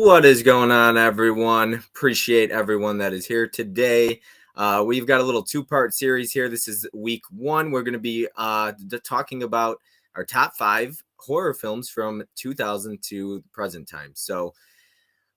What is going on, everyone? Appreciate everyone that is here today. We've got a little two-part series here. This is week one. We're going to be talking about our top 5 horror films from 2000 to the present time. So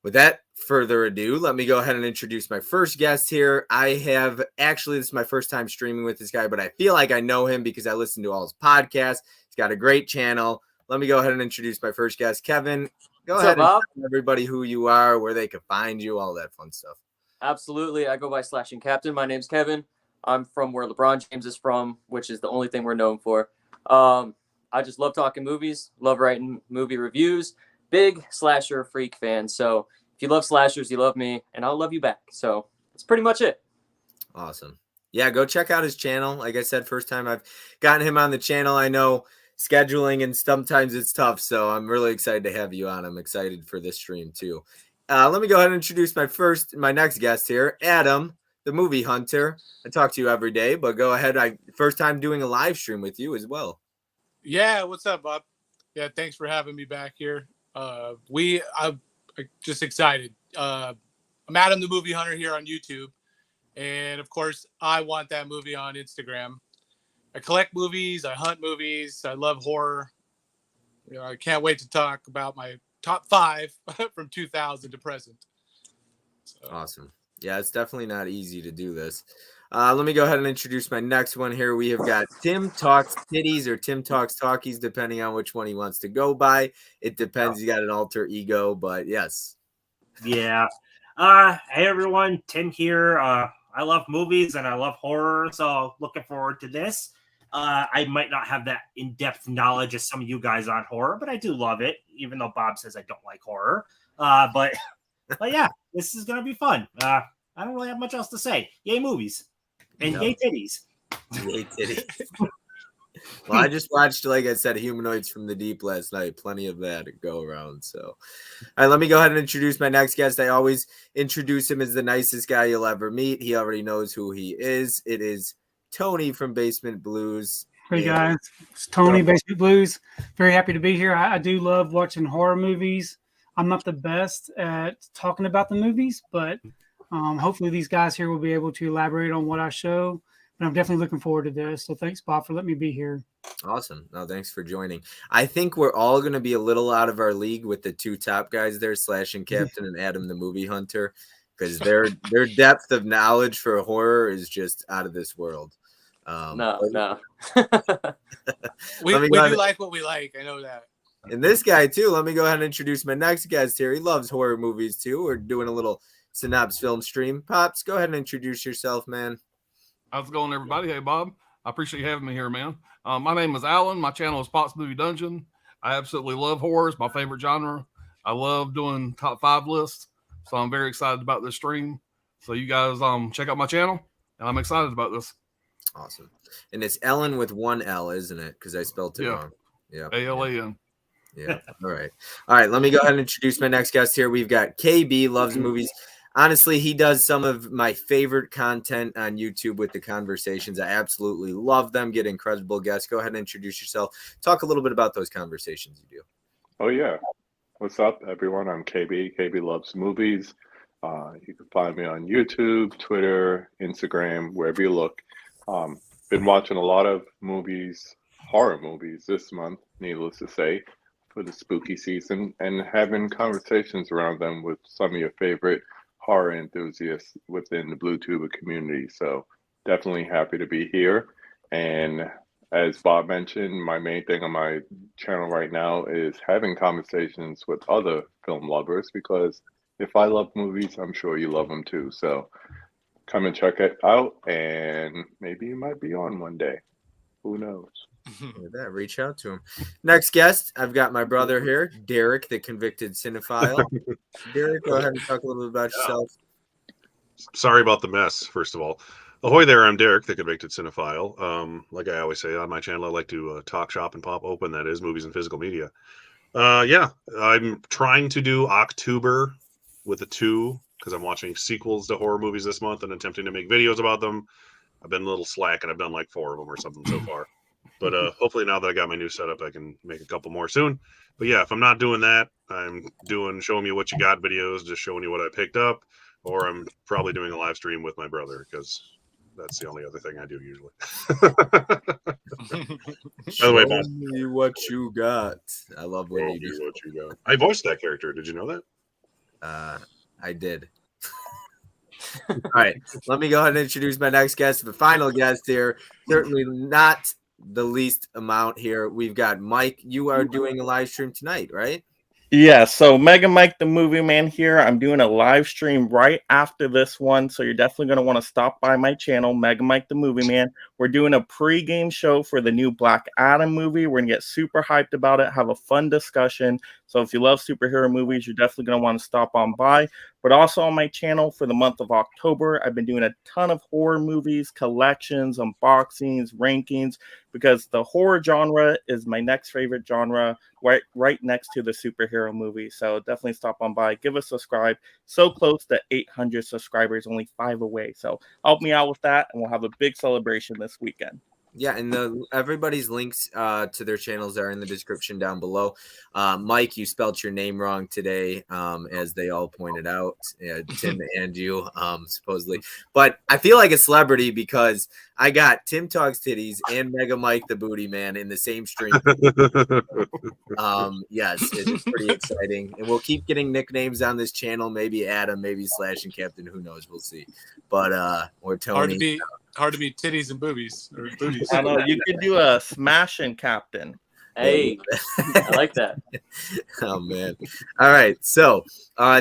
with that further ado, let me go ahead and introduce my first guest here. This is my first time streaming with this guy, but I feel like I know him because I listen to all his podcasts. He's got a great channel. Let me go ahead and introduce my first guest, Kevin. Go ahead and tell everybody who you are, where they can find you, all that fun stuff. Absolutely. I go by Slashing Captain. My name's Kevin. I'm from where LeBron James is from, which is the only thing we're known for. I just love talking movies, love writing movie reviews, big slasher freak fan. So if you love slashers, you love me, and I'll love you back. So that's pretty much it. Awesome. Yeah, go check out his channel. Like I said, first time I've gotten him on the channel. I know scheduling and sometimes it's tough, so I'm really excited to have you on. I'm excited for this stream too. Let me go ahead and introduce my next guest here, Adam, the movie hunter. I talk to you every day, but go ahead. First time doing a live stream with you as well. Yeah, what's up, Bob? Yeah, thanks for having me back here. I'm just excited. I'm Adam, the movie hunter here on YouTube, and of course, I want that movie on Instagram. I collect movies. I hunt movies. I love horror. I can't wait to talk about my top 5 from 2000 to present. So. Awesome. Yeah, it's definitely not easy to do this. Let me go ahead and introduce my next one here. We have got Tim Talks Titties or Tim Talks Talkies, depending on which one he wants to go by. It depends. He's got an alter ego, but yes. Yeah. Hey, everyone. Tim here. I love movies and I love horror, so looking forward to this. I might not have that in-depth knowledge as some of you guys on horror, but I do love it, even though Bob says I don't like horror. But yeah, this is going to be fun. I don't really have much else to say. Yay movies. And yay titties. Yay titties. Well, I just watched, like I said, Humanoids from the Deep last night. Plenty of that to go around. So, all right, let me go ahead and introduce my next guest. I always introduce him as the nicest guy you'll ever meet. He already knows who he is. It is Tony from Basement Blues. Hey guys, it's Tony, Basement Blues. Very happy to be here. I do love watching horror movies. I'm not the best at talking about the movies, but hopefully these guys here will be able to elaborate on what I show. But I'm definitely looking forward to this. So thanks, Bob, for letting me be here. Awesome. No, thanks for joining. I think we're all going to be a little out of our league with the two top guys there, Slashing Captain and Adam the Movie Hunter, because their depth of knowledge for horror is just out of this world. No. we do like what we like. I know that. And this guy too. Let me go ahead and introduce my next guest here. He loves horror movies too. We're doing a little Synopsis film stream. Pops, go ahead and introduce yourself, man. How's it going, everybody? Hey, Bob. I appreciate you having me here, man. My name is Alan. My channel is Pops Movie Dungeon. I absolutely love horror. It's my favorite genre. I love doing top 5 lists, so I'm very excited about this stream. So you guys check out my channel, and I'm excited about this. Awesome. And it's Ellen with 1 L, isn't it? Because I spelled it wrong. Yeah. A-L-A-N. Yeah. All right. Let me go ahead and introduce my next guest here. We've got KB, loves movies. Honestly, he does some of my favorite content on YouTube with the conversations. I absolutely love them. Get incredible guests. Go ahead and introduce yourself. Talk a little bit about those conversations you do. Oh, yeah. What's up, everyone? I'm KB. KB loves movies. You can find me on YouTube, Twitter, Instagram, wherever you look. Been watching a lot of movies, horror movies this month, needless to say, for the spooky season, and having conversations around them with some of your favorite horror enthusiasts within the BlueTuber community. So definitely happy to be here. And as Bob mentioned, my main thing on my channel right now is having conversations with other film lovers, because if I love movies, I'm sure you love them too. So come and check it out, and maybe you might be on one day. Who knows? With that, reach out to him. Next guest, I've got my brother here, Derek, the convicted cinephile. Derek, go ahead and talk a little bit about yourself. Sorry about the mess, first of all. Ahoy there, I'm Derek, the convicted cinephile. Like I always say on my channel, I like to talk shop and pop open, that is movies and physical media. Yeah, I'm trying to do October with a 2, because I'm watching sequels to horror movies this month and attempting to make videos about them. I've been a little slack, and I've done like 4 of them or something so far. But hopefully now that I got my new setup, I can make a couple more soon. But yeah, if I'm not doing that, I'm doing showing me what you got videos, just showing you what I picked up, or I'm probably doing a live stream with my brother because that's the only other thing I do usually. By the way, Bob, Show me what you got. I love when show you me do. what you got. I voiced that character. Did you know that? I did. All right, let me go ahead and introduce my next guest, the final guest here. Certainly not the least amount here. We've got Mike. You are doing a live stream tonight, right? Yeah, so Mega Mike the Movie Man here. I'm doing a live stream right after this one, so you're definitely going to want to stop by my channel, Mega Mike the Movie Man. We're doing a pre-game show for the new Black Adam movie. We're going to get super hyped about it, have a fun discussion. So if you love superhero movies, you're definitely going to want to stop on by. But also on my channel for the month of October, I've been doing a ton of horror movies, collections, unboxings, rankings, because the horror genre is my next favorite genre, right next to the superhero movie. So definitely stop on by, give us a subscribe. So close to 800 subscribers, only 5 away. So help me out with that, and we'll have a big celebration this weekend. Yeah, and everybody's links to their channels are in the description down below. Mike, you spelled your name wrong today, as they all pointed out, Tim and you, supposedly. But I feel like a celebrity because I got Tim Talks Titties and Mega Mike the Booty Man in the same stream. Yes, it's pretty exciting, and we'll keep getting nicknames on this channel. Maybe Adam, maybe Slash and Captain. Who knows? We'll see. But or Tony. Hard to beat titties and boobies. Or booties. I know you could do a smashing captain. Hey, I like that. Oh man. All right. So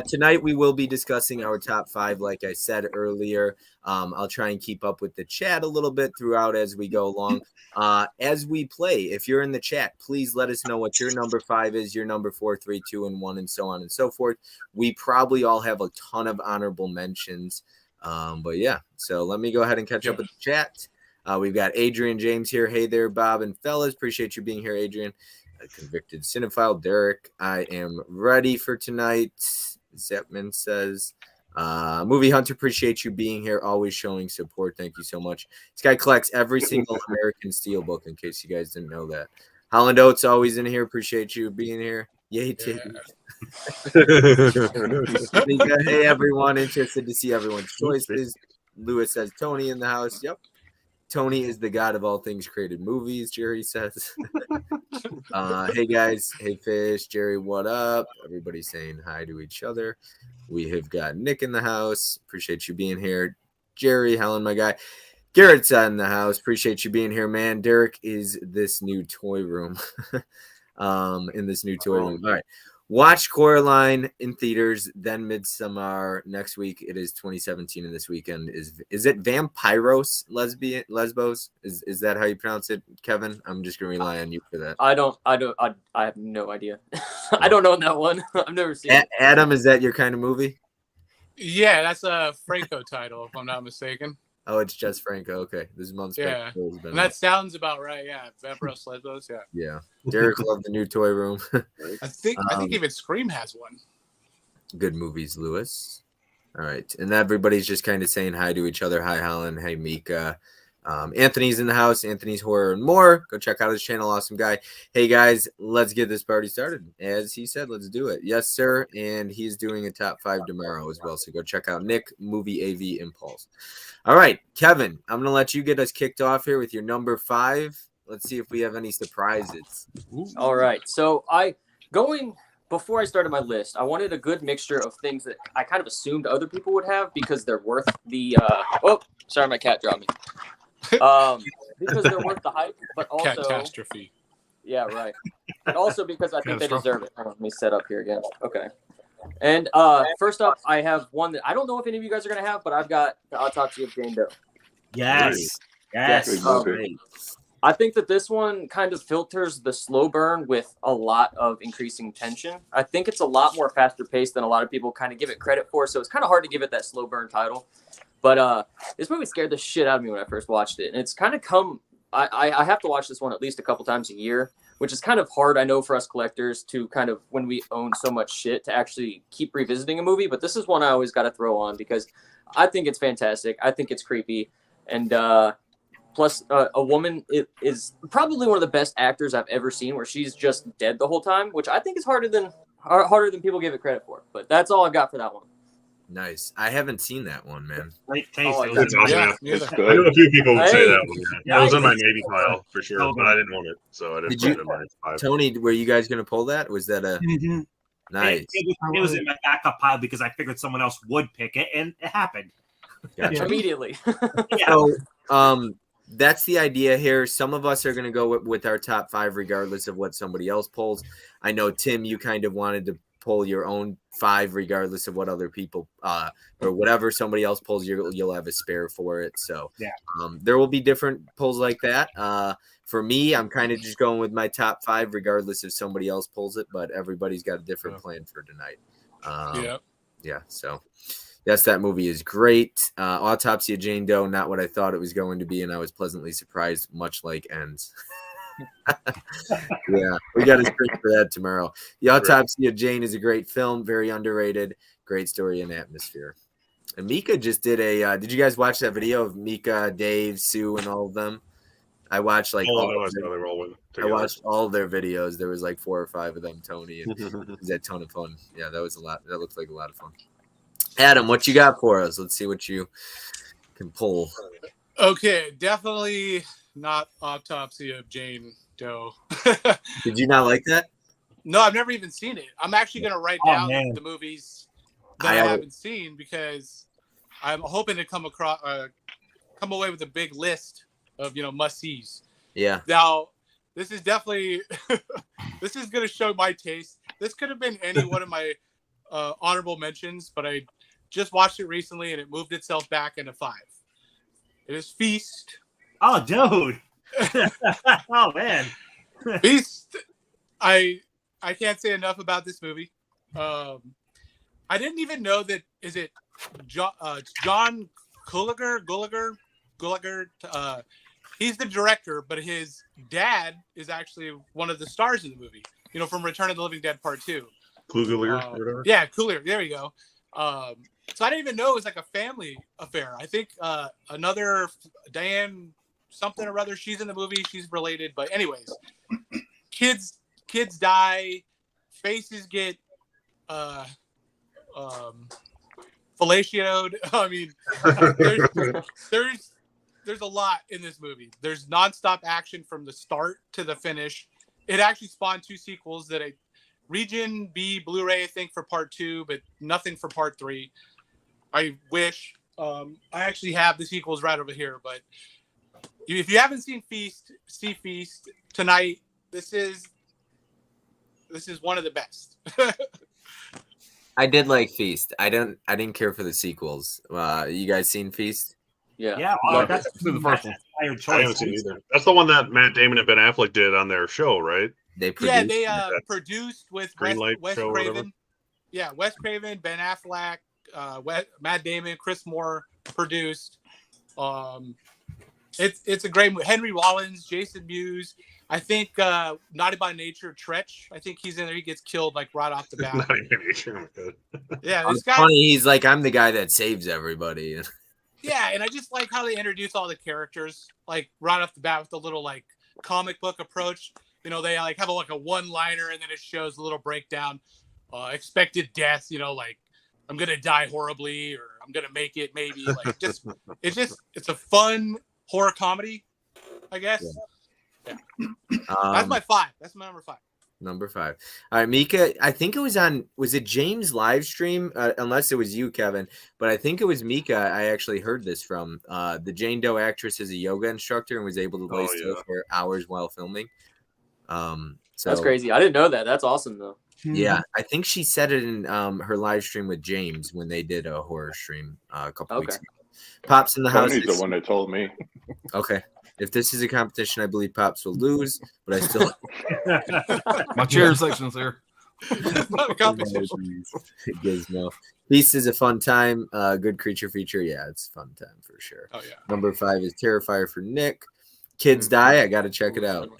tonight we will be discussing our top 5, like I said earlier. I'll try and keep up with the chat a little bit throughout as we go along. As we play, if you're in the chat, please let us know what your number 5 is, your number 4, 3, 2, and 1, and so on and so forth. We probably all have a ton of honorable mentions. But yeah, so let me go ahead and catch up with the chat. We've got Adrian James here. Hey there, Bob and fellas. Appreciate you being here, Adrian. A convicted cinephile. Derek, I am ready for tonight. Zepman says, Movie Hunter, appreciate you being here. Always showing support. Thank you so much. This guy collects every single American Steelbook, in case you guys didn't know that. Holland Oates, always in here. Appreciate you being here. Yay, titties. Hey, everyone. Interested to see everyone's choices. Lewis says, Tony in the house. Yep. Tony is the god of all things created movies, Jerry says. Hey, guys. Hey, Fish. Jerry, what up? Everybody's saying hi to each other. We have got Nick in the house. Appreciate you being here. Jerry, Helen, my guy. Garrett's in the house. Appreciate you being here, man. Derek is this new toy room. In this new toy room. All right. Watch Coraline in theaters, then Midsommar next week. It is 2017, and this weekend is it Vampiros Lesbos? Is that how you pronounce it, Kevin? I'm just gonna rely on you for that. I have no idea. I don't know that one. I've never seen it. Adam, is that your kind of movie? Yeah, that's a Franco title, if I'm not mistaken. Oh, it's just Franco. Okay, this month's and that sounds about right. Yeah, Vampiros Lesbos. Yeah. Yeah. Derek loved the new toy room. I think even Scream has one. Good movies, Lewis. All right, and everybody's just kind of saying hi to each other. Hi, Helen. Hey, Mika. Anthony's in the house. Anthony's Horror and More. Go check out his channel. Awesome guy. Hey, guys, let's get this party started. As he said, let's do it. Yes, sir. And he's doing a top 5 tomorrow as well. So go check out Nick, Movie AV Impulse. All right, Kevin, I'm going to let you get us kicked off here with your number 5. Let's see if we have any surprises. All right. So before I started my list, I wanted a good mixture of things that I kind of assumed other people would have because they're worth the oh, sorry, my cat dropped me. Because they're worth the hype, but also catastrophe. Yeah, right. But also because I think they deserve it. Let me set up here again. Okay. And first up, I have one that I don't know if any of you guys are gonna have, but I've got The Autopsy of Jane Doe. Yes. I think that this one kind of filters the slow burn with a lot of increasing tension. I think it's a lot more faster paced than a lot of people kind of give it credit for. So it's kind of hard to give it that slow burn title. But this movie scared the shit out of me when I first watched it. And it's kind of I have to watch this one at least a couple times a year, which is kind of hard, I know, for us collectors to kind of, when we own so much shit, to actually keep revisiting a movie. But this is one I always got to throw on because I think it's fantastic. I think it's creepy. And Plus, a woman is probably one of the best actors I've ever seen, where she's just dead the whole time, which I think is harder than people give it credit for. But that's all I've got for that one. Nice. I haven't seen that one, man. Great taste. Oh, It It's was- awesome. Yeah, It's I good. know a few people would say Hey. that one. Yeah. It was in my Nice. maybe pile for sure, Oh, but I didn't own it, so I didn't Did put you- it in my 5. Tony, were you guys gonna pull that? Was that a Mhm. nice? It was in my backup pile because I figured someone else would pick it, and it happened. Gotcha. Yeah. Immediately. Yeah. So, that's the idea here. Some of us are going to go with our top 5, regardless of what somebody else pulls. I know, Tim, you kind of wanted to pull your own 5, regardless of what other people or whatever somebody else pulls. You'll have a spare for it. So, Yeah. There will be different pulls like that. For me, I'm kind of just going with my top 5, regardless if somebody else pulls it. But everybody's got a different plan for tonight. Yeah. So. Yes, that movie is great. Autopsy of Jane Doe, not what I thought it was going to be, and I was pleasantly surprised, much like Ends. Yeah, we got a screen for that tomorrow. The Autopsy of Jane is a great film, very underrated, great story and atmosphere. And Mika just did a. Did you guys watch that video of Mika, Dave, Sue, and all of them? I watched like Oh, all no, I of saw their- they were all in I together. watched all their videos. There was like 4 or 5 of them, Tony, and it was a ton of fun. Yeah, that was a lot. That looked like a lot of fun. Adam, what you got for us? Let's see what you can pull. Okay, definitely not Autopsy of Jane Doe. Did you not like that? No, I've never even seen it. I'm actually going to write Oh, down man. the movies that I haven't seen because I'm hoping to come away with a big list of must sees. Yeah. Now, this is definitely this is going to show my taste. This could have been any one of my honorable mentions, but I just watched it recently and it moved itself back into 5. It is Feast. Oh, dude. Oh, man. Feast. I can't say enough about this movie. I didn't even know that. Is it John Gulager? He's the director, but his dad is actually one of the stars of the movie. From Return of the Living Dead Part 2. Kluger or whatever. Yeah, Coolier. There you go. So I didn't even know it was like a family affair. I think another Diane something or other. She's in the movie. She's related. But anyways, kids die. Faces get fellatioed. I mean, there's a lot in this movie. There's nonstop action from the start to the finish. It actually spawned 2 sequels that Region B Blu-ray, I think, for Part 2, but nothing for Part 3. I wish. I actually have the sequels right over here, but if you haven't seen Feast, see Feast tonight. This is one of the best. I did like Feast. I didn't care for the sequels. You guys seen Feast? Yeah. Yeah, No, that's the first one. inspired I haven't choice. seen it either. That's the one that Matt Damon and Ben Affleck did on their show, right? They produced. Yeah, they that produced with Greenlight Wes show or whatever? Craven. Yeah, Wes Craven, Ben Affleck, Matt Damon, Chris Moore produced. It's a great movie. Henry Rollins, Jason Mewes. I think Naughty by Nature, Tretch. I think he's in there. He gets killed like right off the bat. Not even sure. Oh my God. Yeah, this It's guy. funny. He's like, I'm the guy that saves everybody. Yeah, and I just like how they introduce all the characters like right off the bat with the little like comic book approach. They like have a one-liner and then it shows a little breakdown, expected death. Like I'm gonna die horribly or I'm gonna make it maybe. Like it's a fun horror comedy, I guess. Yeah. That's my 5. That's my number 5. Number 5. All right, Mika. I think it was it James live stream? Unless it was you, Kevin, but I think it was Mika. I actually heard this from the Jane Doe actress is a yoga instructor and was able to lay still for hours while filming. So That's crazy. I didn't know that. That's awesome though. Yeah, I think she said it in her live stream with James when they did a horror stream a couple weeks ago. Pops in the house. Tony's the one that told me. Okay. If this is a competition, I believe Pops will lose, but I still My chair section's there. It's not a competition. Gizmo. Beast is a fun time. Good creature feature. Yeah, it's a fun time for sure. Oh yeah. Number 5 is Terrifier for Nick. Kids die. I got to check it out.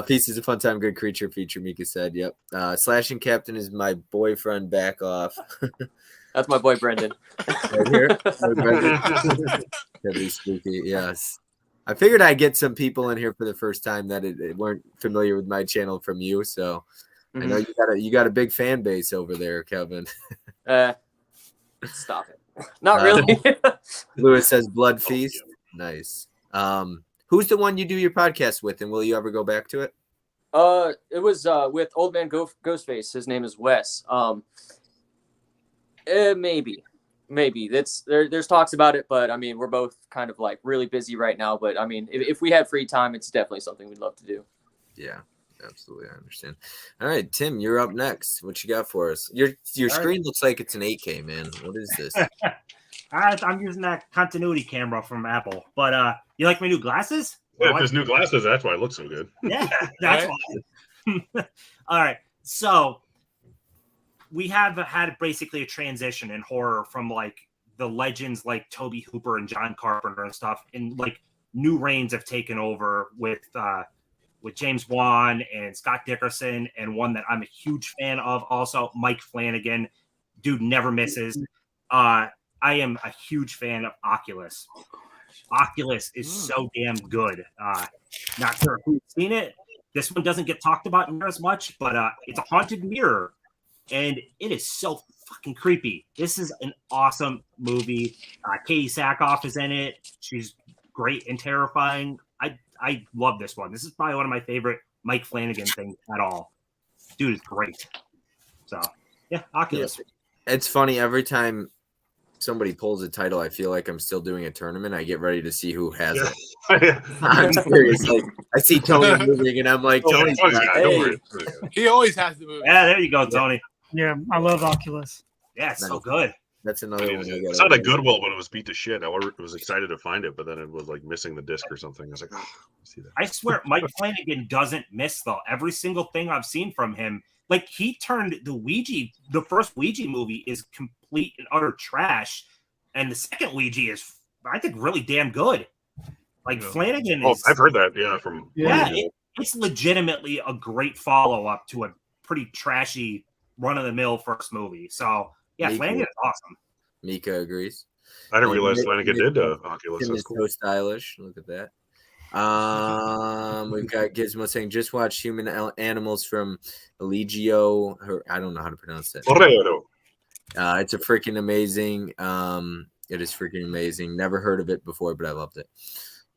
Peace is a fun time. Good creature feature. Mika said. Yep. Slashing Captain is my boyfriend. Back off. That's my boy Brendan. Right here. Right, Brendan. Deadly Spooky. Yes. I figured I'd get some people in here for the first time that weren't familiar with my channel from you. So I know you got a big fan base over there, Kevin. Stop it. Not really. Lewis says Blood Feast. Nice. Who's the one you do your podcast with, and will you ever go back to it? It was with Old Man Ghostface. His name is Wes. Maybe. There's talks about it, but I mean, we're both kind of like really busy right now. But I mean, if we had free time, it's definitely something we'd love to do. Yeah, absolutely. I understand. All right, Tim, you're up next. What you got for us? Your screen looks like it's an 8K, man. What is this? I'm using that continuity camera from Apple. But you like my new glasses? Yeah, his new glasses. That's why it looks so good. Yeah, that's why. All right, so we have had basically a transition in horror from like the legends like Tobe Hooper and John Carpenter and stuff, and like new reigns have taken over with James Wan and Scott Dickerson, and one that I'm a huge fan of also, Mike Flanagan. Dude never misses. I am a huge fan of Oculus. Oculus is so damn good. Not sure if you've seen it. This one doesn't get talked about near as much, but it's a haunted mirror, and it is so fucking creepy. This is an awesome movie. Katie Sackhoff is in it. She's great and terrifying. I love this one. This is probably one of my favorite Mike Flanagan things at all. Dude is great. So, yeah, Oculus. Yeah. It's funny, every time somebody pulls a title, I feel like I'm still doing a tournament. I get ready to see who has it. I'm serious. Like, I see Tony moving, and I'm like, Tony's hey. He always has the movie. Yeah, there you go, Tony. Yeah, I love Oculus. Yeah, it's so good. That's another one. It's not a Goodwill, but it was beat to shit. I was excited to find it, but then it was like missing the disc or something. I was like, oh, see that. I swear, Mike Flanagan doesn't miss though. Every single thing I've seen from him, like he turned the first Ouija movie is complete and utter trash, and the second Ouija is, I think, really damn good. Like Flanagan is. I've heard that. Yeah, from it's legitimately a great follow up to a pretty trashy run of the mill first movie. So. Yeah, Flanagan is awesome. Mika agrees. I didn't realize Flanagan did Oculus. That's cool. So stylish. Look at that. We've got Gizmo saying, just watch Human Animals from Eligio. I don't know how to pronounce it. It's a freaking amazing. It is freaking amazing. Never heard of it before, but I loved it.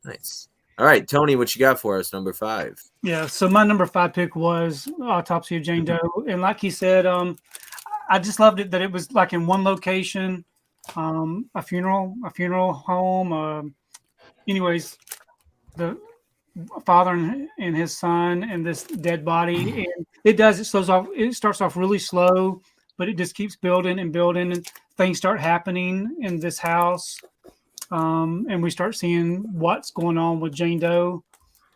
Nice. All right, Tony, what you got for us? Number 5. Yeah, so my number 5 pick was Autopsy of Jane Doe. And like he said, I just loved it that it was like in one location, a funeral home. Anyways, the father and his son and this dead body, and it starts off really slow, but it just keeps building and building, and things start happening in this house, and we start seeing what's going on with Jane Doe,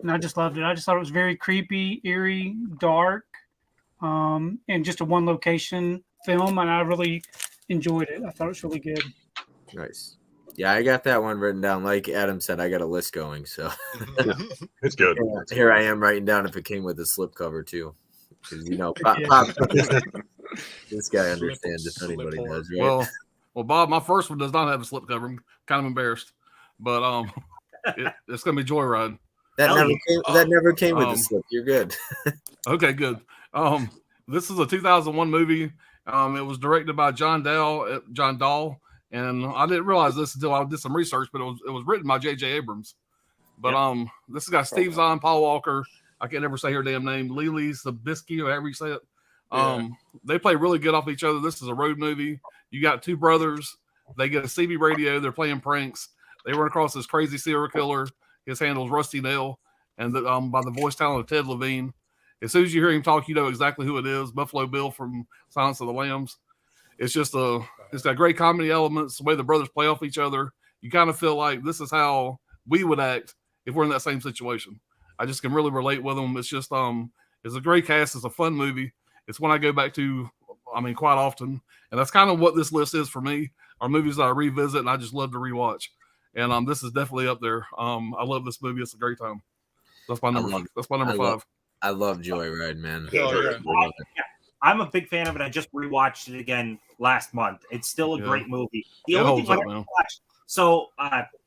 and I just loved it. I just thought it was very creepy, eerie, dark, and just a one location film, and I really enjoyed it. I thought it was really good. Nice. Yeah, I got that one written down. Like Adam said, I got a list going, so it's good. Here I am writing down if it came with a slipcover too, because Pop, this guy understands if anybody does. Right? Well, Bob, my first one does not have a slipcover. I'm kind of embarrassed, but it's gonna be Joyride. That never came with a slip. You're good. Okay, good. This is a 2001 movie. It was directed by John Dahl, and I didn't realize this until I did some research, but it was written by J.J. Abrams. But this has got Steve Zahn, Paul Walker. I can't ever say her damn name. Lily Sabisky, or however you say it. They play really good off each other. This is a road movie. You got two brothers. They get a CB radio. They're playing pranks. They run across this crazy serial killer. His handle's Rusty Nail, and by the voice talent of Ted Levine. As soon as you hear him talk, you know exactly who it is. Buffalo Bill from Silence of the Lambs. It's just it's got great comedy elements. The way the brothers play off each other, you kind of feel like this is how we would act if we're in that same situation. I just can really relate with them. It's just it's a great cast. It's a fun movie. It's one I go back to, quite often, and that's kind of what this list is for me. Are movies that I revisit and I just love to rewatch. And this is definitely up there. I love this movie. It's a great time. That's my number. That's my number 5. I love Joyride, man. I'm a big fan of it. I just rewatched it again last month. It's still a great movie. The only thing So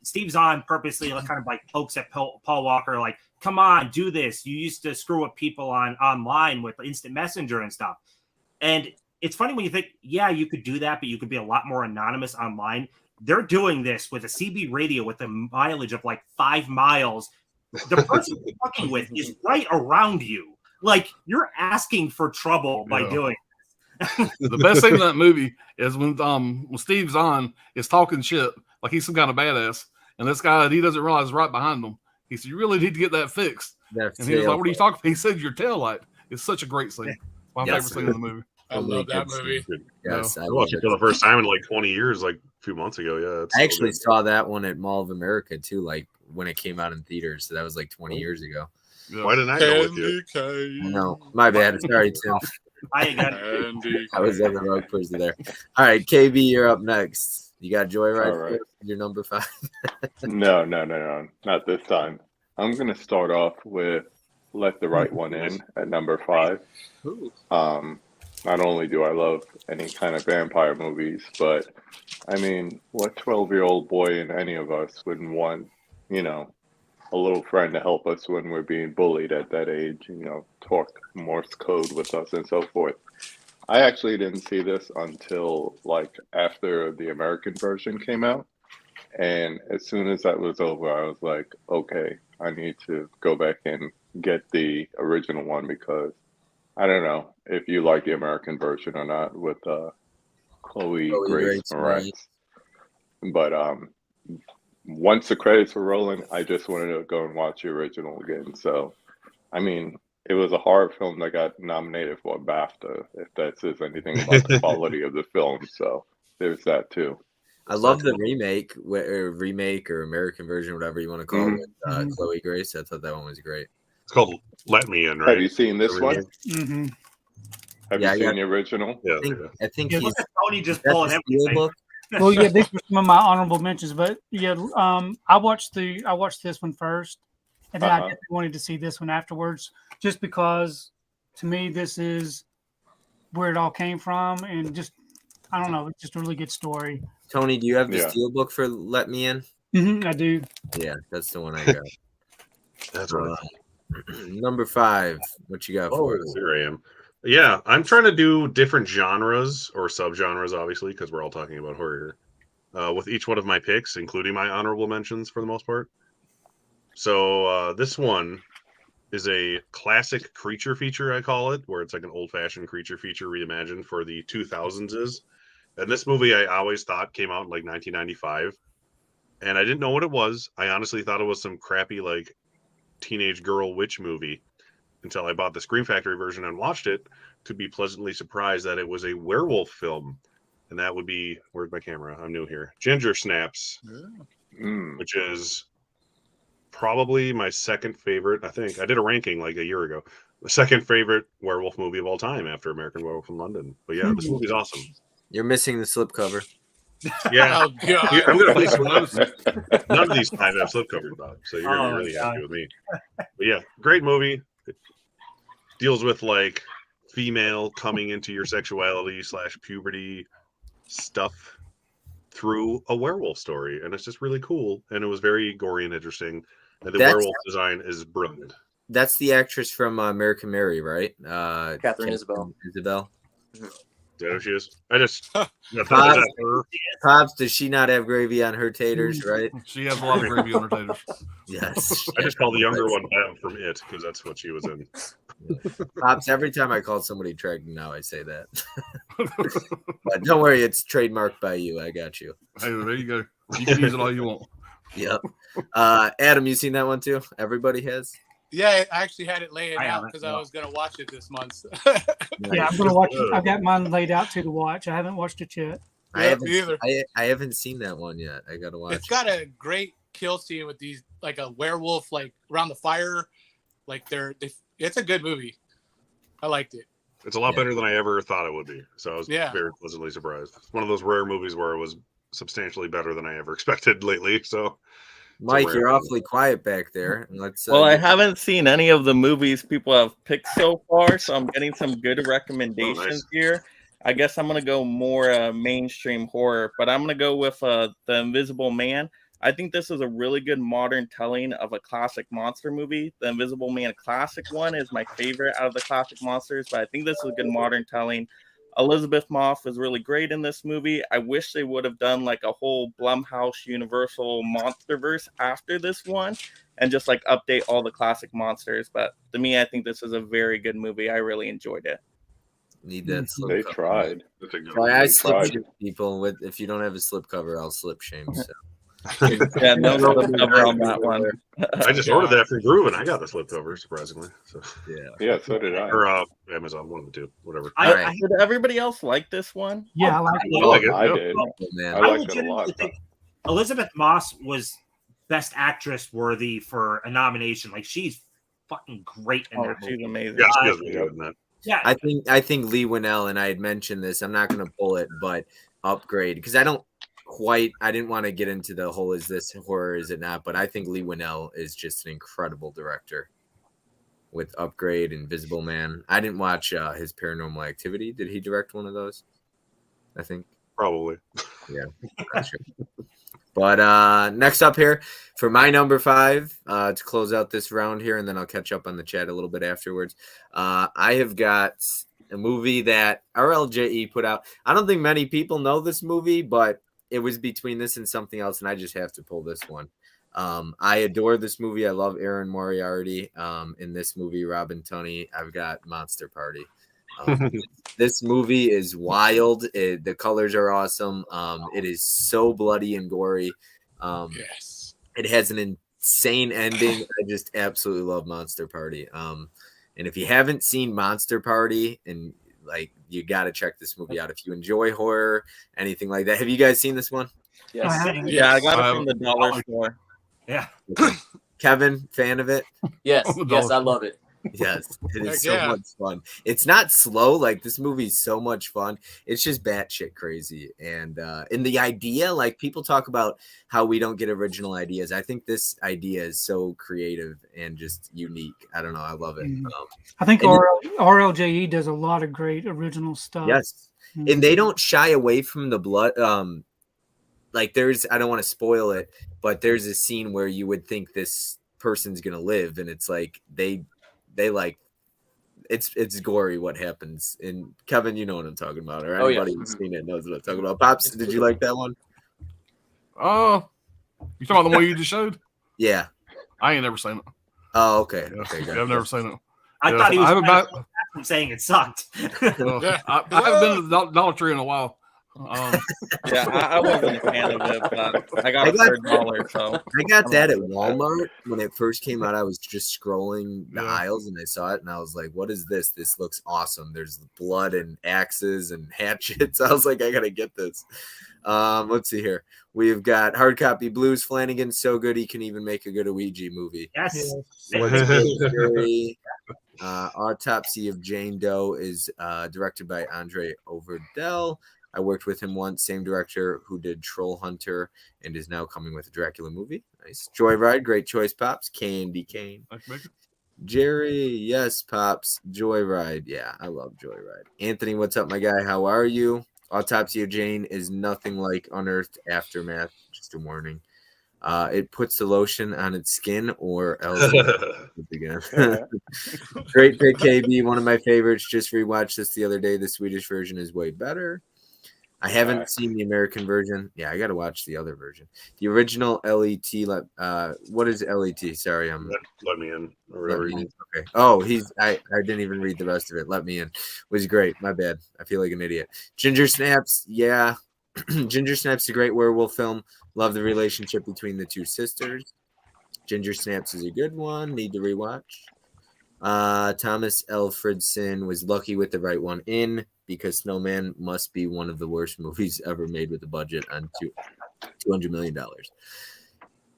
Steve Zahn purposely kind of like pokes at Paul Walker, like, come on, do this. You used to screw up people online with instant messenger and stuff. And it's funny when you think, yeah, you could do that, but you could be a lot more anonymous online. They're doing this with a CB radio with a mileage of like 5 miles. The person you're talking with is right around you. Like, you're asking for trouble by doing this. The best thing in that movie is when Steve Zahn is talking shit like he's some kind of badass, and this guy, he doesn't realize is right behind him. He said, "You really need to get that fixed." And he was like, "What are you talking about?" He said, "Your tail light." It's such a great scene. My favorite scene in the movie. I love that movie. Yes, I watched it for the first time in like 20 years, like a few months ago. Yeah, I actually saw that one at Mall of America too, like when it came out in theaters. So that was like 20 years ago. Yeah. Why didn't I go with you? No, my bad. Sorry, Tim. I was on the wrong person there. All right, KB, you're up next. You got Joyride for your number 5? No, not this time. I'm gonna start off with Let the Right One In at number 5. Not only do I love any kind of vampire movies, but I mean, what 12-year-old boy in any of us wouldn't want, you know, a little friend to help us when we're being bullied at that age, you know, talk Morse code with us and so forth. I actually didn't see this until like after the American version came out. And as soon as that was over, I was like, okay, I need to go back and get the original one because I don't know if you like the American version or not with Chloe Grace Moretz. But once the credits were rolling, I just wanted to go and watch the original again. So, I mean, it was a horror film that got nominated for a BAFTA, if that says anything about the quality of the film. So there's that too. I love the remake or American version, whatever you want to call it. Chloe Grace. I thought that one was great. It's called Let Me In, right? Have you seen this one? Mm-hmm. Have you seen the original? Yeah. I think Yeah, he's Tony just pulling everything. Steelbook. Well, yeah, these were some of my honorable mentions, but yeah, I watched this one first, and then I definitely wanted to see this one afterwards, just because to me this is where it all came from, and just I don't know, it's just a really good story. Tony, do you have the Steelbook for Let Me In? I do. Yeah, that's the one I got. That's right. Number 5. What you got for us? Here I am. Yeah, I'm trying to do different genres or subgenres, obviously, because we're all talking about horror here, with each one of my picks, including my honorable mentions for the most part. So this one is a classic creature feature, I call it, where it's like an old-fashioned creature feature reimagined for the 2000s. And this movie I always thought came out in like 1995, and I didn't know what it was. I honestly thought it was some crappy like teenage girl witch movie until I bought the Scream Factory version and watched it to be pleasantly surprised that it was a werewolf film. And that would be, where's my camera? I'm new here. Ginger Snaps, which is probably my second favorite. I think I did a ranking like a year ago. The second favorite werewolf movie of all time after American Werewolf in London. But yeah, this movie's awesome. You're missing the slipcover. Yeah. Oh, God. I'm going to place one of those. None of these 5 have slipcovers, Bob. So you're going to be really happy with me. But yeah, great movie. It deals with like female coming into your sexuality / puberty stuff through a werewolf story. And it's just really cool. And it was very gory and interesting. And the werewolf design is brilliant. That's the actress from American Mary, right? Catherine Isabel. Is that who she is? I just Pops, does she not have gravy on her taters, right? She has a lot of gravy on her taters. Yes. I just call the younger one Bev from It because that's what she was in. Pops, every time I call somebody pregnant now, I say that. But don't worry, it's trademarked by you. I got you. Hey, there you go. You can use it all you want. Yep. Adam, you seen that one too? Everybody has? Yeah, I actually had it laid out because I was going to watch it this month. Yeah, I'm going to watch it. I've got mine laid out to watch. I haven't watched it yet. I haven't seen that one yet. I got to watch it. It's got a great kill scene with these, like a werewolf, like around the fire. Like it's a good movie. I liked it. It's a lot better than I ever thought it would be. So I was very pleasantly surprised. It's one of those rare movies where it was substantially better than I ever expected lately. So Mike, you're awfully quiet back there. Let's. Well, I haven't seen any of the movies people have picked so far, so I'm getting some good recommendations here. I guess I'm gonna go more mainstream horror, but I'm gonna go with The Invisible Man. I think this is a really good modern telling of a classic monster movie. The Invisible Man classic one is my favorite out of the classic monsters, but I think this is a good modern telling. Elizabeth Moss was really great in this movie. I wish they would have done like a whole Blumhouse Universal Monsterverse after this one and just like update all the classic monsters. But to me, I think this is a very good movie. I really enjoyed it. Need that slip They cover. tried. That's a good Why I They slip tried. shame people with if you don't have a slip cover, I'll slip shame. So. Yeah, no slip cover on that one. I just ordered that from Groove and I got the slip cover, surprisingly. So, Yeah. Yeah, so did I. or Amazon, one of the two, whatever. I, Alright. I, Did everybody else like this one? Yeah, I like I like it. I yeah. did. Oh, man. I I liked it a legitimately lot. think Elizabeth Moss was Best Actress worthy for a nomination. Like she's fucking great in Oh, that she's movie. amazing. Yeah, she does really good in that. Yeah, I think Lee Winnell, and I had mentioned this. I'm not going to pull it, but Upgrade because I didn't want to get into the whole is this horror, is it not? But I think Lee Winnell is just an incredible director with Upgrade, Invisible Man. I didn't watch his Paranormal Activity. Did he direct one of those? I think. Probably. Yeah. Not sure. But next up here for my number 5 to close out this round here, and then I'll catch up on the chat a little bit afterwards. I have got a movie that RLJE put out. I don't think many people know this movie, but it was between this and something else, and I just have to pull this one. I adore this movie. I love Aaron Moriarty. In this movie, Robin Tunney. I've got Monster Party. This movie is wild. The colors are awesome. It is so bloody and gory. Yes. It has an insane ending. I just absolutely love Monster Party. And if you haven't seen Monster Party, and like, you got to check this movie out if you enjoy horror, anything like that. Have you guys seen this one? Yes. I haven't. Yeah, I got it I- from the dollar store. yeah. Kevin, fan of it? Yes. Oh, Yes, I love it. Yes, it Heck is so yeah. much fun. It's not slow. Like, this movie is so much fun. It's just batshit crazy. And the idea, like, people talk about how we don't get original ideas. I think this idea is so creative and just unique. I don't know. I love it. Mhm. I think And RLJE does a lot of great original stuff. Yes. Mhm. And they don't shy away from the blood. Like, I don't want to spoil it, but there's a scene where you would think this person's gonna live, and it's like they like it's gory what happens. And Kevin, you know what I'm talking about, or Oh, yeah. anybody who's seen it knows what I'm talking about. Pops, did you like that one? You talking about the one you just showed? Yeah. I ain't never seen it. Oh, okay. Yeah, Okay, yeah, I've never seen it. I Yeah, thought he was I haven't trying to back- hold back from saying it sucked. I haven't been to the Dollar Tree in a while. Yeah, I wasn't a fan of it, but I got it for $1, so I got that at Walmart when it first came out. I was just scrolling the Yeah. aisles and I saw it and I was like, what is this? This looks awesome. There's blood and axes and hatchets. I was like, I gotta get this. Let's see here. We've got Hard Copy Blues. Flanagan's so good he can even make a good Ouija movie. Yes. Fury, Autopsy of Jane Doe is directed by Andre Overdell. I worked with him once, same director who did Troll Hunter and is now coming with a Dracula movie. Nice. Joyride, great choice, Pops. Candy Cane. Jerry, yes, Pops. Joyride. Yeah, I love Joyride. Anthony, what's up, my guy? How are you? Autopsy of Jane is nothing like Unearthed Aftermath. Just a warning. It puts the lotion on its skin or else. Again. Great pick, KB. One of my favorites. Just rewatched this the other day. The Swedish version is way better. I haven't seen the American version. Yeah, I got to watch the other version. The original LET. What is LET? Sorry, Let me in. Or whatever you need. Okay. Oh, I didn't even read the rest of it. Let me in. Was great. My bad. I feel like an idiot. Ginger Snaps. Yeah. Ginger Snaps is a great werewolf film. Love the relationship between the two sisters. Ginger Snaps is a good one. Need to rewatch. Thomas Alfredson was lucky with the right one in because Snowman must be one of the worst movies ever made with a budget on $200 million.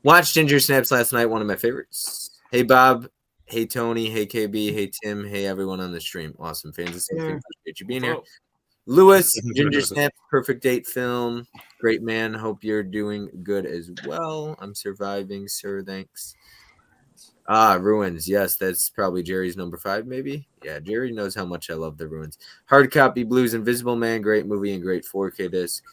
Watched Ginger Snaps last night. One of my favorites. Hey, Bob. Hey, Tony. Hey, KB. Hey, Tim. Hey, everyone on the stream. Awesome fans of something. Appreciate you being here. Lewis, Ginger Snaps, perfect date film. Great man. Hope you're doing good as well. I'm surviving, sir. Thanks. Ruins. Yes, that's probably Jerry's number 5, maybe. Yeah, Jerry knows how much I love the Ruins. Hard copy Blues, Invisible Man, great movie and great 4K disc.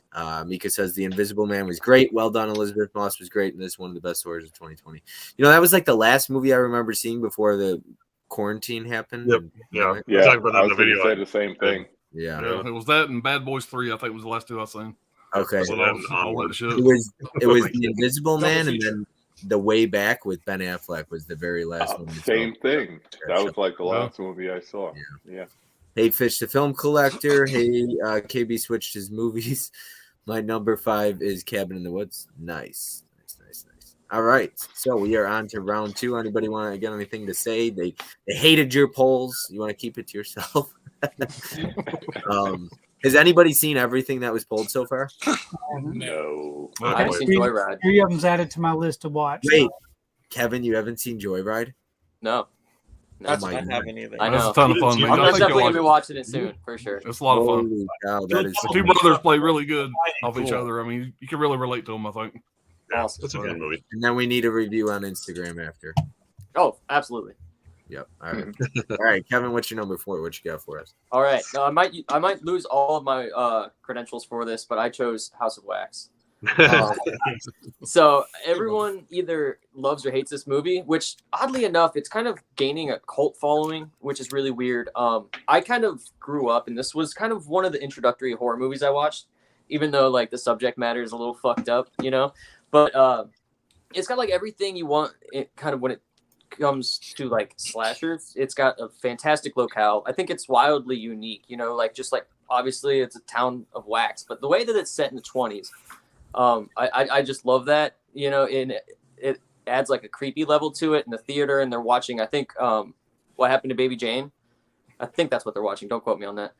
Mika says The Invisible Man was great. Well done. Elizabeth Moss was great, and this is one of the best horrors of 2020. You know, that was like the last movie I remember seeing before the quarantine happened. Yep. And- Yeah. Yeah, Talking about that I in was the going to video. say the same thing. Yeah. Yeah. It was that and Bad Boys 3, I think was the last 2 I seen. Okay. So then All onward. that shit. It was The Invisible Double Man, and feature. then The Way Back with Ben Affleck was the very last one. we saw. Same thing. That was like the Yeah. last movie I saw. Yeah. Hey, Fish the Film Collector. Hey, KB switched his movies. My number 5 is Cabin in the Woods. Nice. All right, so we are on to round 2. Anybody want to get anything to say? They hated your polls. You want to keep it to yourself? Has anybody seen everything that was polled so far? No. I haven't Okay. seen Joyride. 3 of them's added to my list to watch. Wait, Kevin, you haven't seen Joyride? No. No. That's Oh my I God. haven't either. I That's know. a ton of fun, man. I'm I think definitely you'll gonna be like watching it soon for sure. it. It's a lot of fun. Holy cow, that is The two brothers play really good off each other. I mean, you can really relate to them, I think. Awesome. That's a fun movie. And then we need a review on Instagram after. Oh, absolutely. Yep. All right. All right, Kevin, what's your number 4? What you got for us? All right. No, I might lose all of my credentials for this, but I chose House of Wax. So everyone either loves or hates this movie, which oddly enough, it's kind of gaining a cult following, which is really weird. I kind of grew up, and this was kind of one of the introductory horror movies I watched, even though like the subject matter is a little fucked up, you know. But it's got like everything you want. It kind of when it comes to like slashers, it's got a fantastic locale. I think it's wildly unique, you know, like just like obviously it's a town of wax, but the way that it's set in the 20s. I just love that, you know, and it adds like a creepy level to it in the theater, and they're watching, I think, What Happened to Baby Jane. I think that's what they're watching. Don't quote me on that.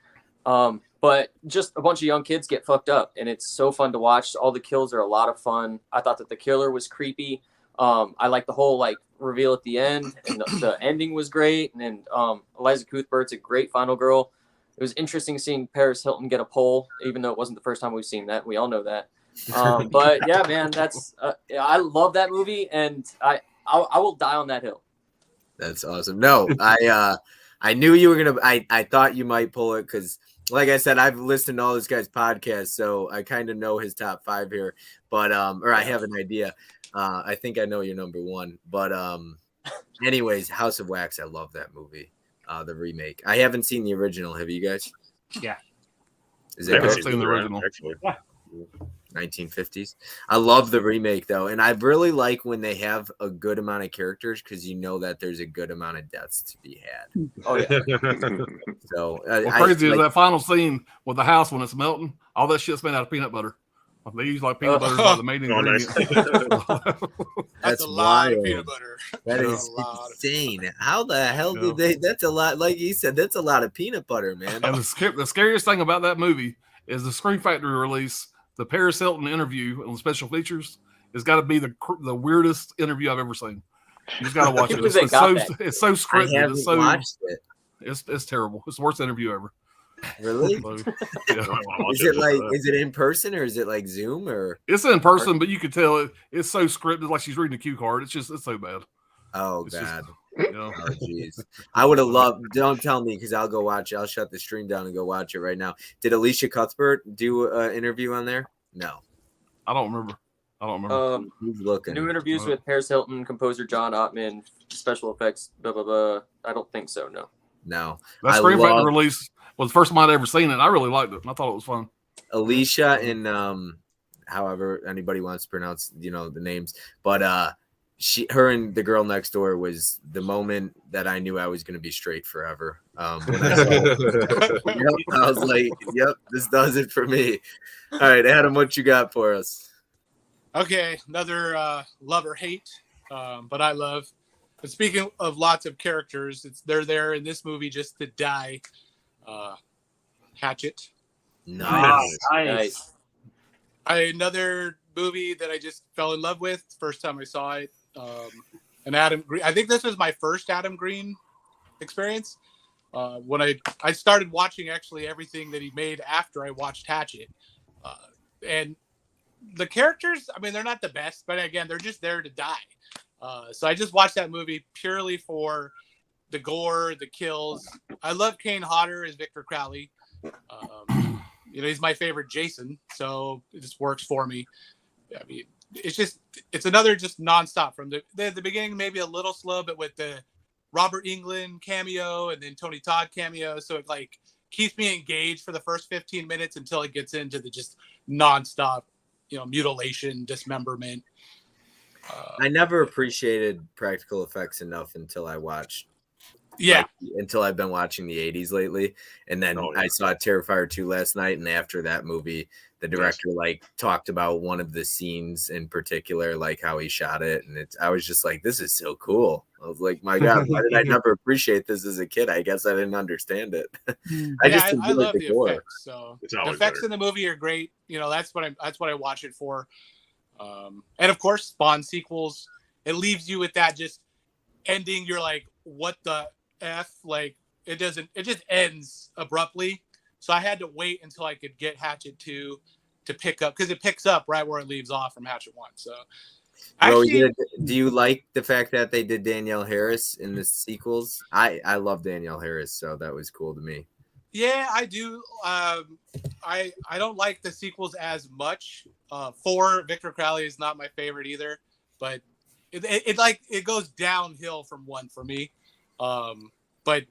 But just a bunch of young kids get fucked up, and it's so fun to watch. All the kills are a lot of fun. I thought that the killer was creepy. I like the whole like reveal at the end, and the ending was great. And Eliza Cuthbert's a great final girl. It was interesting seeing Paris Hilton get a pole, even though it wasn't the first time we've seen that. We all know that. But yeah, man, that's I love that movie, and I will die on that hill. That's awesome. No, I knew you were gonna. I thought you might pull it because, like I said, I've listened to all this guy's podcasts, so I kind of know his top 5 here. But or I have an idea. I think I know your number 1. But anyways, House of Wax. I love that movie. The remake. I haven't seen the original. Have you guys? Yeah. Is I it haven't good? seen the original. Actually. 1950s. I love the remake though, and I really like when they have a good amount of characters because you know that there's a good amount of deaths to be had. Oh yeah. So What's crazy is that final scene with the house when it's melting. All that shit's made out of peanut butter. They use like peanut butter as like the main Oh, nice. ingredient. That's a lot of wild. peanut butter. That That's is a lot. insane. How the hell Yeah. did they? That's a lot. Like you said, that's a lot of peanut butter, man. And the scariest thing about that movie is the Scream Factory release. The Paris Hilton interview on the special features has got to be the weirdest interview I've ever seen. You just got to watch it. They got that. It's so I scripted. haven't It's so watched it. it's terrible. It's the worst interview ever. Really? So, I yeah. wanna watch Is it just like? for that. Is it in person or is it like Zoom or? It's in person, but you could tell it's so scripted, like she's reading a cue card. It's so bad. Oh It's just- God. You know? Oh jeez. I would have loved. Don't tell me because I'll go watch it. I'll shut the stream down and go watch it right now. Did Alicia Cuthbert do an interview on there? No. I don't remember. Who's looking? New interviews with Paris Hilton, composer John Ottman, special effects, blah blah blah. I don't think so. No. No. That I Scream Factory love- release was the first time I'd ever seen it. I really liked it. I thought it was fun. Alicia and however anybody wants to pronounce the names, but her and the girl next door was the moment that I knew I was going to be straight forever. When I saw it. Yep, I was like, yep, this does it for me. All right, Adam, what you got for us? Okay, another love or hate, but I love. But speaking of lots of characters, they're there in this movie just to die. Hatchet. Nice. Nice. Another movie that I just fell in love with first time I saw it. And Adam Green. I think this was my first Adam Green experience. When I started watching actually everything that he made after I watched Hatchet, and the characters. I mean, they're not the best, but again, they're just there to die. So I just watched that movie purely for the gore, the kills. I love Kane Hodder as Victor Crowley. He's my favorite Jason, so it just works for me. I mean, it's another just nonstop from the beginning, maybe a little slow, but with the Robert Englund cameo and then Tony Todd cameo, so it like keeps me engaged for the first 15 minutes until it gets into the just nonstop, mutilation, dismemberment. I never appreciated practical effects enough until I watched. Yeah. Until I've been watching the 80s lately. And then I saw Terrifier 2 last night. And after that movie, the director talked about one of the scenes in particular, like how he shot it. And I was just like, this is so cool. I was like, my God, why did I never appreciate this as a kid? I guess I didn't understand it. I love the effects. So It's the always effects better. in the movie are great. That's what I watch it for. And of course, Spawn sequels, it leaves you with that just ending. You're like, what the F? Like, it just ends abruptly. So I had to wait until I could get Hatchet 2 to pick up, because it picks up right where it leaves off from Hatchet 1. So do you like the fact that they did Danielle Harris in the sequels? I love Danielle Harris, so that was cool to me. Yeah, I do. I don't like the sequels as much. 4, Victor Crowley is not my favorite either, but it goes downhill from 1 for me. But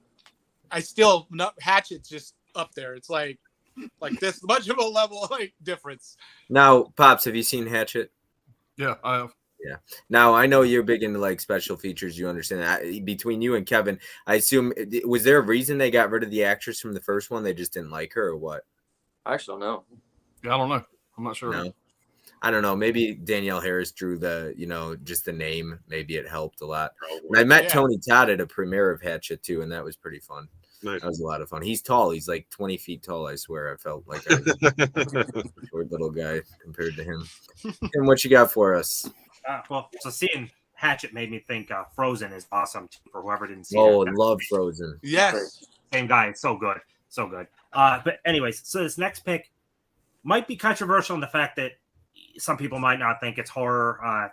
I still Hatchet's just up there. It's like this much of a level difference. Now, Pops, have you seen Hatchet? Yeah, I have. Yeah. Now, I know you're big into special features. You understand that. Between you and Kevin, I assume, was there a reason they got rid of the actress from the first one? They just didn't like her, or what? I actually don't know. Yeah, I don't know. I'm not sure. No. I don't know. Maybe Danielle Harris drew just the name. Maybe it helped a lot. I met Tony Todd at a premiere of Hatchet too, and that was pretty fun. Nice. That was a lot of fun. He's tall. He's like 20 feet tall. I swear. I felt like a short little guy compared to him. And what you got for us? So seeing Hatchet made me think Frozen is awesome for whoever didn't see Oh, it. love Frozen. Yes. Same guy. It's so good. So good. But anyways, so this next pick might be controversial in the fact that some people might not think it's horror.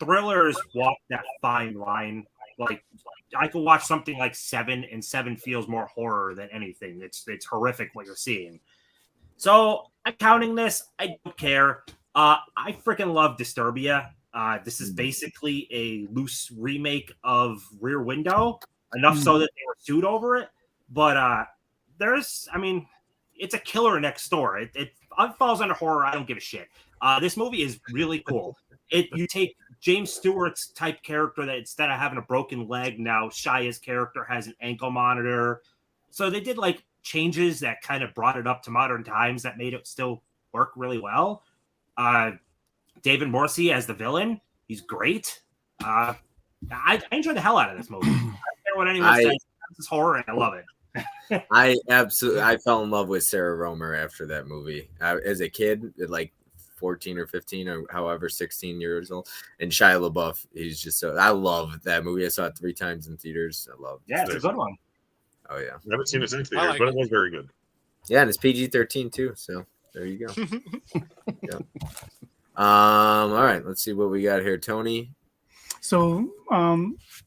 Thrillers walk that fine line. Like I could watch something like Seven, and Seven feels more horror than anything. It's horrific what you're seeing. So I'm counting this. I don't care. I freaking love Disturbia. This is basically a loose remake of Rear Window, enough so that they were sued over it. But it's a killer next door. It falls under horror. I don't give a shit. This movie is really cool. You take James Stewart's type character that instead of having a broken leg, now Shia's character has an ankle monitor. So they did changes that kind of brought it up to modern times that made it still work really well. David Morrissey as the villain, he's great. I enjoy the hell out of this movie. I don't care what anyone says. This is horror, and I love it. I fell in love with Sarah Romer after that movie. As a kid, at 14 or 15 or however 16 years old, and Shia LaBeouf, he's just so, I love that movie. I saw it 3 times in theaters. I love it. Yeah, it's a good one. Oh yeah, I haven't seen it since theaters, but it was very good. Yeah, and it's PG-13 too, so there you go. Yeah. All right, let's see what we got here, Tony. So,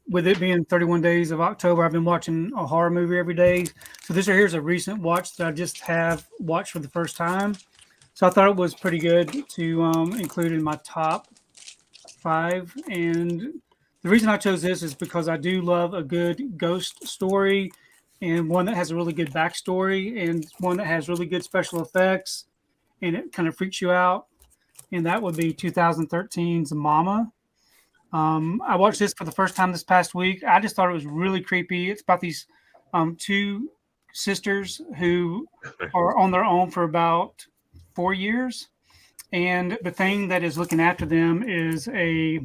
with it being 31 days of October, I've been watching a horror movie every day. So here's a recent watch that I just have watched for the first time. So I thought it was pretty good to include in my top 5. And the reason I chose this is because I do love a good ghost story, and one that has a really good backstory, and one that has really good special effects, and it kind of freaks you out. And that would be 2013's Mama. I watched this for the first time this past week. I just thought it was really creepy. It's about these 2 sisters who are on their own for about 4 years. And the thing that is looking after them is a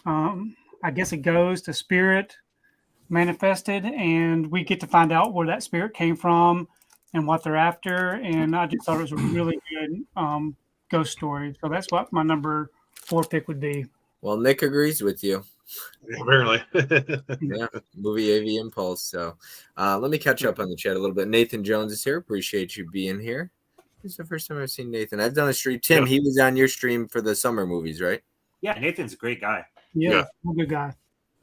ghost, a spirit manifested. And we get to find out where that spirit came from and what they're after. And I just thought it was a really good ghost story. So that's what my number 4 pick would be. Well, Nick agrees with you. Apparently. Yeah, movie AV Impulse. So let me catch up on the chat a little bit. Nathan Jones is here. Appreciate you being here. This is the first time I've seen Nathan. I've done a stream. Tim, he was on your stream for the summer movies, right? Yeah, Nathan's a great guy. Yeah, good guy.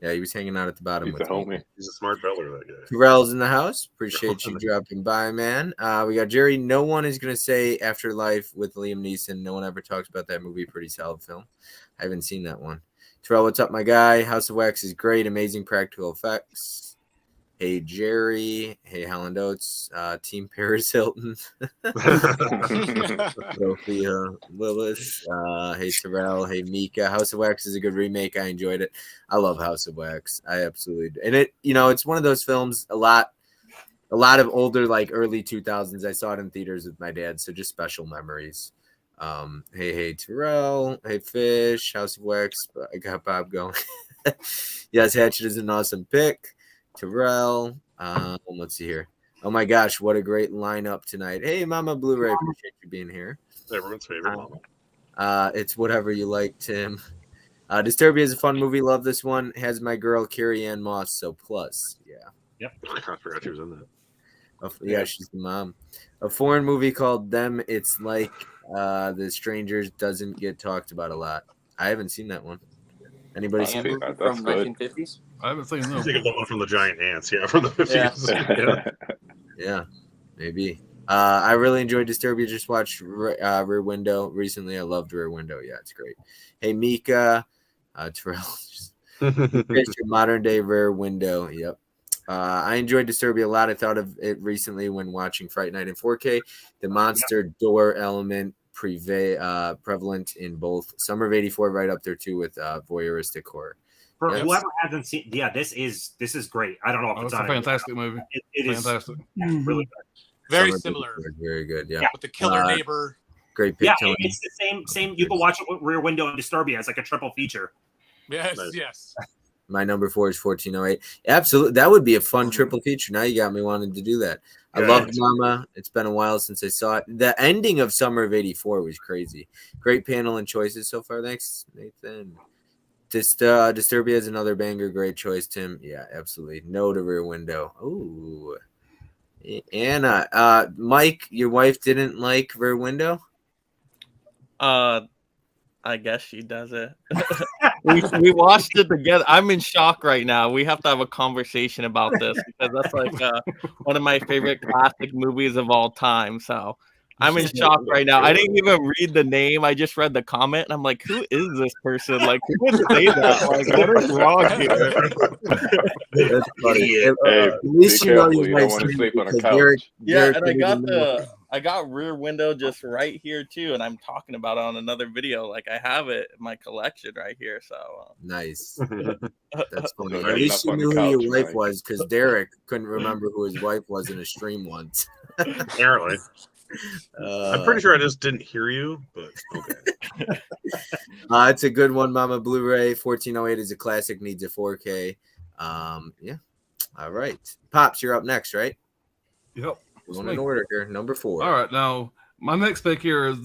Yeah, he was hanging out at the bottom He's with the me. homie. He's a smart feller, that guy. Terrell's in the house. Appreciate you dropping by, man. We got Jerry. No one is going to say Afterlife with Liam Neeson. No one ever talks about that movie. Pretty solid film. I haven't seen that one. Terrell, what's up, my guy? House of Wax is great. Amazing practical effects. Hey, Jerry. Hey, Helen Oates. Team Paris Hilton. Sophia Willis. Hey, Terrell. Hey, Mika. House of Wax is a good remake. I enjoyed it. I love House of Wax. I absolutely do. And it's one of those films, a lot of older, like early 2000s. I saw it in theaters with my dad, so just special memories. Hey, Terrell. Hey, Fish. House of Wax. I got Bob going. Yes, Hatchet is an awesome pick. Terrell. Let's see here. Oh my gosh, what a great lineup tonight. Hey, Mama Blu-ray, appreciate you being here. Everyone's favorite mama. It's whatever you like, Tim. Disturbia is a fun movie. Love this one. Has my girl Carrie Ann Moss, so plus. Yeah. Yep. I forgot she was in that. Yeah, she's the mom. A foreign movie called Them. It's like The Strangers doesn't get talked about a lot. I haven't seen that one. Anybody From seen That's 1950s. I haven't seen them. I think of the one from the giant ants, from the 50s. Yeah, maybe. I really enjoyed Disturbia. Just watched Rear Window recently. I loved Rear Window. Yeah, it's great. Hey, Mika. Terrell. Modern day Rear Window. Yep. I enjoyed Disturbia a lot. I thought of it recently when watching Fright Night in 4K. The monster door element prevalent in both. Summer of '84 right up there too with voyeuristic horror. For whoever hasn't seen, this is great. I don't know if It's it's a on fantastic movie. It is Fantastic. really good. Very Summer of similar. 84 is very good. Yeah. With the killer neighbor. Great pick. Yeah, Tony. it's the same. You can watch it with Rear Window and Disturbia. It's like a triple feature. Yes, Nice. yes. My number 4 is 1408. Absolutely. That would be a fun triple feature. Now you got me wanting to do that. I loved Mama. It's been a while since I saw it. The ending of Summer of '84 was crazy. Great panel and choices so far. Thanks, Nathan. Disturbia is another banger. Great choice, Tim. Yeah, absolutely. No to Rear Window. Ooh. Anna. Mike, your wife didn't like Rear Window? I guess she does it. we watched it together. I'm in shock right now. We have to have a conversation about this because that's like one of my favorite classic movies of all time. So I'm in shock right now. I didn't even read the name. I just read the comment, and I'm like, "Who is this person? Like, who would say that? Like, what is wrong here?" That's funny. Hey, At least be you know careful. your You don't wife's want to name sleep on a because couch. Yeah, and Derek I got Rear Window just right here too, and I'm talking about it on another video. Like I have it in my collection right here. So Nice. That's funny. No, At least that's you on the knew who your couch, wife Mike. was because Derek couldn't remember who his wife was in a stream once. Apparently. I'm pretty sure I just didn't hear you, but okay. It's a good one, Mama Blu-ray. 1408 is a classic, needs a 4K. Yeah. All right. Pops, you're up next, right? Yep. Going in order here. Number 4. All right, now my next pick here is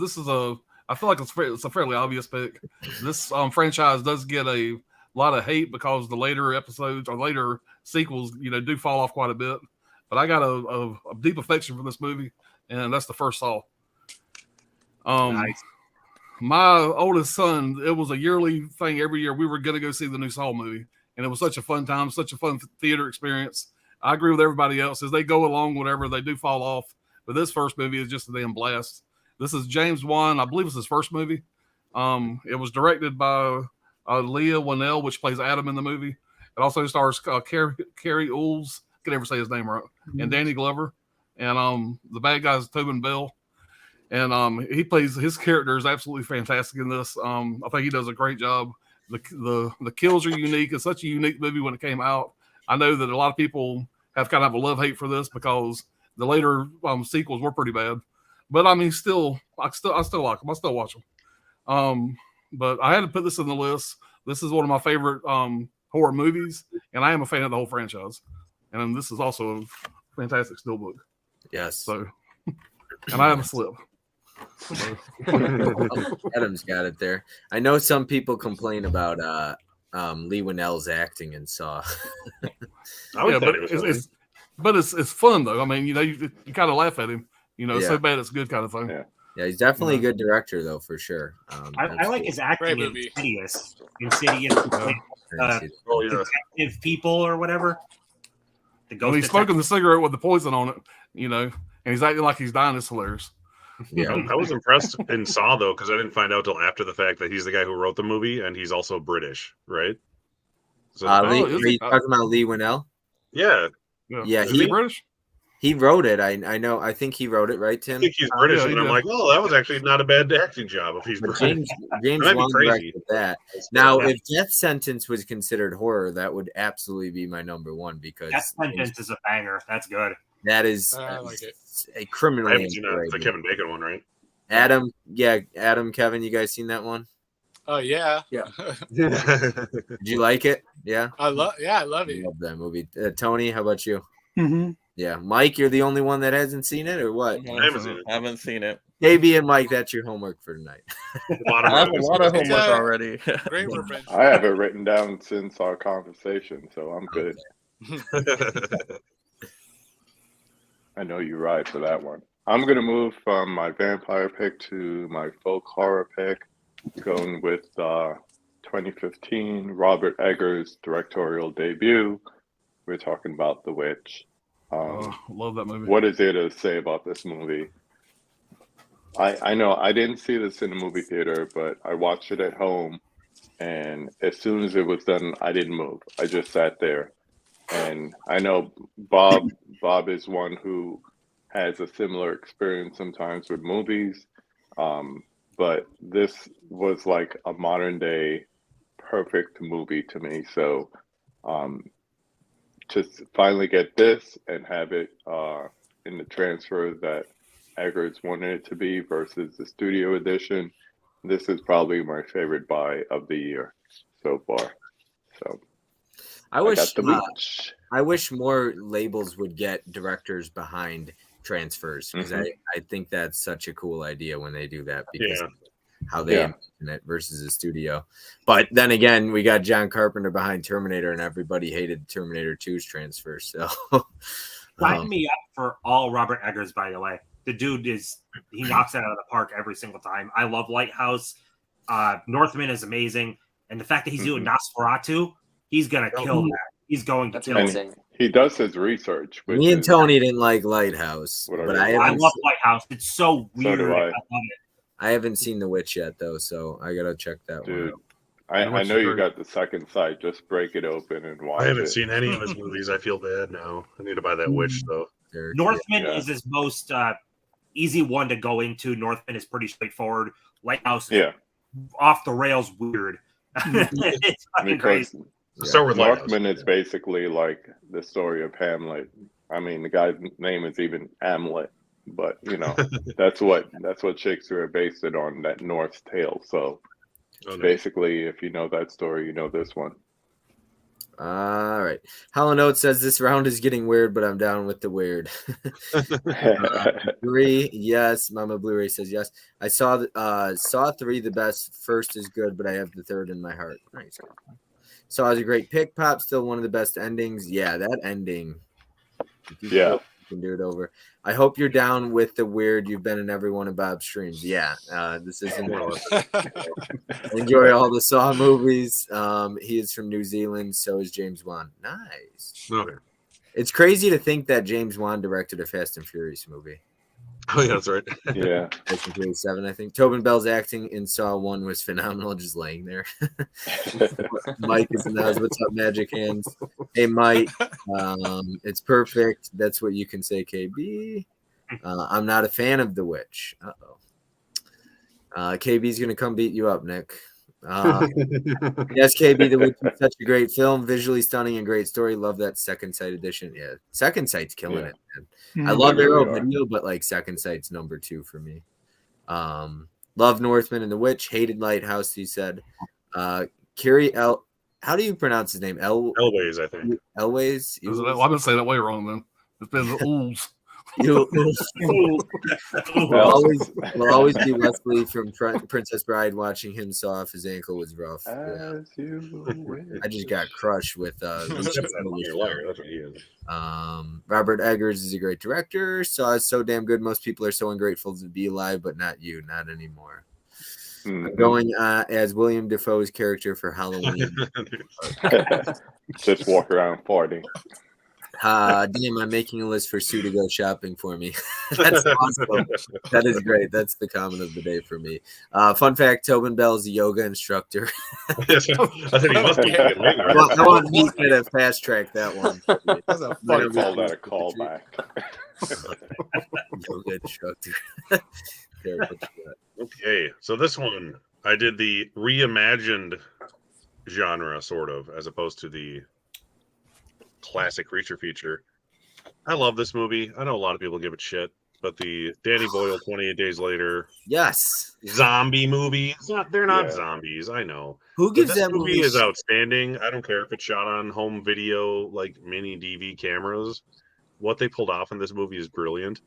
I feel like it's a fairly obvious pick. This franchise does get a lot of hate because the later episodes or later sequels, do fall off quite a bit. But I got a deep affection for this movie, and that's the first Saw. Nice. My oldest son, it was a yearly thing every year. We were going to go see the new Saw movie, and it was such a fun time, such a fun theater experience. I agree with everybody else. As they go along, whatever, they do fall off. But this first movie is just a damn blast. This is James Wan. I believe it's his first movie. It was directed by Leah Whannell, which plays Adam in the movie. It also stars Carrie Ools. I can never say his name right. And Danny Glover. And the bad guy is Tobin Bell. And he plays, his character is absolutely fantastic in this. I think he does a great job. The kills are unique. It's such a unique movie when it came out. I know that a lot of people have kind of a love-hate for this because the later sequels were pretty bad. But I mean, I still like them. I still watch them. But I had to put this in the list. This is one of my favorite horror movies, and I am a fan of the whole franchise. And this is also a fantastic steelbook. Yes. So, and I have a slip. Adam's got it there. I know some people complain about Lee Whannell's acting in Saw. But it's fun though. I mean, you kind of laugh at him. It's Yeah. so bad it's good kind of thing. Yeah. Yeah, he's definitely a good director, though, for sure. I like his acting in movie. Insidious. Insidious, Oh yeah. detective people or whatever. The When ghost he's detective. smoking the cigarette with the poison on it, and he's acting like he's dying. It's hilarious. Yeah. I was impressed in Saw though, because I didn't find out till after the fact that he's the guy who wrote the movie, and he's also British, right? So Lee, Oh, is are he? you talking about Lee Winnell? yeah, Yeah, Is he British? he wrote it. I know. I think he wrote it, right, I Tim? think he's British, yeah, he and I'm did. like, oh, that was actually not a bad acting job if he's But British. James That'd be Wan crazy. directed that. Now, if Death Sentence was considered horror, that would absolutely be my number one because That sentence is a banger. That's good. that is I like it. a I criminally haven't seen that. The underrated. Kevin Bacon one, right? Adam, Kevin, you guys seen that one? Oh yeah. Yeah. Did you like it? Yeah, I love I it. love that movie. Tony, how about you? Hmm. Yeah, Mike, you're the only one that hasn't seen it, or what? Haven't seen it. KB and Mike, that's your homework for tonight. A lot of I have a movies. lot of It's homework a- already. Great reference. I have it written down since our conversation, so I'm good. I know you ride for that one. I'm gonna move from my vampire pick to my folk horror pick, going with 2015 Robert Eggers' directorial debut. We're talking about The Witch. Oh, love that movie. What is there to say about this movie? I know I didn't see this in the movie theater, but I watched it at home, and as soon as it was done, I didn't move. I just sat there, and I know Bob is one who has a similar experience sometimes with movies, but this was like a modern day perfect movie to me. So to finally get this and have it in the transfer that Eggers wanted it to be versus the studio edition, this is probably my favorite buy of the year so far. So I got wish The Witch. I wish more labels would get directors behind transfers because I think that's such a cool idea when they do that because Yeah. of how they envision it versus a studio. But then again, we got John Carpenter behind Terminator, and everybody hated Terminator 2's transfer. So Sign me up for all Robert Eggers, by the way. The dude he knocks it out of the park every single time. I love Lighthouse. Northman is amazing. And the fact that he's doing Nosferatu, he's going to kill that. He's going to That's kill insane. that. He does his research. Which me and is- Tony didn't like Lighthouse, Whatever. but I I haven't, love Lighthouse. It's so So weird. do I I. love it. I haven't seen The Witch yet, though, so I gotta check that one Dude, out. I know you got the second sight. Just break it open and watch I haven't it. seen any of his movies. I feel bad now. I need to buy that Witch though. Derek, Northman Yeah. is his most easy one to go into. Northman is pretty straightforward. Lighthouse is Yeah, off the rails weird. It's fucking because crazy. Start with Lighthouse. Northman is basically like the story of Hamlet. I mean, the guy's name is even Hamlet, but you know that's what Shakespeare based it on, that Norse tale. So Oh, no. basically, if you know that story, you know this one. All right. Hollow Note says this round is getting weird, but I'm down with the weird. Three, yes. Mama Blu-ray says yes. I saw Saw 3 the best. First is good, but I have the third in my heart. Nice. Saw is a great pick. Pop, still one of the best endings. Yeah, that ending. Yeah. You can do it over. I hope you're down with the weird. You've been in every one of Bob's streams. Yeah, this isn't. Enjoy all the Saw movies. He is from New Zealand. So is James Wan. Nice. Okay. It's crazy to think that James Wan directed a Fast and Furious movie. Oh yeah, that's right. Yeah. Fast and Furious 7, I think. Tobin Bell's acting in Saw 1 was phenomenal, just laying there. Mike is in those. What's up, Magic Hands? Hey, Mike. It's perfect. That's what you can say, KB. I'm not a fan of The Witch. Uh-oh. KB's going to come beat you up, Nick. Yes, KB, The Witch is such a great film, visually stunning and great story. Love that Second Sight edition. Yeah, Second Sight's killing it, man. I love They Arrow really are. Video, but like Second Sight's number 2 for me. Love Northman and The Witch. Hated Lighthouse, he said. Kiri El. How do you pronounce his name? Elways, I think. Elways. I've been saying that way wrong then. It's been the ools. You Well, will always be Wesley from Princess Bride. Watching him saw off his ankle was rough. Yeah. as you wish. I just got crushed with Lucius That's Malish's a liar. That's what he is. Robert Eggers is a great director. Saw is so damn good. Most people are so ungrateful to be alive, but not you, not anymore. I'm going as William Defoe's character for Halloween. Just walk around party. Damn, I'm making a list for Sue to go shopping for me. That's awesome. That is great. That's the comment of the day for me. Fun fact: Tobin Bell is a yoga instructor. Yes, I think he must be taking weight, right? Well, I want me to fast track that one. That's a I fun call that a callback. Yoga instructor. There, what you got? Okay, so this one I did the reimagined genre, sort of, as opposed to the classic creature feature. I love this movie. I know a lot of people give it shit, but the Danny Boyle 28 Days Later Yes. zombie movie. They're not Yeah. zombies. I know. Who But gives this that movie is outstanding. I don't care if it's shot on home video, like mini DV cameras. What they pulled off in this movie is brilliant.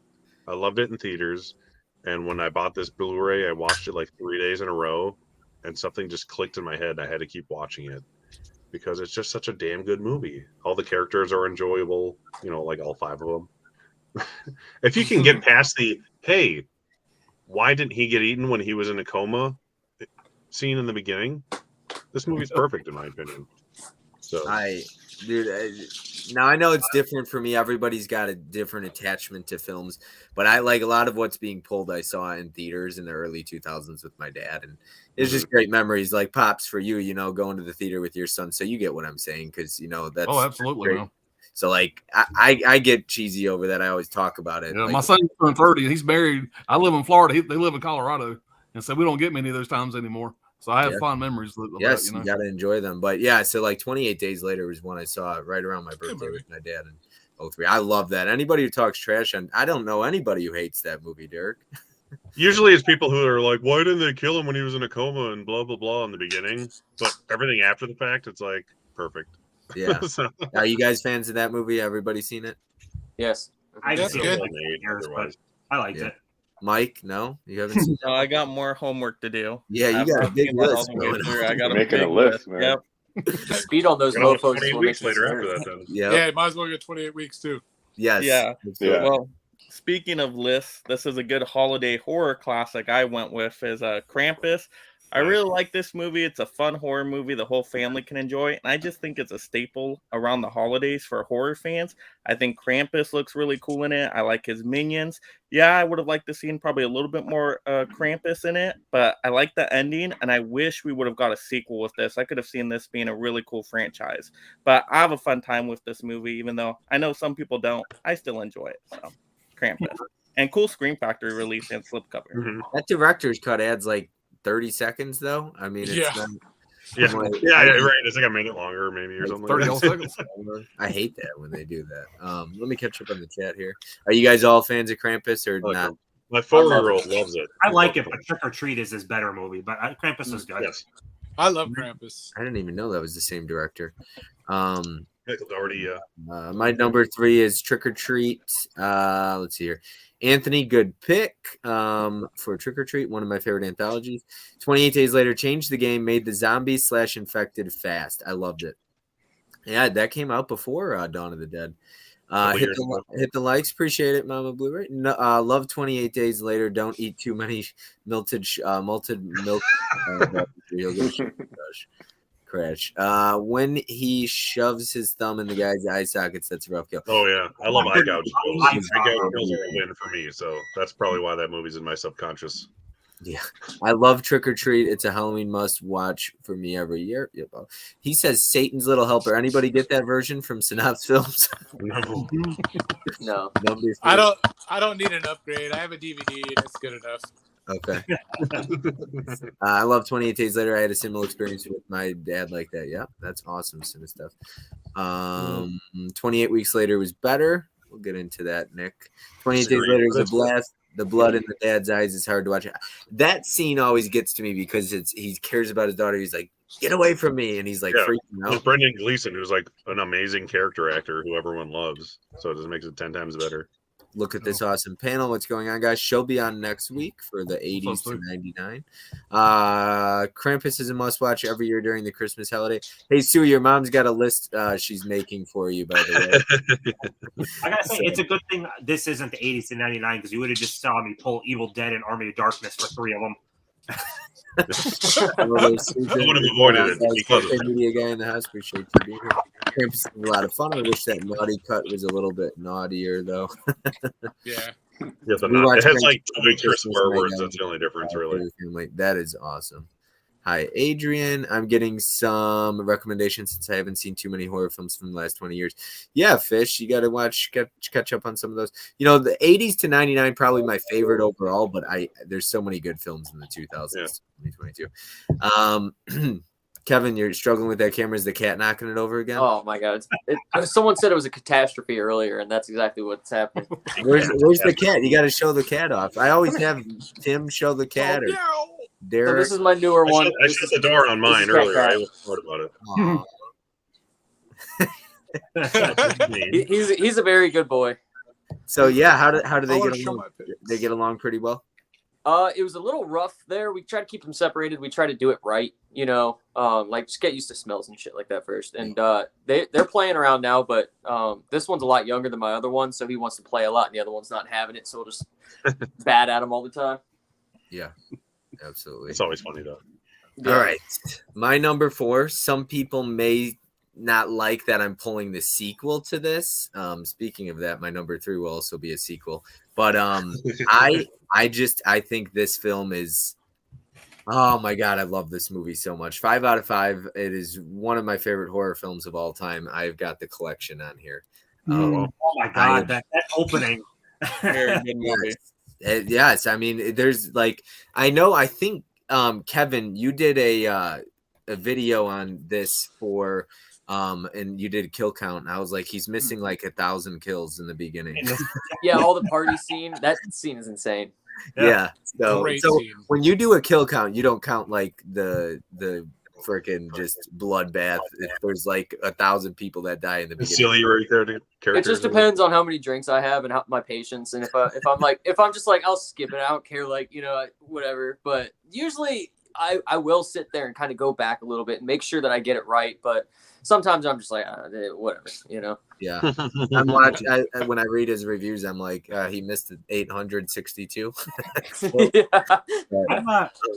I loved it in theaters. And when I bought this Blu-ray, I watched it like 3 days in a row, and something just clicked in my head. I had to keep watching it because it's just such a damn good movie. All the characters are enjoyable, like all 5 of them. If you can get past the, hey, why didn't he get eaten when he was in a coma scene in the beginning, this movie's perfect in my opinion. So now I know it's different for me. Everybody's got a different attachment to films, but I like a lot of what's being pulled. I saw in theaters in the early 2000s with my dad, and it's just great memories. Like Pops for you, going to the theater with your son. So you get what I'm saying, because that's absolutely. great. Man. So like I get cheesy over that. I always talk about it. Yeah, like, my son's turned 30. He's married. I live in Florida. They live in Colorado, and so we don't get many of those times anymore. So I have fond memories of yes, that. You got to enjoy them. But yeah, so like 28 Days Later was when I saw it right around my birthday with my dad in 03. I love that. Anybody who talks trash on, I don't know anybody who hates that movie, Derek. usually it's people who are like, why didn't they kill him when he was in a coma and blah blah blah in the beginning, but everything after the fact, it's like perfect. Yeah. So, Are you guys fans of that movie? Everybody seen it? Yes. I've That's seen good. it like years, but I liked Yeah. it. Mike, no, you haven't seen No, I got more homework to do. Yeah, you I've got a not big seen that all list the way going through. on. I got You're making a list, man. Yep. Speed on those you know, mofos is 28 what weeks makes it later after scary. that then. Yeah. Yeah, might as well get 28 weeks too. Yes. Yeah. Let's do it. Yeah. Well, speaking of lists, this is a good holiday horror classic I went with is Krampus. I really like this movie. It's a fun horror movie the whole family can enjoy. And I just think it's a staple around the holidays for horror fans. I think Krampus looks really cool in it. I like his minions. Yeah, I would have liked to see probably a little bit more Krampus in it, but I like the ending, and I wish we would have got a sequel with this. I could have seen this being a really cool franchise. But I have a fun time with this movie, even though I know some people don't. I still enjoy it. So, Krampus. And cool Scream Factory release and slipcover. Mhm. That director's cut adds like 30 seconds though. I mean, it's Yeah. not, Yeah, I'm like, yeah, right. It's like a minute longer, maybe, or Like something. 30 Like that. seconds. I hate that when they do that. Let me catch up on the chat here. Are you guys all fans of Krampus or I like not? it. My 4-year-old loves it. I like it, but Trick or Treat is his better movie. But Krampus is good. Yes, I love Krampus. I didn't even know that was the same director. Michael Dougherty. My number 3 is Trick or Treat. Let's see here. Anthony, good pick for Trick or Treat, one of my favorite anthologies. 28 Days Later changed the game, made the zombies / infected fast. I loved it. Yeah, that came out before Dawn of the Dead. Hit the likes, appreciate it, Mama Blu-ray. No, love 28 Days Later. Don't eat too many malted milk. You'll get crash. When he shoves his thumb in the guy's eye sockets, that's a rough kill. Oh yeah, I love eye gouge. Eye Eye gouge gouge. kills are a win for me, so that's probably why that movie's in my subconscious. Yeah, I love Trick or Treat. It's a Halloween must watch for me every year. Yep. He says Satan's Little Helper. Anybody get that version from Synopsis Films? No. No. I don't need an upgrade. I have a DVD and it's good enough. Okay. I love 28 Days Later. I had a similar experience with my dad like that. Yeah, that's awesome. Cinema stuff. 28 Weeks Later was better. We'll get into that, Nick. 28 Days Later is a blast. The blood in the dad's eyes is hard to watch. That scene always gets to me because he cares about his daughter. He's like, get away from me. And he's like freaking It's out. Brendan Gleeson, who's like an amazing character actor who everyone loves. So it just makes it 10 times better. look at this awesome panel. What's going on, guys? She'll be on next week for the 80s to sweet. 99. Krampus is a must watch every year during the Christmas holiday. Hey, Sue, your mom's got a list she's making for you, by the way. I gotta say, it's a good thing this isn't the 80s to 99 because you would have just saw me pull Evil Dead and Army of Darkness for 3 of them. I would have avoided it because of that. Media guy in the house. Appreciate you being here. Krampus is a lot of fun. I wish that naughty cut was a little bit naughtier, though. Yeah. Yes, We watched it has like Krampus 2 extra Christmas swear night words. out. That's the only difference, really. Like, that is awesome. Hi, Adrian. I'm getting some recommendations since I haven't seen too many horror films from the last 20 years. Yeah, Fish, you got to catch up on some of those. You know, the 80s to 99 probably my favorite overall, but there's so many good films in the 2000s, 2022. Kevin, you're struggling with that camera. Is the cat knocking it over again? Oh my god! Someone said it was a catastrophe earlier, and that's exactly what's happening. Where's the cat? You got to show the cat off. I always have Tim show the cat or So Derek. this is my newer one. I shut the door on mine this is earlier. I Cat was smart about it. Aw. He's a very good boy. So yeah, how do they I get wanna show along? my pics. They get along pretty well. It was a little rough there. We tried to keep them separated. We tried to do it right, like just get used to smells and shit like that first. And they're playing around now, but this one's a lot younger than my other one, so he wants to play a lot, and the other one's not having it, so we'll just bat at him all the time. Yeah, absolutely. It's always funny though. All right, my number 4. Some people may not like that I'm pulling the sequel to this. Speaking of that, my number 3 will also be a sequel. But I think this film is, oh my god, I love this movie so much. 5 out of 5. It is one of my favorite horror films of all time. I've got the collection on here. Oh my god, that opening. Very good movie. Yes, I mean, there's like, I think Kevin, you did a video on this for and you did a kill count. And I was like, he's missing like 1,000 kills in the beginning. Yeah, all the party scene. That scene is insane. Yeah. So Great scene. when you do a kill count, you don't count like the freaking just bloodbath. If there's like 1,000 people that die in the beginning. Silly right there. It just depends on how many drinks I have and how my patience. And if I'm just like, I'll skip it. I don't care, whatever. But usually I will sit there and kind of go back a little bit and make sure that I get it right. But sometimes I'm just like, whatever, Yeah. I'm watching when I read his reviews, I'm like, he missed 862. Yeah.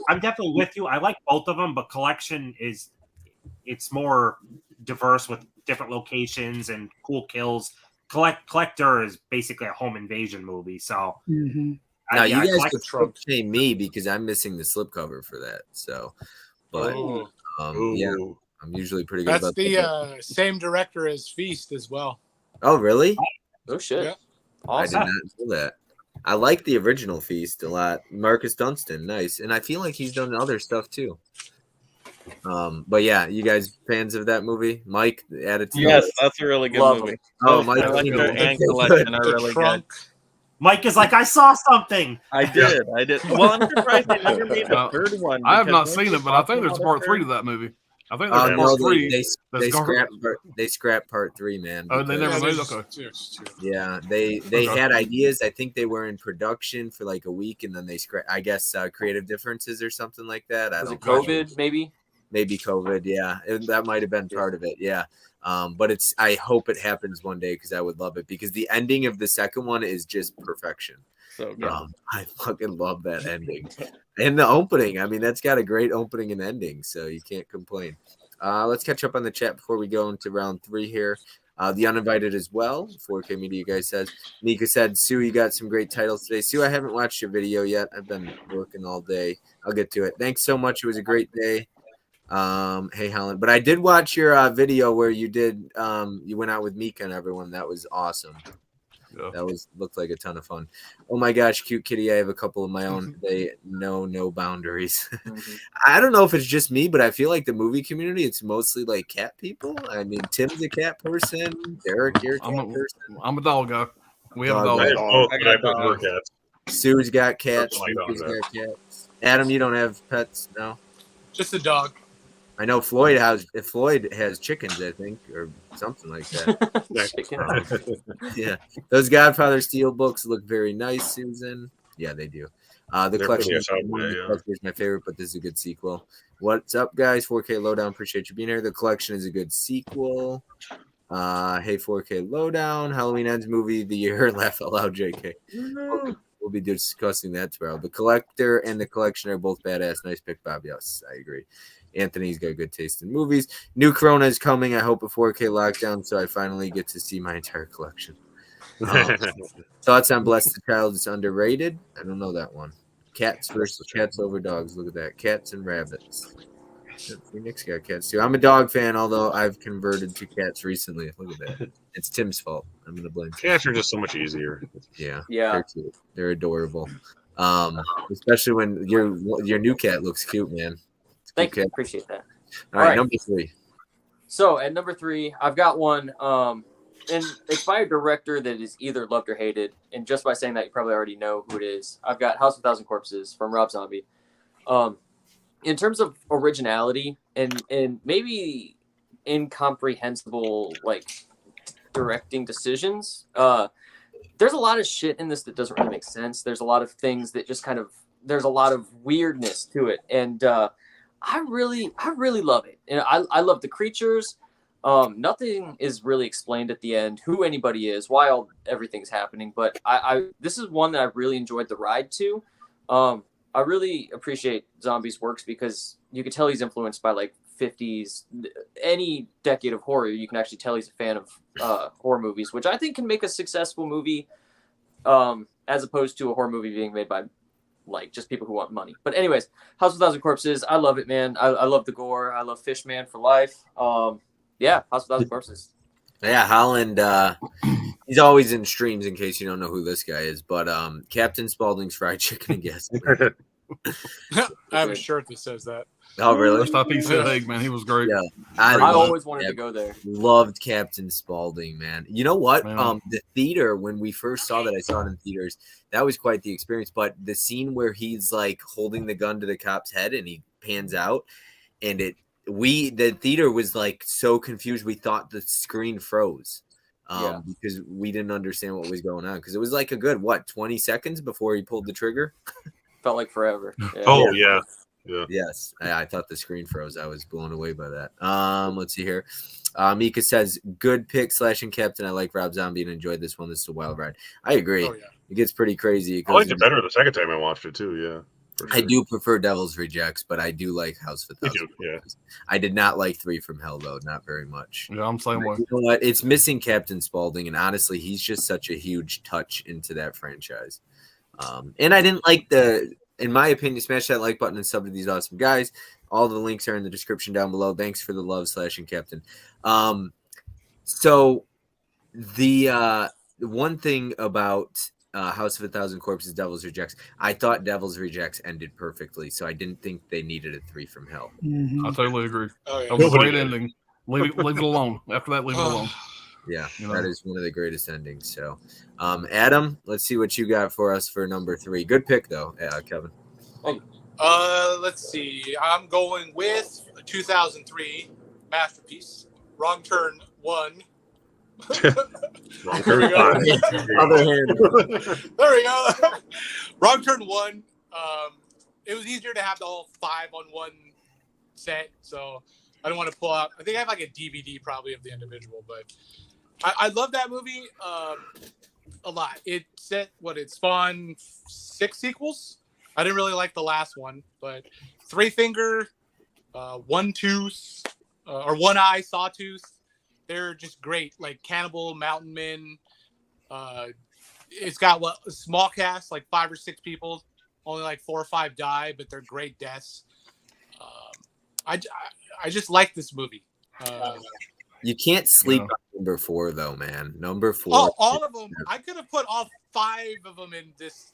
I'm definitely with you. I like both of them, but collection it's more diverse with different locations and cool kills. Collector is basically a home invasion movie, so Now you guys collect- could throw shame me because I'm missing the slipcover for that. So, but yeah, I'm usually pretty good That's about the that. same director as Feast as well. Oh, really? Oh shit. Yeah. I did Awesome. not know that. I like the original Feast a lot. Marcus Dunstan, nice, and I feel like he's done other stuff too. But yeah, you guys fans of that movie? Mike, add it to Yes, the- that's a really good Love movie. it. Oh, Mike, I like you their know, hand collection are The really good. trunk. Mike is like, I saw something. I did. Well, I'm surprised they never made a Uh, third one. I have because not weren't seen they it, but I think talking there's a about part a 3 third? to that movie. I think there's no, part 3. they that's garbage. scrapped part 3, man. Oh, they because- never made. there's- Okay. there's two. Yeah, they Okay. had ideas. I think they were in production for like a week, and then they I guess creative differences or something like that. I Was it don't know. COVID, maybe? Maybe COVID. Yeah, that might have been part of it. Yeah, but I hope it happens one day because I would love it because the ending of the second one is just perfection. So good. I fucking love that ending and the opening. I mean, that's got a great opening and ending, so you can't complain. Let's catch up on the chat before we go into round 3 here. The uninvited as well. 4K Media guy says, Nika said, Sue, you got some great titles today. Sue, I haven't watched your video yet. I've been working all day. I'll get to it. Thanks so much. It was a great day. Hey, Helen. But I did watch your video where you did you went out with Mika and everyone. That was awesome. Yeah. That looked like a ton of fun. Oh my gosh, cute kitty. I have a couple of my own. They know no boundaries. I don't know if it's just me, but I feel like the movie community, it's mostly like cat people. I mean, Tim's a cat person. Derek, you're a cat person. I'm a dog guy. We have a Dog dog. I have both, I but got I prefer dogs. cats. Sue's got cats. Oh my God, Luca's got cats. Adam, you don't have pets? No. Just a dog. I know Floyd has chickens, I think, or something like that. Chicken. Yeah, those Godfather Steel books look very nice, Susan. Yeah, they do. The They're collection pretty awesome, is my favorite, but this is a good sequel. What's up, guys? 4K Lowdown, appreciate you being here. The collection is a good sequel. Hey, 4K Lowdown, Halloween Ends movie of the year. Laugh out loud, JK. We'll be discussing that tomorrow. The collector and the collection are both badass. Nice pick, Bob. Yes, I agree. Anthony's got good taste in movies. New Corona is coming. I hope a 4K lockdown, so I finally get to see my entire collection. Thoughts on Bless the Child is underrated? I don't know that one. Cats versus cats over dogs. Look at that. Cats and rabbits. Phoenix got cats too. I'm a dog fan, although I've converted to cats recently. Look at that. It's Tim's fault. I'm gonna blame Tim. Cats are just so much easier. Yeah. Yeah. They're adorable. Especially when your new cat looks cute, man. Thank you. Cat. Appreciate that. All right, right. number 3. So at number 3, I've got one. And it's by a director that is either loved or hated. And just by saying that, you probably already know who it is. I've got House of a Thousand Corpses from Rob Zombie. In terms of originality and maybe incomprehensible directing decisions, there's a lot of shit in this that doesn't really make sense. There's a lot of things that just there's a lot of weirdness to it, and I really love it. And I love the creatures. Nothing is really explained at the end who anybody is, why everything's happening. But this is one that I really enjoyed the ride to. I really appreciate Zombie's works because you could tell he's influenced by 50s, any decade of horror. You can actually tell he's a fan of horror movies, which I think can make a successful movie, as opposed to a horror movie being made by just people who want money. But anyways, House of a Thousand Corpses, I love it, man. I love the gore. I love Fishman for life. Yeah, House of a Thousand Corpses. Yeah, Holland. He's always in streams. In case you don't know who this guy is, but Captain Spaulding's Fried Chicken and Gas. I have a shirt that says that. Oh, really? First time he said egg, man, he was great. Yeah, I always wanted to go there. Loved Captain Spaulding, man. You know what? Man. The theater, when we first saw that, I saw it in theaters. That was quite the experience. But the scene where he's holding the gun to the cop's head and he pans out, and the theater was so confused. We thought the screen froze. Because we didn't understand what was going on. Because it was a good 20 seconds before he pulled the trigger. Felt like forever. Yeah. Oh yeah. Yes, I thought the screen froze. I was blown away by that. Let's see here. Mika says, "Good pick, Slashing Captain. I like Rob Zombie and enjoyed this one. This is a wild ride. I agree. Oh, yeah. It gets pretty crazy. I liked it better the second time I watched it too. Yeah. For I sure. do prefer Devil's Rejects, but I do like House of a Me Thousand. too, yeah. I did not like 3 from Hell though, not very much. Yeah, I'm the same way. You know what? It's missing Captain Spaulding, and honestly, he's just such a huge touch into that franchise. And I didn't like in my opinion, smash that like button and sub to these awesome guys. All the links are in the description down below. Thanks for the love, Slashing Captain. So the one thing about House of a Thousand Corpses, Devil's Rejects, I thought Devil's Rejects ended perfectly, so I didn't think they needed a 3 from Hell. Mhm. I totally agree. Oh, yeah. That was a Nobody great did. ending. Leave it alone. After that, leave it alone. Yeah, You know. that is one of the greatest endings. So, Adam, let's see what you got for us for number 3. Good pick, though, Kevin. Let's see. I'm going with a 2003 masterpiece, Wrong Turn 1. Wrong There we turn. go. Other hand. There we go. Wrong Turn 1. It was easier to have the whole 5-on-1 set, so I don't want to pull out. I think I have a DVD probably of the individual, but I love that movie a lot. It spawned 6 sequels. I didn't really like the last one, but Three Finger, One Tooth, or One Eye Sawtooth, they're just great. Cannibal, Mountain Men. It's got a small cast, 5 or 6 people. Only 4 or 5 die, but they're great deaths. I just like this movie. You can't sleep Yeah. on number 4, though, man. Number 4. All of them. I could have put all 5 of them in this.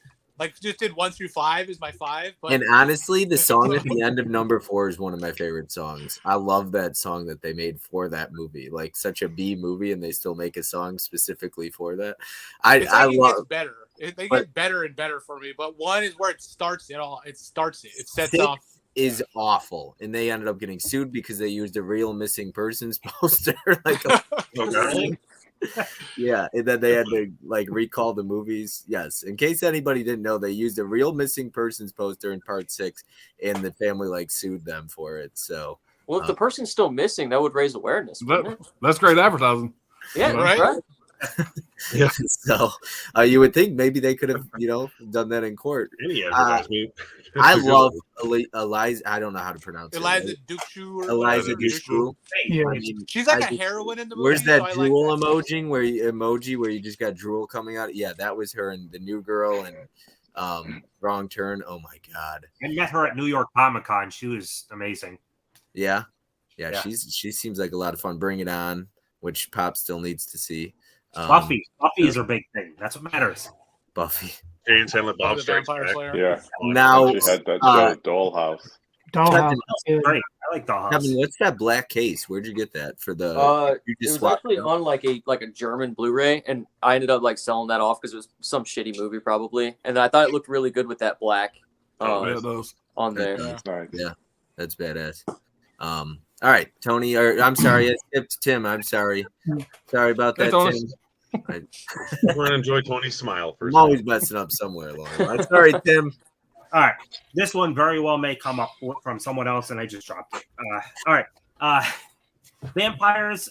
Just did 1 through 5 is my 5. But And honestly, the song at the end of number 4 is one of my favorite songs. I love that song that they made for that movie. Such a B movie, and they still make a song specifically for that. I it love. gets better. They but- get better and better for me. But 1 is where it starts it all. It starts it. It sets 6 off. is awful, and they ended up getting sued because they used a real missing persons poster. Yeah, and then they had to like recall the movies. Yes, in case anybody didn't know, they used a real missing persons poster in part 6, and the family like sued them for it. So, Well, if the person's still missing, that would raise awareness, wouldn't it? That's great advertising. Yeah, Right. right. Yeah. so you would think maybe they could have, done that in court. Any advertisement. I love Eliza. I don't know how to pronounce Eliza it. Dushku. Eliza Dushku. Yeah. I mean, She's like I a just- heroine in the movie. Where's that so I like drool that. emoji where you just got drool coming out? Yeah, that was her in The New Girl and Wrong Turn. Oh my god. I met her at New York Comic Con. She was amazing. Yeah. Yeah. She seems like a lot of fun. Bring It On, which Pop still needs to see. Buffy is her big thing. That's what matters. Buffy. Jane Silent Bob The Strikes Vampire Back. Slayer. Yeah. Now, She had that Dollhouse. Dollhouse. Kevin, is good. Great. I like Dollhouse. Kevin, what's that black case? Where'd you get that for the? You It was swapped actually it? on like a German Blu-ray, and I ended up like selling that off because it was some shitty movie probably, and I thought it looked really good with that black Yeah, it does. on there. Yeah. Nice. Yeah, that's badass. All right, Tony. Or I'm sorry, I skipped Tim. I'm sorry. Sorry about Hey, that, Tony. Tim. We're gonna enjoy Tony's smile I'm first. always messing up somewhere along the line. Sorry, Tim. All right. This one very well may come up from someone else, and I just dropped it. All right. Vampires.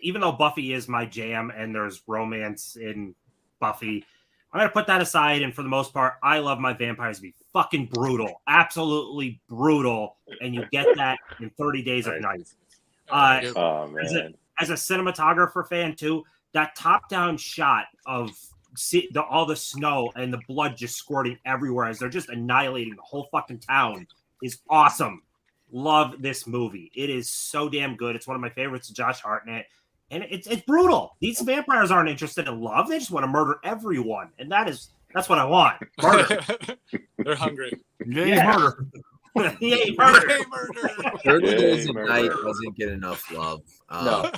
Even though Buffy is my jam and there's romance in Buffy, I'm gonna put that aside. And for the most part, I love my vampires to be fucking brutal, absolutely brutal, and you get that in 30 Days of Night. Oh man. As a cinematographer fan too, that top-down shot of all the snow and the blood just squirting everywhere as they're just annihilating the whole fucking town is awesome. Love this movie. It is so damn good. It's one of my favorites, Josh Hartnett. And it's brutal. These vampires aren't interested in love. They just want to murder everyone. And that's what I want. Murder. They're hungry. Yeah, murder. Yay, murder. Hey, murder. 30 Yay, Days of murder. Night doesn't get enough love. No.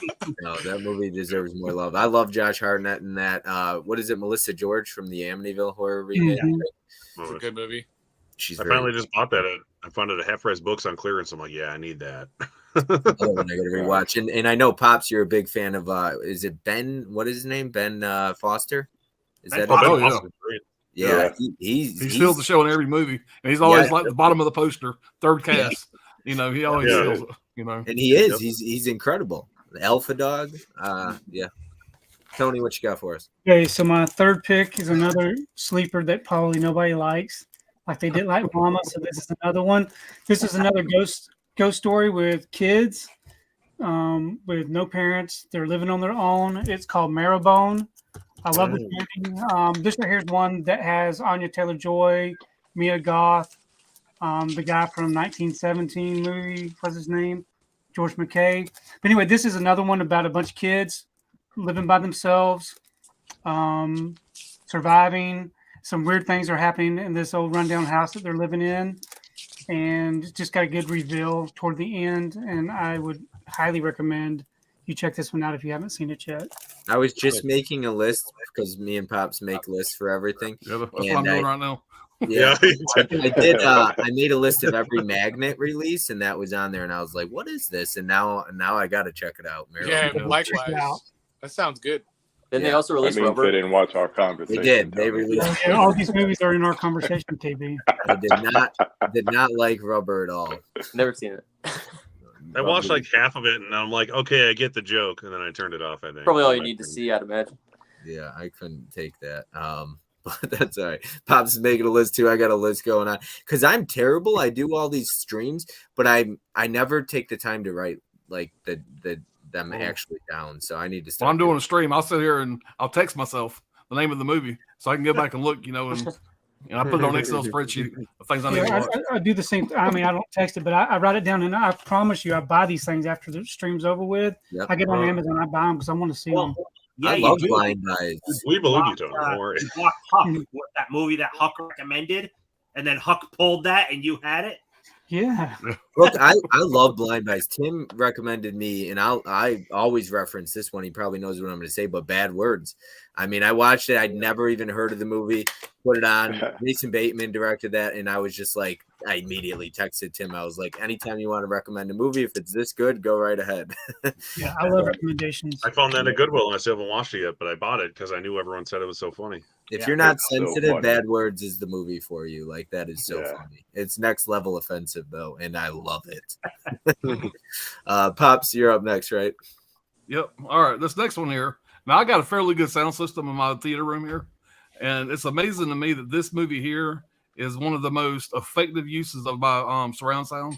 No, that movie deserves more love. I love Josh Hartnett in that. What is it, Melissa George from the Amityville horror remake? Mhm. It's a good movie. She's I very finally just bought that. I found it at Half Price Books on clearance. I'm like, yeah, I need that. another one I gotta rewatch. And I know Pops, you're a big fan of is it Ben? What is his name? Ben Foster? Is that Ben his Foster. name? Oh, yeah. Great. Yeah, Yeah. he's He steals the show in every movie, and he's always Yeah. like the bottom of the poster, third cast. He always Yeah. steals it. and he is. Yep. He's incredible. The Alpha Dog. Yeah. Tony, what you got for us? Okay, so my third pick is another sleeper that probably nobody likes, like they did like Mama. So this is another one. This is another ghost story with kids, with no parents. They're living on their own. It's called Marrowbone. I love this movie. This right here is one that has Anya Taylor-Joy, Mia Goth, the guy from 1917 movie. What's his name? George McKay. But anyway, this is another one about a bunch of kids living by themselves, surviving. Some weird things are happening in this old rundown house that they're living in, and it's just got a good reveal toward the end. And I would highly recommend you check this one out if you haven't seen it yet. I was just making a list because me and Pops make lists for everything. Yeah, that's what And I'm doing right now. Yeah, I did. I made a list of every Magnet release, and that was on there. And I was like, "What is this?" And now I got to check it out. Yeah, Marrow. likewise. Check it out. That sounds good. Then Yeah. they also That released means they Rubber. didn't watch our They conversation. did. They Tony. released. Yeah, all these movies are in our conversation, KB. I did not like Rubber at all. Never seen it. I watched like half of it, and I'm like, okay, I get the joke, and then I turned it off. I think Probably all you need to see, I'd imagine. Yeah, I couldn't take that. But that's all right. Pops is making a list too. I got a list going on because I'm terrible. I do all these streams, but I never take the time to write like them actually down. So I need to When start. I'm doing a stream, I'll sit here and I'll text myself the name of the movie so I can go back and look, and I put it on Excel spreadsheet of things I need to Yeah, watch. I do the same. I mean, I don't text it, but I write it down, and I promise you, I buy these things after the stream's over with. Yep. I get on Amazon, I buy them because I want to see them. Yeah, I you love do. Blind Eyes. We believe you, Tony. Don't worry. You bought Huck, that movie that Huck recommended, and then Huck pulled that, and you had it. Yeah, Look, I love Blind Eyes. Tim recommended me, and I always reference this one. He probably knows what I'm going to say, but Bad Words. I mean, I watched it. I'd never even heard of the movie. Put it on. Jason Bateman directed that, and I was just like, I immediately texted Tim. I was like, anytime you want to recommend a movie, if it's this good, go right ahead. Yeah, I love recommendations. I found that at Goodwill and I still haven't watched it yet, but I bought it because I knew everyone said it was so funny. If Yeah, you're not it's so sensitive, funny. Bad Words is the movie for you. Like, that is so Yeah. funny. It's next level offensive, though, and I love it. Pops, you're up next, right? Yep. All right. This next one here. Now, I got a fairly good sound system in my theater room here. And it's amazing to me that this movie here is one of the most effective uses of my surround sound.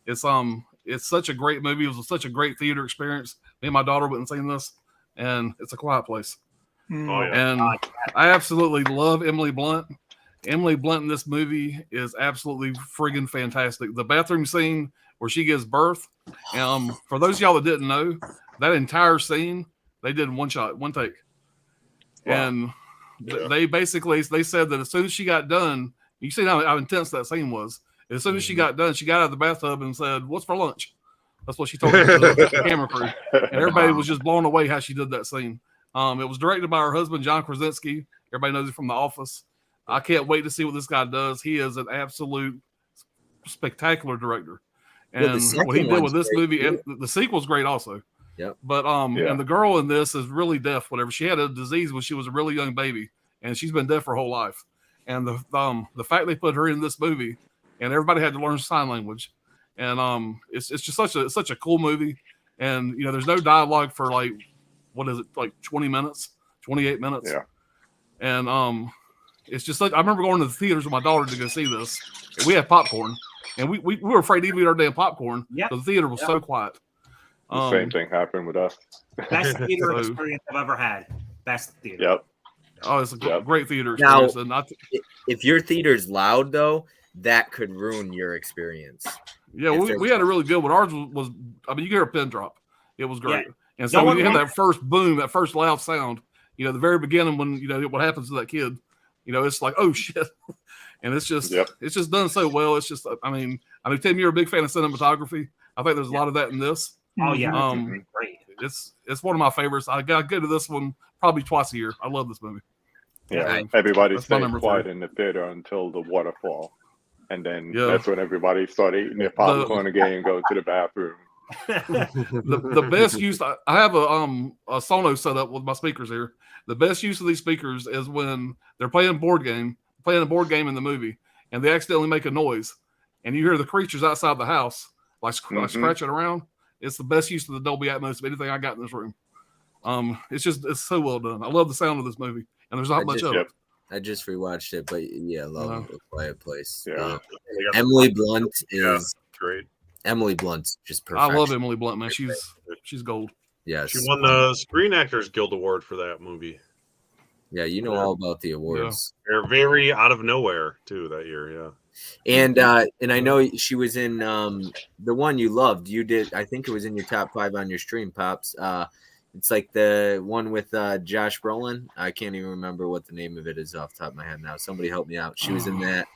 It's such a great movie. It was such a great theater experience. Me and my daughter went and seen this, and it's A Quiet Place. Oh, yeah. And I absolutely love Emily Blunt. Emily Blunt in this movie is absolutely friggin' fantastic. The bathroom scene where she gives birth. For those of y'all that didn't know, that entire scene they did in one shot, one take. Wow. And Yeah. they said that as soon as she got done, you see how intense that scene was. As soon as she got done, she got out of the bathtub and said, "What's for lunch?" That's what she told the camera crew. And everybody was just blown away how she did that scene. It was directed by her husband, John Krasinski. Everybody knows him from The Office. I can't wait to see what this guy does. He is an absolute spectacular director. Yeah, the And second what he did one's with this great, movie, too. and the sequel's great also. Yep. But Yeah. and the girl in this is really deaf, whatever. She had a disease when she was a really young baby, and she's been deaf her whole life. And the fact they put her in this movie, and everybody had to learn sign language. And it's just such a cool movie. And there's no dialogue for like, what is it, like 20 minutes, 28 minutes. Yeah. And it's just like, I remember going to the theaters with my daughter to go see this. And we had popcorn, and we were afraid to even eat our damn popcorn. Yeah. The theater was so quiet. The same thing happened with us. Best theater So- experience I've ever had. Best theater. Yep. Oh, it's a Yep. great theater Now- experience. And If your theater's loud, though, that could ruin your experience. yeah, if we there's- had a really good one. Ours was I mean, you could hear a pin drop. It was great. And so No when one you had wants- that first boom, that first loud sound, the very beginning when what happens to that kid, it's like, oh shit. And it's just Yep. it's just done so well. It's just I know Tim, you're a big fan of cinematography. I think there's a lot of that in this. Oh yeah. Um, Great. It's one of my favorites. I go to this one probably twice a year. I love this movie. Yeah. Right. Everybody That's my stayed number quiet three. in the theater until the waterfall. And then Yeah. that's when everybody started eating their popcorn again and go to the bathroom. The best use I have a Sonos set up with my speakers here. The best use of these speakers is when they're playing a board game in the movie, and they accidentally make a noise, and you hear the creatures outside the house like Mhm. scratching around. It's the best use of the Dolby Atmos of anything I got in this room. It's so well done. I love the sound of this movie, and there's not I much just- of Yep. it. I just rewatched it, but yeah, love Uh-huh. A Quiet Place. Yeah. They got Emily Blunt Yeah. is great. Emily Blunt's just perfect. I love Emily Blunt, man. She's gold. Yes. She won the Screen Actors Guild Award for that movie. Yeah, you know all about the awards. They're very out of nowhere too that year. Yeah. And I know she was in the one you loved. You did, I think it was in your top 5 on your stream, Pops. It's like the one with Josh Brolin. I can't even remember what the name of it is off the top of my head now. Somebody help me out. She was in that.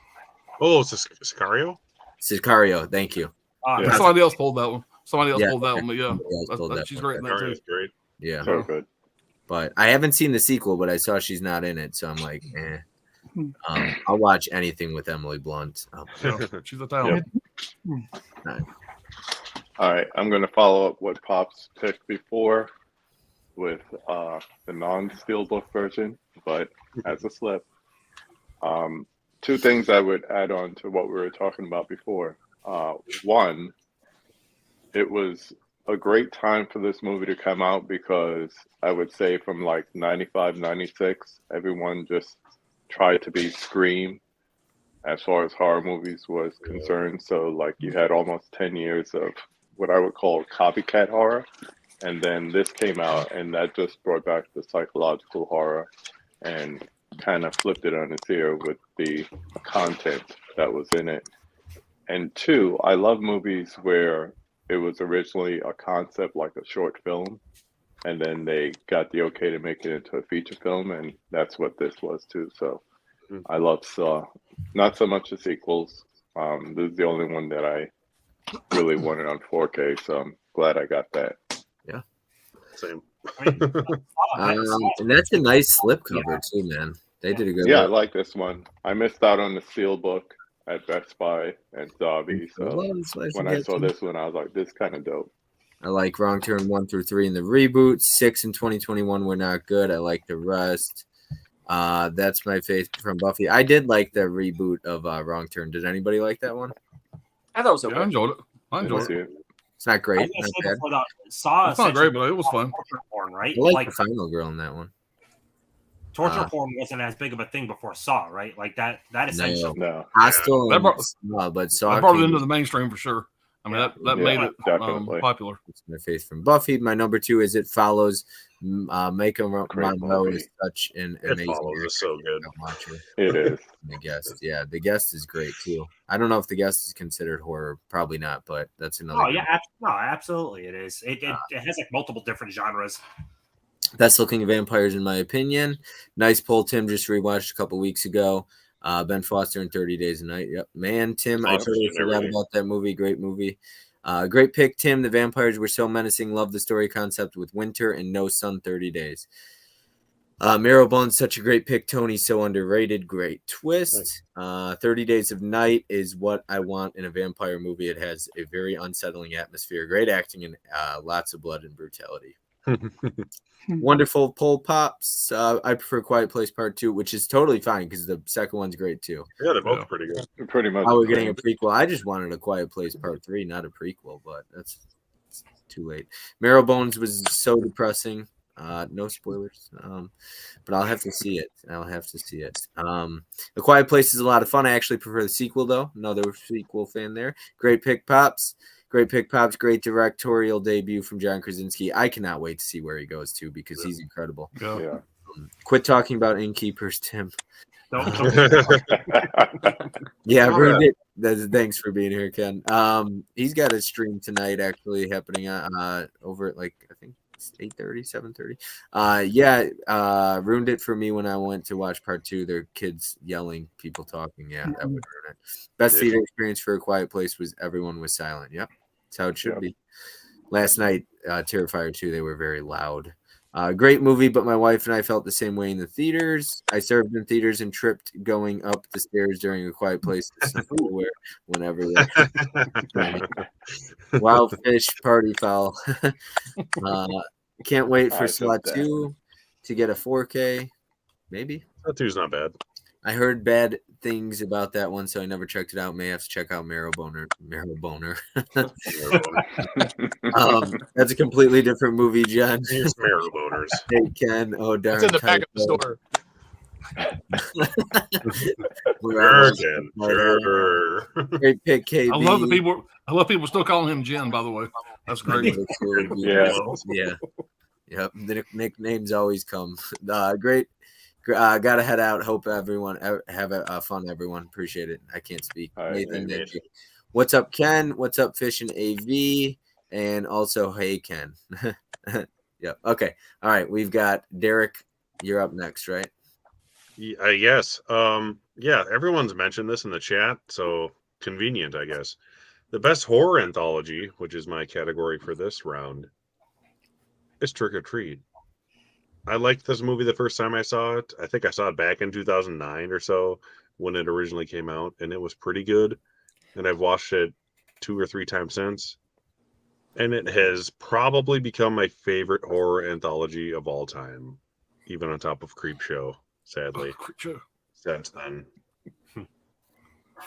Oh, it's Sicario. Sicario, thank you. Yeah. Somebody else pulled that one. Yeah, Pulled that one, but yeah, Somebody else pulled that she's one. great in that Sicario too. is great. Yeah, So good. but I haven't seen the sequel, but I saw she's not in it, so I'm like, I'll watch anything with Emily Blunt. Yeah, she's a talent. All right. I'm going to follow up what Pops picked before with the non-steelbook version, but as a slip. Two things I would add on to what we were talking about before. One, it was a great time for this movie to come out because I would say from like 95, 96, everyone just tried to be Scream as far as horror movies was concerned. So like you had almost 10 years of what I would call copycat horror. And then this came out and that just brought back the psychological horror and kind of flipped it on its ear with the content that was in it. And two, I love movies where it was originally a concept like a short film, and then they got the okay to make it into a feature film, and that's what this was too. So I love Saw. Not so much the sequels. This is the only one that I really wanted on 4K, so I'm glad I got that. Same. And that's a nice slip cover too, man. They did a good Yeah, I job. like this one. I missed out on the Steelbook. at Best Buy and Zabi. So when I saw this one, I was like, this kind of dope. I like Wrong Turn 1 through 3 in the reboot. 6 and 2021 were not good. I like the rest. That's my faith from Buffy. I did like the reboot of Wrong Turn. Did anybody like that one? I thought it was okay. Yeah, I enjoyed it. I enjoyed See it. it. It's not I great. was gonna Not say bad. before that, Saw It's not essentially great, but it was fun. torture porn, right? I like Like the final girl in that one. torture porn wasn't as big of a thing before Saw, right? Like that essentially. No. Hostile, That and brought- Saw, but I Saw brought it came into the mainstream for sure. I mean, that Yeah, made it definitely. popular. It's my faith from Buffy. My number 2 is It Follows. Michael Great Monroe movie. is such an It amazing Follows actor. is so good. I'll watch her. It is. The Guest, yeah, The Guest is great too. I don't know if The Guest is considered horror, probably not, but that's another. Oh good yeah, no, absolutely it is. It has like multiple different genres. Best looking vampires in my opinion. Nice pull, Tim. Just rewatched a couple weeks ago. Ben Foster in 30 Days a Night. Yep, man, Tim. I Foster's totally in forgot everything. about that movie. Great movie. Great pick, Tim. The vampires were so menacing. Love the story concept with winter and no sun. 30 Days. Marrowbone's such a great pick, Tony. So underrated. Great twist. 30 Days of Night is what I want in a vampire movie. It has a very unsettling atmosphere, great acting, and lots of blood and brutality. Wonderful pull pops. I prefer Quiet Place Part 2, which is totally fine because the second one's great too. Yeah, they're both Yeah. pretty good. Pretty much. Oh, we're the getting a same. prequel. I just wanted a Quiet Place Part 3, not a prequel, but that's it's too late. Marrowbones was so depressing. No spoilers. But I'll have to see it. The Quiet Place is a lot of fun. I actually prefer the sequel though. Another sequel fan there. Great pick, Pops. Great pick, Pops. Great directorial debut from John Krasinski. I cannot wait to see where he goes to because he's incredible. Yeah. Yeah. Quit talking about innkeepers, Tim. Don't- Yeah, All ruined it. Thanks for being here, Ken. He's got a stream tonight actually happening over at like I think it's 8:30, 7:30. Ruined it for me when I went to watch part 2. Their kids yelling, people talking. Yeah, that would ruin it. Best Yeah. theater experience for A Quiet Place was everyone was silent. Yep. That's how it should Yep. be. Last night, Terrifier 2, they were very loud. Great movie, but my wife and I felt the same way in the theaters. I served in theaters and tripped going up the stairs during A Quiet Place. Whenever Wild Fish Party Foul. Can't wait for I Saw took that. 2 to get a 4K. Maybe. That two's not bad. I heard bad things about that one, so I never checked it out. May have to check out Marrowboner. That's a completely different movie, Jen. It's Marrowboners. Hey, Ken. Oh, darn. It's in the back of the typo. store. Sure, Jen. Sure. Great pick, KB. I love people still calling him Jen. By the way, that's great. Yeah. Yeah. Yep. The nicknames always come. Great. Gotta head out. Hope everyone have a fun. Everyone appreciate it. I can't speak. All right, Nathan, man. thank you. What's up, Ken? What's up, Fish and AV? And also, hey, Ken. Yep. Okay. All right. We've got Derek. You're up next, right? Yes. Yeah, everyone's mentioned this in the chat, so convenient, I guess. The best horror anthology, which is my category for this round, is Trick or Treat. I liked this movie the first time I saw it. I think I saw it back in 2009 or so when it originally came out, and it was pretty good. And I've watched it 2 or 3 times since. And it has probably become my favorite horror anthology of all time, even on top of Creepshow, sadly, since then.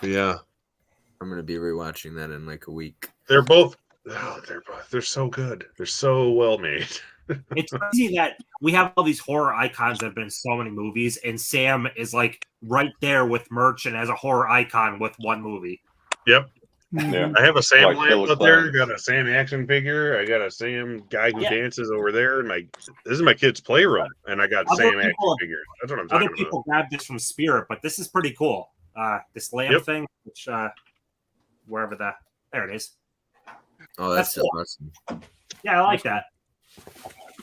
Yeah. I'm gonna be rewatching that in like a week. They're both they're so good. They're so well made. It's crazy that we have all these horror icons that have been in so many movies, and Sam is like right there with merch and as a horror icon with one movie. Yep. Yeah. I have a Sam Like lamp Killer up there. Clowns. Got a Sam action figure. I got a Sam guy who Yeah. dances over there. And this is my kid's playroom, and I got Other Sam action people- figures. That's what I'm Other talking people about. grabbed this from Spirit, but this is pretty cool. This lamp Yep. thing, which wherever there it is. Oh, that's so That's awesome. Yeah, I like that.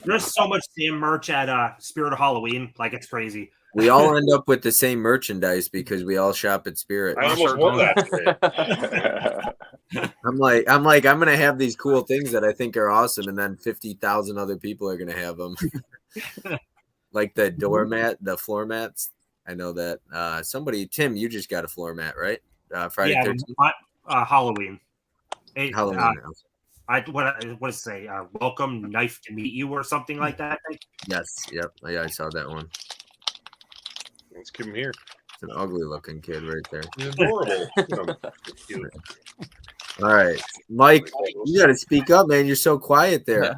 There's so much Sam merch at Spirit of Halloween, like it's crazy. We all end up with the same merchandise because we all shop at Spirit. I almost won that today. I'm like, I'm gonna have these cool things that I think are awesome, and then 50,000 other people are gonna have them. Like the doormat, the floor mats. I know that. Somebody, Tim, you just got a floor mat, right? Friday Yeah, 13th? Halloween. Halloween. What does it say? Welcome, knife to meet you, or something like that. I think. Yes. Yep. Yeah, I saw that one. Let's keep him here. It's an ugly looking kid right there. He's adorable. Cute. All right, Mike, you got to speak up, man. You're so quiet there.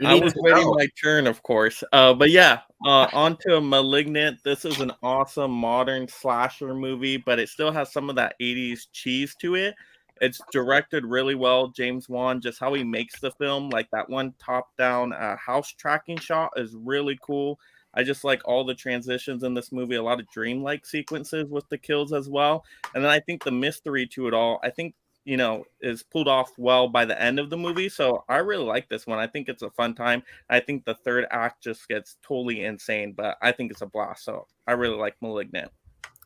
You I need was to waiting know. my turn, of course. But yeah, on to Malignant. This is an awesome modern slasher movie, but it still has some of that 80s cheese to it. It's directed really well. James Wan, just how he makes the film, like that one top-down house tracking shot is really cool. I just like all the transitions in this movie, a lot of dreamlike sequences with the kills as well. And then I think the mystery to it all, I think, is pulled off well by the end of the movie. So I really like this one. I think it's a fun time. I think the third act just gets totally insane, but I think it's a blast. So I really like Malignant.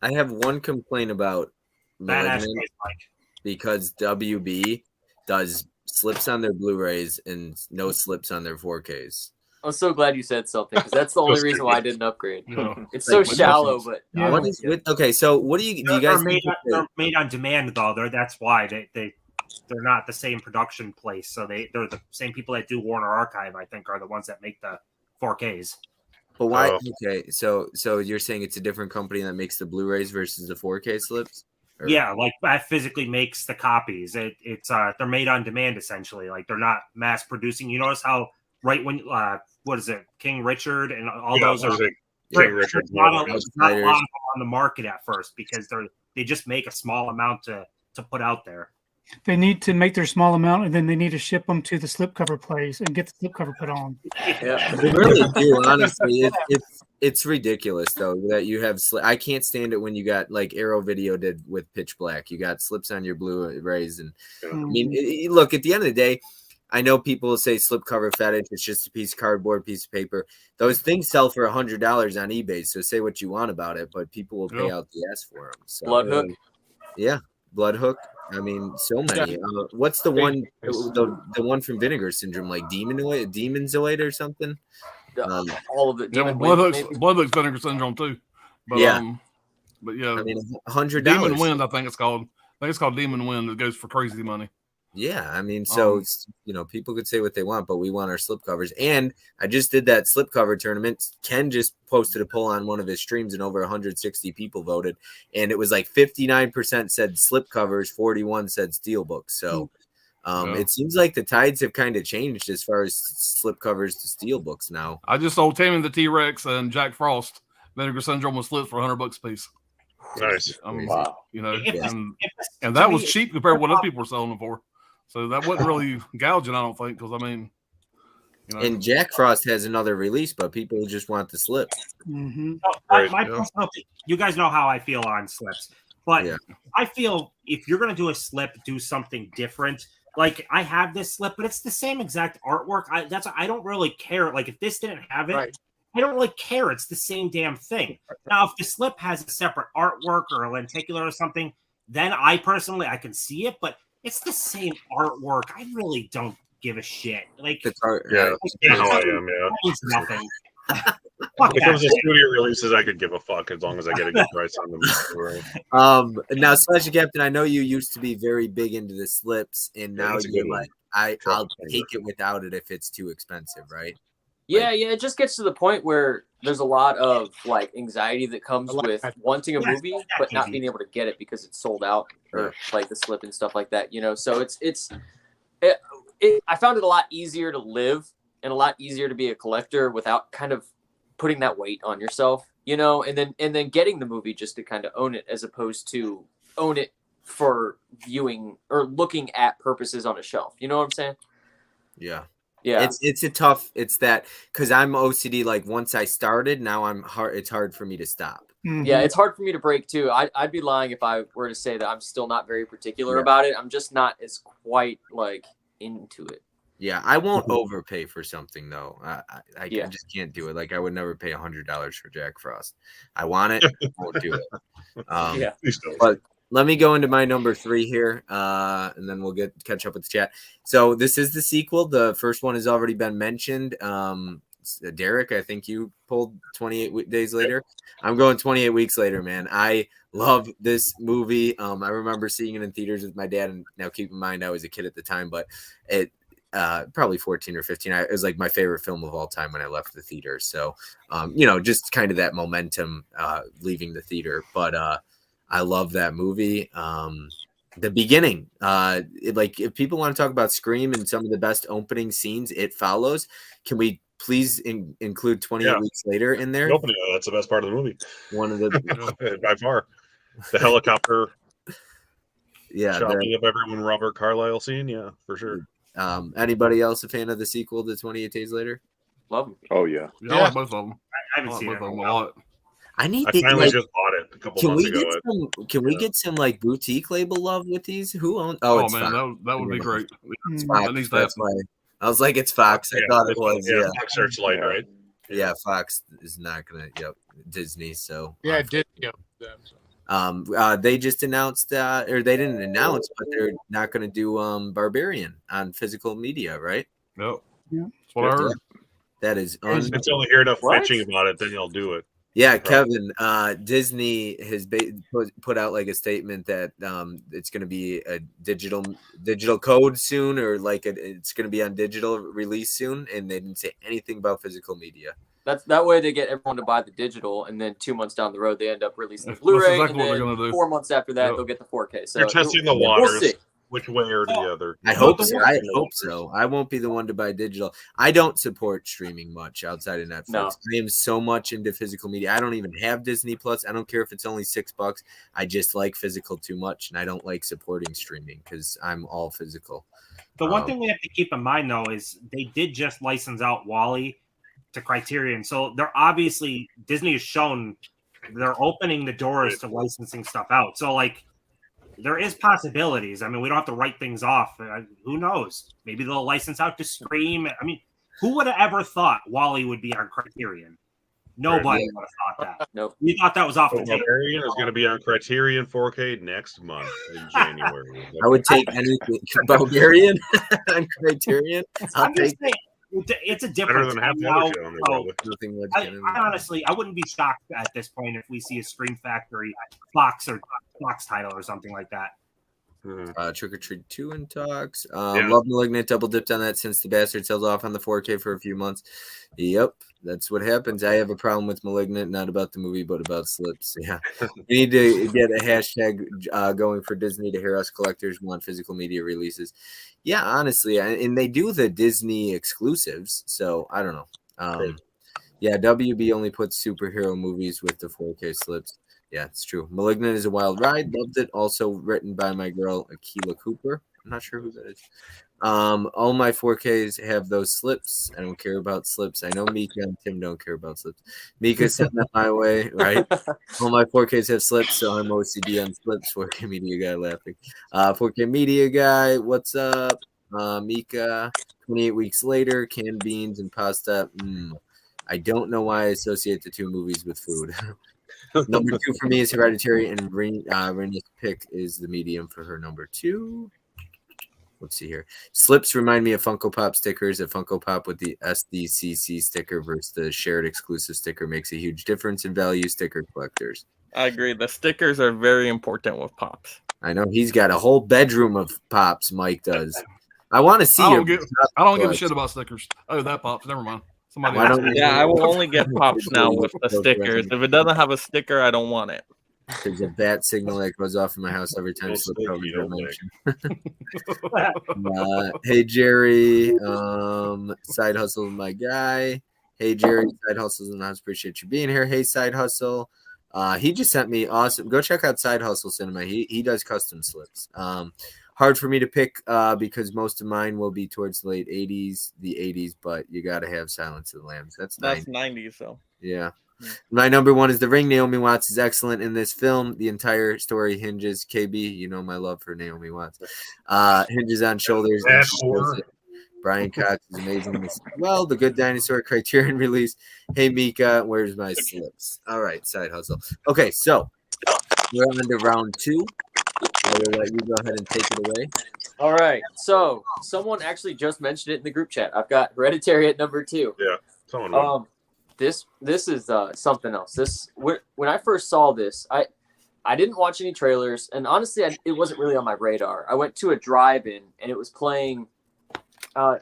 I have one complaint about That Malignant actually is like. because WB does slips on their Blu-rays and no slips on their 4Ks. I'm so glad you said something because that's the only reason why I didn't upgrade. No. It's so Like, shallow, but Yeah. What is with? Okay, so what do you They're guys made, think? they're made on demand though. That's why they're not the same production place. So they're the same people that do Warner Archive. I think are the ones that make the 4Ks. But why? Oh. Okay, so you're saying it's a different company that makes the Blu-rays versus the 4K slips? Or- Yeah, like that physically makes the copies. It's they're made on demand essentially. Like they're not mass producing. You notice how right when what is it, King Richard and all those are King Richard's there's not a lot Outsiders. of them on the market at first because they just make a small amount to put out there. They need to make their small amount, and then they need to ship them to the slipcover place and get the slipcover put on. yeah. They really do, honestly. It's ridiculous though that you have. I can't stand it when you got like Arrow Video did with Pitch Black. You got slips on your Blu-rays, and I mean, look. At the end of the day, I know people will say slipcover fetish. It's just a piece of cardboard, piece of paper. Those things sell for $100 on eBay. So say what you want about it, but people will pay out the ass for them. So, Bloodhook. yeah, Bloodhook. I mean, so many. What's the one? The one from Vinegar Syndrome, like Demonzoid or something. All of it. Yeah, Demon Bloodhook's Wind, maybe? Bloodhook's Vinegar Syndrome too. But Yeah. but yeah, I mean, $100. Demon Wind, I think it's called. I think it's called Demon Wind. It goes for crazy money. Yeah, I mean, so it's, people could say what they want, but we want our slipcovers. And I just did that slipcover tournament. Ken just posted a poll on one of his streams, and over 160 people voted, and it was like 59% said slipcovers, 41 said steelbooks. So it seems like the tides have kind of changed as far as slipcovers to steelbooks now. I just sold Tammy the T-Rex and Jack Frost Vinegar Syndrome with slips for $100 a piece. Nice. Wow. And that was cheap compared to what other people were selling them for. So that wasn't really gouging, I don't think, because I mean, And Jack Frost has another release, but people just want the slip. Mm-hmm. My personal, you guys know how I feel on slips, but I feel if you're going to do a slip, do something different. Like I have this slip, but it's the same exact artwork. I don't really care. Like if this didn't have it, Right. I don't really care. It's the same damn thing. Now, if the slip has a separate artwork or a lenticular or something, then I can see it, but it's the same artwork. I really don't give a shit. Like It's art. Yeah, you know how I am. it means nothing. When it comes to studio releases, I could give a fuck as long as I get a good price on them. Now, Slashy Captain, I know you used to be very big into the slips, and now that's a you're good one. like, I'll take it without it if it's too expensive, right? Yeah, it just gets to the point where there's a lot of like anxiety that comes with wanting a movie but not being able to get it because it's sold out, or like the slip and stuff like that. So I found it a lot easier to live and a lot easier to be a collector without kind of putting that weight on yourself, and then getting the movie just to kind of own it as opposed to own it for viewing or looking at purposes on a shelf. You know what I'm saying? Yeah. Yeah. It's that because I'm OCD. Like once I started, now it's hard for me to stop. Mm-hmm. Yeah, it's hard for me to break too. I'd be lying if I were to say that I'm still not very particular about it. I'm just not as quite like into it. Yeah, I won't overpay for something though. I just can't do it. Like I would never pay $100 for Jack Frost. I want it, I won't do it. But let me go into my number 3 here, and then we'll catch up with the chat. So this is the sequel. The first one has already been mentioned. Derek, I think you pulled 28 days later. I'm going 28 weeks later, man. I love this movie. I remember seeing it in theaters with my dad, and now keep in mind I was a kid at the time, but it probably 14 or 15. It was like my favorite film of all time when I left the theater. So, just kind of that momentum leaving the theater. But I love that movie. The beginning, if people want to talk about Scream and some of the best opening scenes it follows, can we please include 28 weeks later in there? The opening, that's the best part of the movie. One of the by far, the helicopter. Chopping up everyone Robert Carlyle scene. Yeah, for sure. Anybody else a fan of the sequel to 28 Days Later? Love them. Oh yeah. I like both of them. I haven't seen both it. of them a lot. I finally just bought it a couple months ago. Can we get some like boutique label love with these? Who owns? Oh, it's man, Fox. that would be great. It's Fox. That's why I was like, it's Fox. I thought it was. Yeah, Fox Searchlight, right? Yeah, Fox is not gonna. Yep, Disney. So yeah, Disney. They just announced, or they didn't announce, but they're not going to do Barbarian on physical media, right? No. Yeah. That's what I heard. That is It's only hear enough bitching about it, then you'll do it. Yeah, Kevin. Disney has put out like a statement that it's going to be a digital code soon, or like it's going to be on digital release soon, and they didn't say anything about physical media. That way they get everyone to buy the digital, and then 2 months down the road they end up releasing the Blu-ray. Exactly and what they're then gonna do. 4 months after that they'll get the 4K. So you're testing the waters, which way or the other. I hope so. I hope so. I won't be the one to buy digital. I don't support streaming much outside of Netflix. No. I am so much into physical media. I don't even have Disney Plus. I don't care if it's only $6. I just like physical too much, and I don't like supporting streaming because I'm all physical. The one thing we have to keep in mind, though, is they did just license out WALL-E to Criterion. So they're obviously, Disney has shown they're opening the doors to licensing stuff out. So, like, there is possibilities. I mean, we don't have to write things off. Who knows? Maybe they'll license out to Scream. I mean, who would have ever thought WALL-E would be on Criterion? Nobody would have thought that. Nope. We thought that was off the table. Barbarian is going to be on Criterion 4K next month in January. I would take anything. Barbarian on Criterion. I'm just saying, it's a difference. Better than half the other shit on there, probably. Nothing I honestly, I wouldn't be shocked at this point if we see a Scream Factory Fox or Fox title or something like that. Trick or Treat 2 in talks. Love Malignant, double dipped on that since the Bastard sells off on the 4K for a few months. Yep, that's what happens. I have a problem with Malignant, not about the movie, but about slips. Yeah, we need to get a hashtag going for Disney to hear us collectors want physical media releases. Yeah, honestly, and they do the Disney exclusives, so I don't know. Yeah, WB only puts superhero movies with the 4K slips. Yeah, it's true. Malignant is a wild ride. Loved it. Also written by my girl, Akilah Cooper. I'm not sure who that is. All my 4Ks have those slips. I don't care about slips. I know Mika and Tim don't care about slips. Mika sent that my way, right? All my 4Ks have slips, so I'm OCD on slips. 4K Media Guy laughing. 4K Media Guy, what's up? Mika, 28 weeks later, canned beans and pasta. I don't know why I associate the two movies with food. Number 2 for me is Hereditary, and Renee's pick is The Medium for her number 2. Let's see here. Slips remind me of Funko Pop stickers. A Funko Pop with the SDCC sticker versus the shared exclusive sticker makes a huge difference in value, sticker collectors. I agree. The stickers are very important with Pops. I know he's got a whole bedroom of Pops, Mike does. I want to see I don't give a shit about stickers. Oh, that Pops. Never mind. Somebody I will only get Pops now with the stickers. If it doesn't have a sticker, I don't want it. There's a bat signal that goes off in my house every time Slip covers your mention. Hey Jerry, Side Hustle, my guy. Hey Jerry, Side Hustle's in the house. Appreciate you being here. Hey Side Hustle. He just sent me awesome. Go check out Side Hustle Cinema. He does custom slips. Hard for me to pick because most of mine will be towards the late 80s, the 80s, but you got to have Silence of the Lambs. That's 90s, though. Yeah. My number 1 is The Ring. Naomi Watts is excellent in this film. The entire story hinges, KB, you know my love for Naomi Watts, hinges on shoulders. Brian Cox is amazing as well. The Good Dinosaur Criterion release. Hey, Mika, where's my slips? All right, Side Hustle. Okay, so we're on to round 2. I will let you go ahead and take it away. All right. So someone actually just mentioned it in the group chat. I've got Hereditary at number 2. Yeah. Someone would. This is something else. When I first saw this, I didn't watch any trailers, and honestly, it wasn't really on my radar. I went to a drive-in, and it was playing. I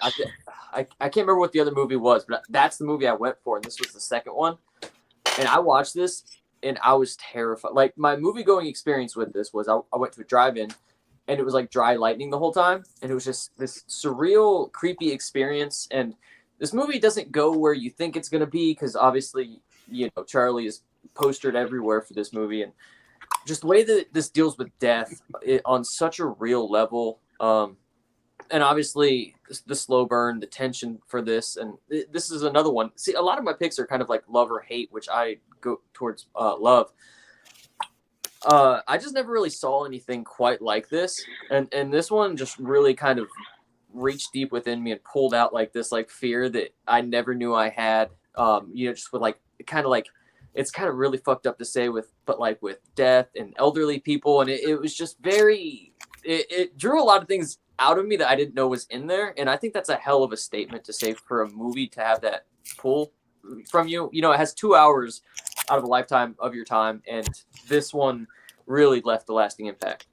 can't remember what the other movie was, but that's the movie I went for, and this was the second one. And I watched this, and I was terrified. Like, my movie-going experience with this was I went to a drive-in, and it was like dry lightning the whole time, and it was just this surreal, creepy experience. And this movie doesn't go where you think it's going to be, because obviously, Charlie is postered everywhere for this movie, and just the way that this deals with death on such a real level. And obviously the slow burn, the tension for this. And this is another one. See, a lot of my picks are kind of like love or hate, which I go towards love. I just never really saw anything quite like this. And this one just really kind of reached deep within me and pulled out like this, like fear that I never knew I had, just with like, kind of like, it's kind of really fucked up to say with death and elderly people. And it was just it drew a lot of things out of me that I didn't know was in there. And I think that's a hell of a statement to say for a movie to have that pull from you. It has 2 hours out of a lifetime of your time. And this one really left a lasting impact.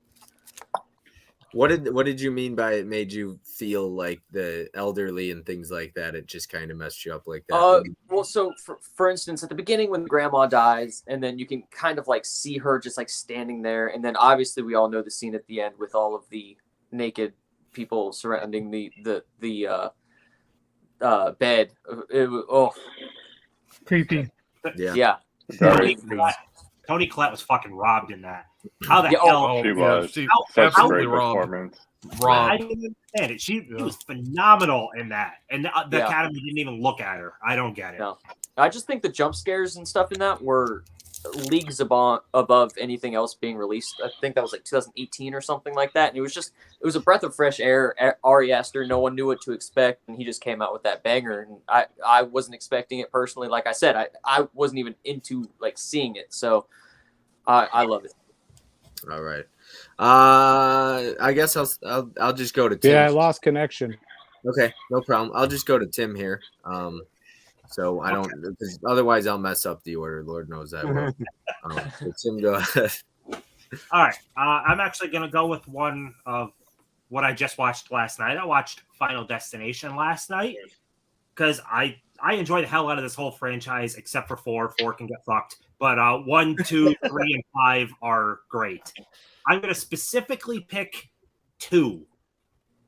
What did you mean by it made you feel like the elderly and things like that? It just kind of messed you up like that. Well, so for instance, at the beginning when grandma dies, and then you can kind of like see her just like standing there, and then obviously we all know the scene at the end with all of the naked people surrounding the bed. Creepy. Yeah. Toni Collette was fucking robbed in that. How the Yeah, hell? She was. She Such a absolutely great robbed. performance. I Robbed. didn't understand it. She was phenomenal in that, and the Yeah. Academy didn't even look at her. I don't get it. No. I just think the jump scares and stuff in that were leagues above anything else being released. I think that was like 2018 or something like that. And it was a breath of fresh air. Ari Aster, no one knew what to expect, and he just came out with that banger. And I wasn't expecting it personally. Like I said, I wasn't even into like seeing it. So I love it. All right. I guess I'll just go to Tim. Yeah, I lost connection. Okay, no problem. I'll just go to Tim here. So I don't, because otherwise I'll mess up the order. Lord knows I will. So Tim, go ahead. All right. I'm actually going to go with one of what I just watched last night. I watched Final Destination last night because I enjoy the hell out of this whole franchise, except for 4. 4 can get fucked. But 1, 2, 3, and 5 are great. I'm going to specifically pick 2.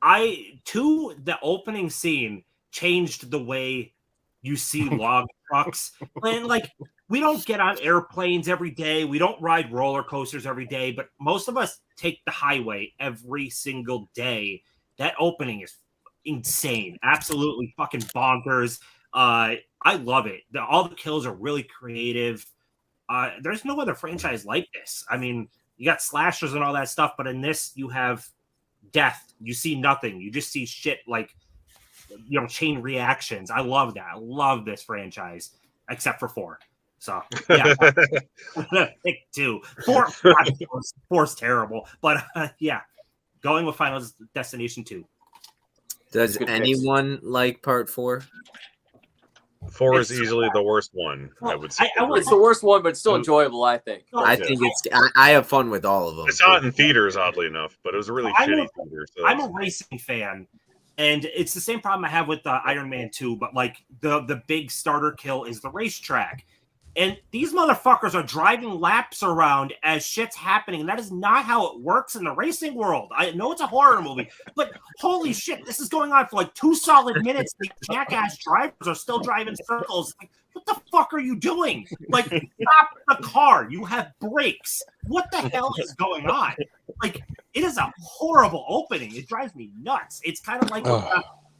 The opening scene changed the way you see log trucks. And like, we don't get on airplanes every day. We don't ride roller coasters every day, but most of us take the highway every single day. That opening is insane. Absolutely fucking bonkers. I love it. All the kills are really creative. There's no other franchise like this. I mean, you got slashers and all that stuff, but in this, you have death. You see nothing. You just see shit like, chain reactions. I love that. I love this franchise, except for 4. So, yeah. Pick 2. 4's terrible. But, yeah, going with Final Destination 2. Does anyone like part 4? 4 is easily the worst one, I would say. It's the worst one, but it's still enjoyable, I think. I think I have fun with all of them. I saw it in theaters, oddly enough, but it was a really shitty theater. So I'm a racing fan, and it's the same problem I have with Iron Man 2, but like the big starter kill is the racetrack. And these motherfuckers are driving laps around as shit's happening. And that is not how it works in the racing world. I know it's a horror movie, but holy shit, this is going on for like 2 solid minutes. The jackass drivers are still driving circles. Like, what the fuck are you doing? Like, stop the car. You have brakes. What the hell is going on? Like, it is a horrible opening. It drives me nuts. It's kind of like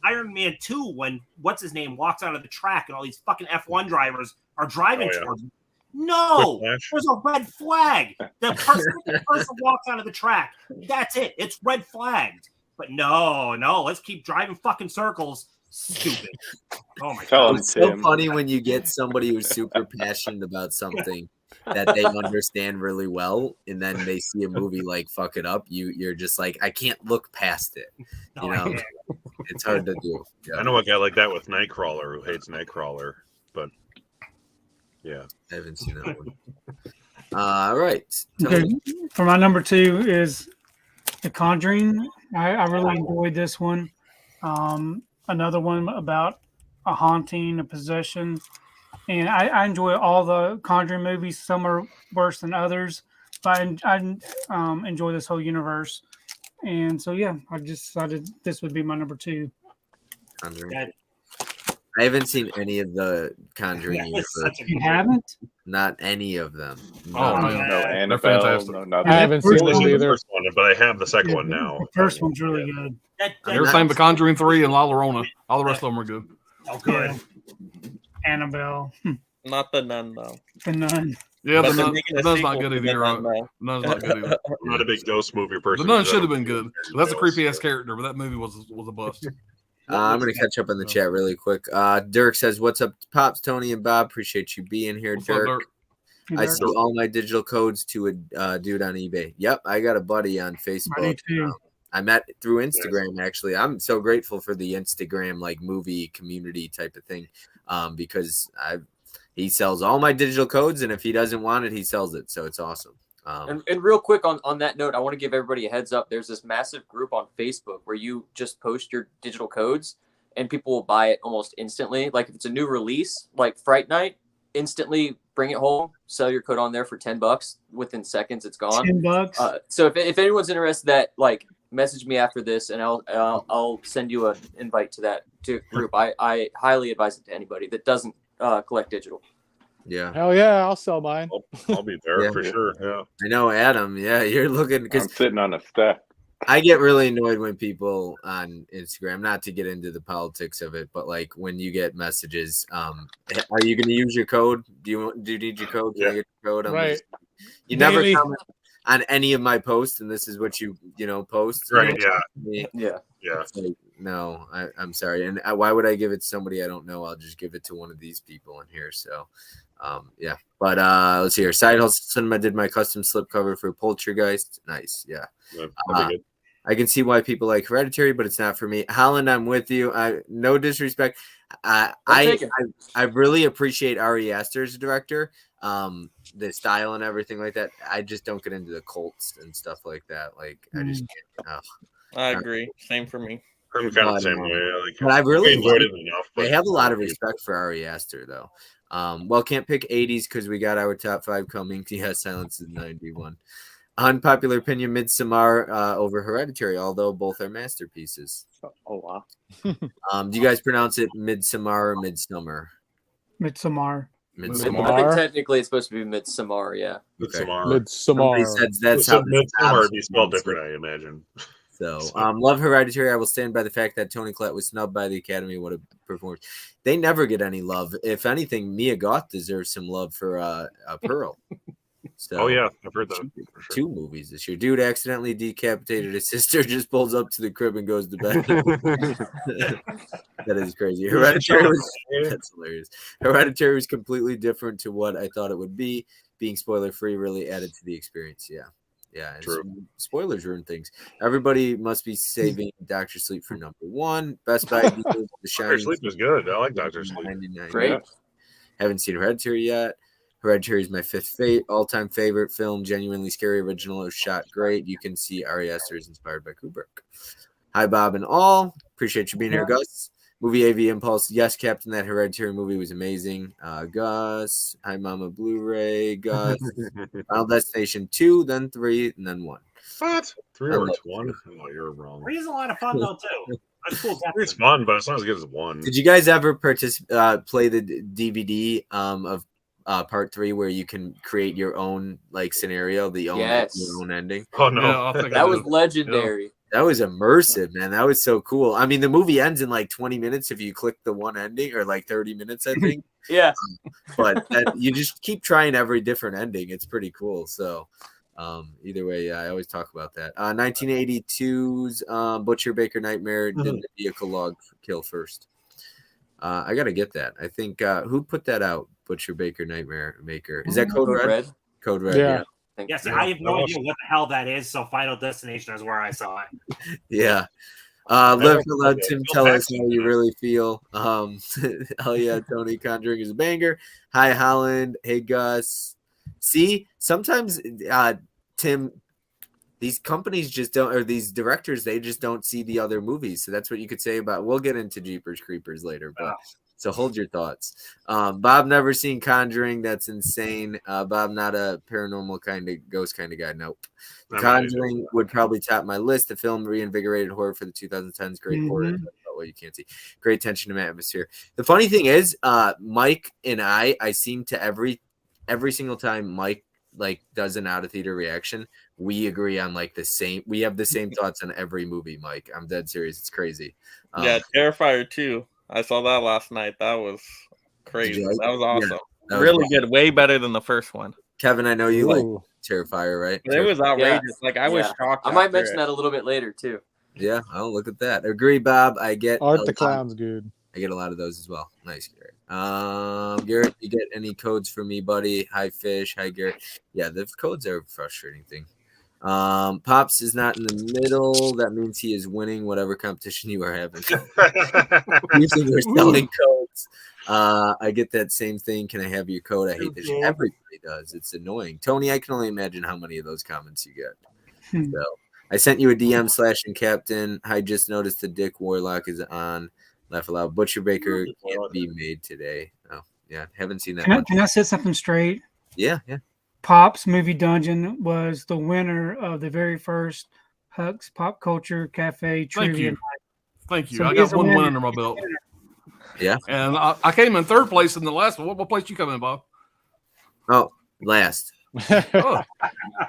Iron Man 2 when what's-his-name walks onto the track and all these fucking F1 drivers are driving towards him. No, there's a red flag. The person walks onto the track. That's it. It's red flagged. But no, let's keep driving fucking circles. Stupid. Oh my god. It's so funny when you get somebody who's super passionate about something that they understand really well, and then they see a movie like fuck it up, you're just like, I can't look past it. You know, it's hard to do. I know a guy like that with Nightcrawler who hates Nightcrawler, but yeah, I haven't seen that one. All right. Okay. For my number 2 is The Conjuring. I really enjoyed this one. Another one about a haunting, a possession. And I enjoy all the Conjuring movies. Some are worse than others, but I enjoy this whole universe. And so, yeah, I just decided this would be my number 2. Conjuring. I haven't seen any of the Conjuring universe. You haven't? Not any of them. Oh, No. man. No They're Annabelle, fantastic. no nothing. I haven't First seen one it I've seen the either. first one, but I have the second one now. The first one's really good. I never seen The Conjuring 3 and La Llorona. All the rest of them are good. Oh, good. Annabelle, Not the nun though. The Nun. Yeah, But the they're nun, making a the Nun's not sequel good to either. The You're Nun, right. though. Nun's not good either. I'm not a big ghost movie person. The Nun because I should have don't been like good. That's a ghosts, creepy ass so- character, but that movie was a bust. I'm going to catch up in the chat really quick. Dirk says, what's up, Pops, Tony, and Bob? Appreciate you being here, What's up, Dirk. Dirk? I see all my digital codes to a dude on eBay. Yep, I got a buddy on Facebook. Me too. I met through Instagram, actually. I'm so grateful for the Instagram like movie community type of thing, because he sells all my digital codes, and if he doesn't want it, he sells it. So it's awesome. And real quick on that note, I want to give everybody a heads up. There's this massive group on Facebook where you just post your digital codes and people will buy it almost instantly. Like if it's a new release, like Fright Night, instantly bring it home, sell your code on there for $10. Within seconds, it's gone. $10. So if anyone's interested, that like message me after this, and I'll send you an invite to that group. I highly advise it to anybody that doesn't collect digital. Yeah. Hell yeah, I'll sell mine. I'll be there Yeah. for sure. Yeah. I know, Adam. Yeah, you're looking I'm because sitting on a step. I get really annoyed when people on Instagram, not to get into the politics of it, but like when you get messages, are you going to use your code? Do you need your code? Can I get your code? Right. You never Daily. comment on any of my posts, and this is what you post. Right. Yeah. Yeah. Yeah. It's like, no, I'm sorry. And why would I give it to somebody I don't know? I'll just give it to one of these people in here. So, yeah. But let's see here. Side Hustle Cinema did my custom slipcover for Poltergeist. Nice. Yeah. That'd be good. I can see why people like Hereditary, but it's not for me. Holland, I'm with you. No disrespect. I really appreciate Ari Aster as a director. The style and everything like that. I just don't get into the cults and stuff like that. Like I just can't. I agree. Same for me. I'm kind of the same way. But I really enjoyed it enough. I have a lot of respect for Ari Aster though. Well, can't pick 80s because we got our top 5 coming. Yeah, Silence is 91. Unpopular opinion: Midsommar over Hereditary, although both are masterpieces. Oh wow. Do you guys pronounce it Midsommar or Midsummer? Midsommar. I think technically it's supposed to be Midsommar. Yeah. Midsommar. Somebody said that's how Midsommar would be spelled different, I imagine. So, love Hereditary. I will stand by the fact that Tony Collette was snubbed by the Academy. What a performance! They never get any love. If anything, Mia Goth deserves some love for Pearl. So, Oh yeah, I've heard that. For sure. 2 movies this year. Dude accidentally decapitated his sister. Just pulls up to the crib and goes to bed. That is crazy. That's hilarious. Hereditary was completely different to what I thought it would be. Being spoiler free really added to the experience. Yeah, and True. Spoilers ruin things. Everybody must be saving Doctor Sleep for number 1. Best Buy deals, The Doctor Shining. Sleep is good. I like Doctor Sleep. 99. Great. Yeah. Haven't seen Hereditary yet. Hereditary is my 5th all-time favorite film. Genuinely scary, original, is shot great. You can see Ari Aster is inspired by Kubrick. Hi, Bob and all. Appreciate you being here, Gus. Movie AV Impulse. Yes, Captain, that Hereditary movie was amazing. Gus. Hi, Mama Blu-ray. Gus. Final Destination 2, then 3, and then 1. What? 3 I or love 1? Oh, you're wrong. 3 is a lot of fun though too. That's cool. It's fun, but it's not as good as 1. Did you guys ever play the DVD of part 3 where you can create your own like scenario, your own ending? Oh no, Yeah, I think I That was did. legendary. That was immersive, man. That was so cool. I mean, the movie ends in like 20 minutes if you click the one ending, or like 30 minutes, I think. Yeah. But you just keep trying every different ending. It's pretty cool. So either way, yeah, I always talk about that. 1982's Butcher Baker Nightmare did the vehicle log kill first. I got to get that. I think who put that out? Butcher Baker Nightmare Maker. Is that Code Code Red? Red. Code Red. Yeah. Yes, I have no idea what the hell that is. So Final Destination is where I saw it. Yeah. Let Tim tell us how you really feel. Hell yeah, Tony, Conjuring is a banger. Hi, Holland. Hey, Gus. See, sometimes, Tim, these companies just don't, or these directors, they just don't see the other movies. So that's what you could say about. We'll get into Jeepers Creepers later, but so hold your thoughts. Bob never seen Conjuring. That's insane. Bob not a paranormal kind of ghost kind of guy. Nope. Conjuring would probably top my list. The film reinvigorated horror for the 2010s. Great horror. Well, you can't see. Great tension and atmosphere. The funny thing is, Mike and I seem to every single time Mike like does an out of theater reaction, we agree on like the same. We have the same thoughts on every movie, Mike. I'm dead serious. It's crazy. Yeah, Terrifier 2. I saw that last night. That was crazy. That was awesome. That was really awesome. good. Way better than the first one. Kevin, I know you like Terrifier, right? It was outrageous. Like I was shocked. I might mention that a little bit later too. Yeah, I'll look at that. Agree, Bob. I get Art the Clown's good. I get a lot of those as well. Nice, Garrett. Garrett, you get any codes for me, buddy? Hi, Fish. Hi, Garrett. Yeah, the codes are a frustrating thing. Pops is not in the middle. That means he is winning whatever competition you are having. Usually we're selling codes. I get that same thing. Can I have your code? I hate this. Everybody does. It's annoying. Tony, I can only imagine how many of those comments you get. So I sent you a DM / Captain. I just noticed the Dick Warlock is on. Laugh aloud. Butcher Baker can't be made today. Oh, yeah. Haven't seen that one. Can I set something straight? Yeah. Pop's Movie Dungeon was the winner of the very first Huck's Pop Culture Cafe Trivia. Thank you. So I he got is a one win winner. under my belt. Yeah. And I came in third place in the last one. What place you come in, Bob? Oh, last. Oh,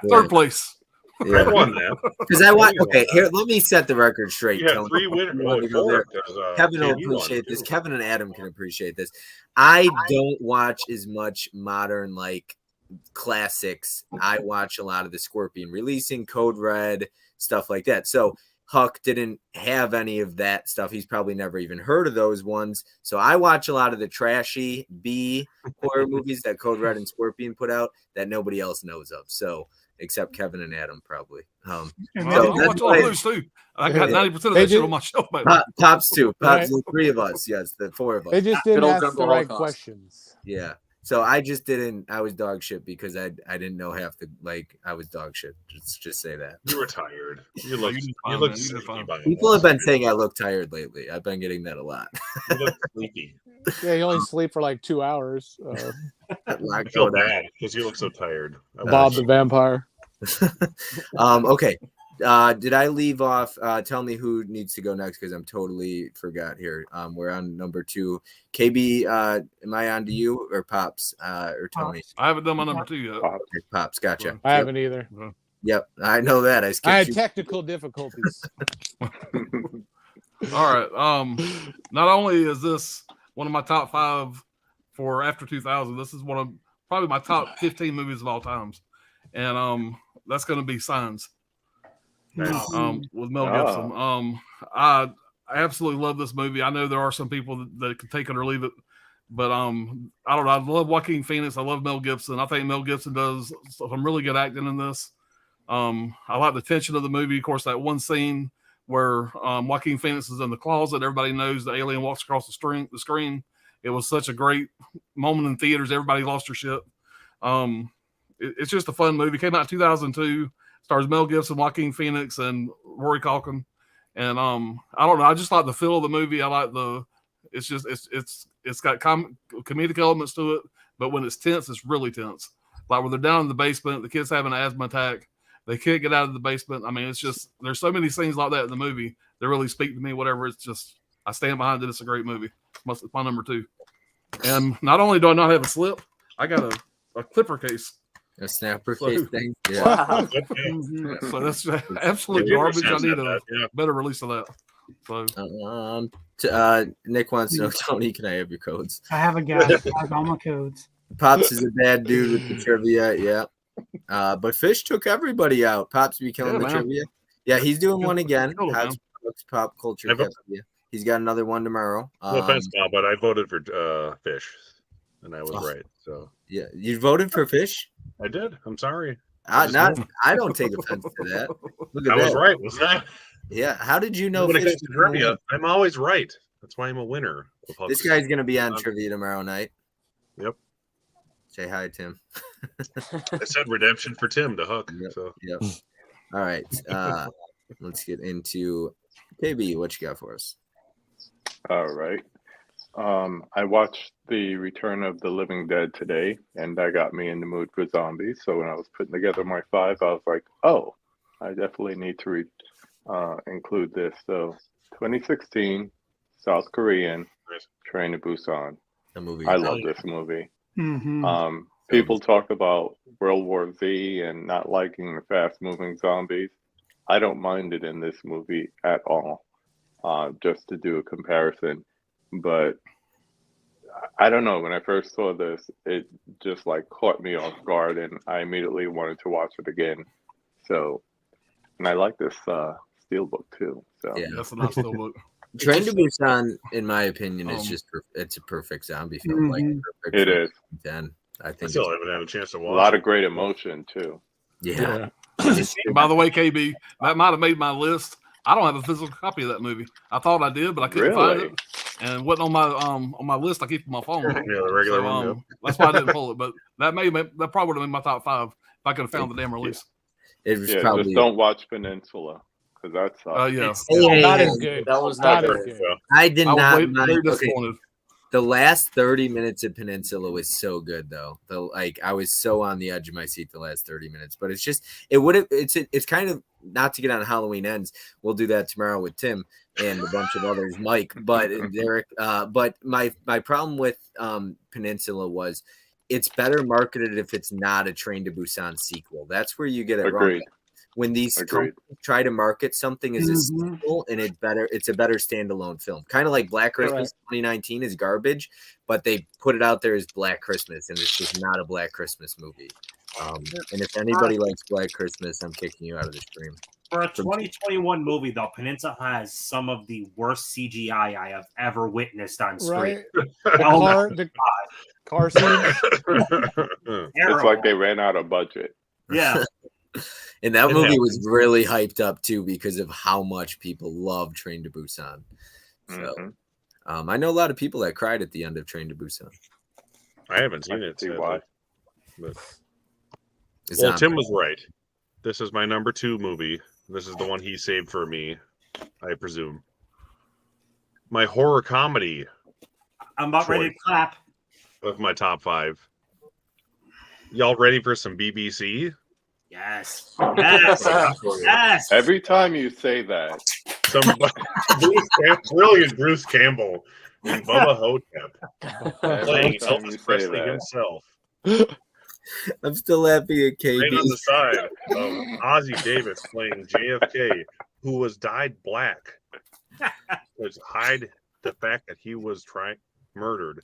third place. Yeah. I won that. Because I want. Okay, here. Let me set the record straight. You had Tony. 3 winners. Let me go there. Kevin will appreciate this. Kevin and Adam can appreciate this. I don't watch as much modern like classics. I watch a lot of the Scorpion releasing, Code Red, stuff like that. So Huck didn't have any of that stuff. He's probably never even heard of those ones. So I watch a lot of the trashy B horror movies that Code Red and Scorpion put out that nobody else knows of. So except Kevin and Adam probably. I watch all those too. I got 90% of that shit on my show. Pops too. Pops, Right. the 3 of us. Yes, the 4 of us. They just didn't old ask the Jungle right Holocaust. questions. Yeah. So I just didn't. I was dog shit because I didn't know half the like. I was dog shit. Just say that. You were tired. You look. You did You fine, look man. You did sleepy. fine. by the People way. have been saying I look tired lately. I've been getting that a lot. You look sleepy. Yeah, you only sleep for like 2 hours. I feel bad because you look so tired. Bob the Vampire. Okay. Did I leave off? Tell me who needs to go next because I'm totally forgot here. We're on number 2. KB, am I on to you or Pops or Tony? I haven't done my number 2 yet. Okay, Pops, gotcha. I haven't either. Yep, I know that. I skipped I had you. technical difficulties. All right. Not only is this one of my top 5 for after 2000, this is one of probably my top 15 movies of all times, and that's going to be Signs. With Mel Gibson. I absolutely love this movie. I know there are some people that can take it or leave it, but I don't know. I love Joaquin Phoenix. I love Mel Gibson. I think Mel Gibson does some really good acting in this. I like the tension of the movie. Of course, that one scene where Joaquin Phoenix is in the closet. Everybody knows the alien walks across the screen. It was such a great moment in theaters. Everybody lost their shit. It's just a fun movie. Came out in 2002. Stars Mel Gibson, Joaquin Phoenix, and Rory Culkin. And I don't know. I just like the feel of the movie. I like it's got comedic elements to it, but when it's tense, it's really tense. Like when they're down in the basement, the kid's having an asthma attack. They can't get out of the basement. I mean, it's just there's so many scenes like that in the movie that really speak to me. Whatever. It's just I stand behind it. It's a great movie. It's my number 2. And not only do I not have a slip, I got a clipper case. A snapper case thing. Yeah. Wow. So that's absolute garbage. I need a better release of that. So Nick wants to know, Tony, can I have your codes? I have a guy that has all my codes. Pops is a bad dude with the trivia. Yeah. But Fish took everybody out. Pops be killing the man. trivia. Yeah, he's doing one again. Cool, man. Pop culture trivia. He's got another one tomorrow. No offense, Bob, but I voted for Fish. and I was Oh. right. So Yeah, you voted for Fish. I did. I'm sorry. I don't take offense to that. Look at I was that. right, wasn't I? Yeah. How did you know When it Fish comes to was gonna trivia, win? I'm always right. That's why I'm a winner. of Huck's. This guy's gonna be on Um, trivia tomorrow night. Yep. Say hi, Tim. I said redemption for Tim to Huck. Yep. So Yep. All right. Let's get into KB. What you got for us? All right. I watched the Return of the Living Dead today, and that got me in the mood for zombies. So when I was putting together my 5, I was like, oh, I definitely need to include this. So 2016, South Korean, Train to Busan. The movie. I love this movie. Hmm. People talk about World War Z and not liking the fast-moving zombies. I don't mind it in this movie at all, just to do a comparison. But I don't know. When I first saw this, it just like caught me off guard, and I immediately wanted to watch it again. So, and I like this steelbook too. So Yeah. That's a nice little book. Train to Busan, in my opinion, is Um, just it's a perfect zombie film. Like Mhm. perfect it for is 10. I I think. still It's, haven't had a chance to a watch. lot it. of great emotion too. yeah. And by the way, KB, that might have made my list. I don't have a physical copy of that movie. I thought I did, but I couldn't find Really? it, and it wasn't on my list. I keep on my phone. Yeah, the regular So, one. Yep. that's why I didn't pull it. But that probably would have been my top 5 if I could have found the damn release. It was Yeah, probably. just don't watch Peninsula because that's Yeah, Hey, Not hey, as hey, good. That was Not not as good. good. I did I was not very mind. Okay, disappointed. the last 30 minutes of Peninsula was so good though. I was so on the edge of my seat the last 30 minutes, but it's just it's kind of not to get on Halloween Ends. We'll do that tomorrow with Tim and a bunch of others, Mike, but and Derek. But my problem with Peninsula was it's better marketed if it's not a Train to Busan sequel. That's where you get it wrong. Agreed. When these Agreed. companies try to market something as a Mhm. sequel and it's a better standalone film. Kind of like Black Christmas 2019 is garbage, but they put it out there as Black Christmas, and it's just not a Black Christmas movie. And if anybody likes Black Christmas, I'm kicking you out of the stream. For a 2021 movie, though, Peninsula has some of the worst CGI I have ever witnessed on screen. Right? Oh The car scene. It's like they ran out of budget. Yeah. And that It movie happens. was really hyped up too because of how much people love Train to Busan. So Mhm. I know a lot of people that cried at the end of Train to Busan. I haven't I seen can it. see sadly. why. But, It's well, on- Tim was right. This is my number 2 movie. This is the one he saved for me, I presume. My horror comedy I'm about ready to clap. of my top 5. Y'all ready for some BBC? Yes. Yes. Yes. Every time you say that, Some brilliant Bruce Campbell and Bubba Hotep playing every time you Elvis say Presley that, himself. I'm still laughing at KB. Right on the side of Ozzie Davis playing JFK, who was dyed black to hide the fact that he was murdered.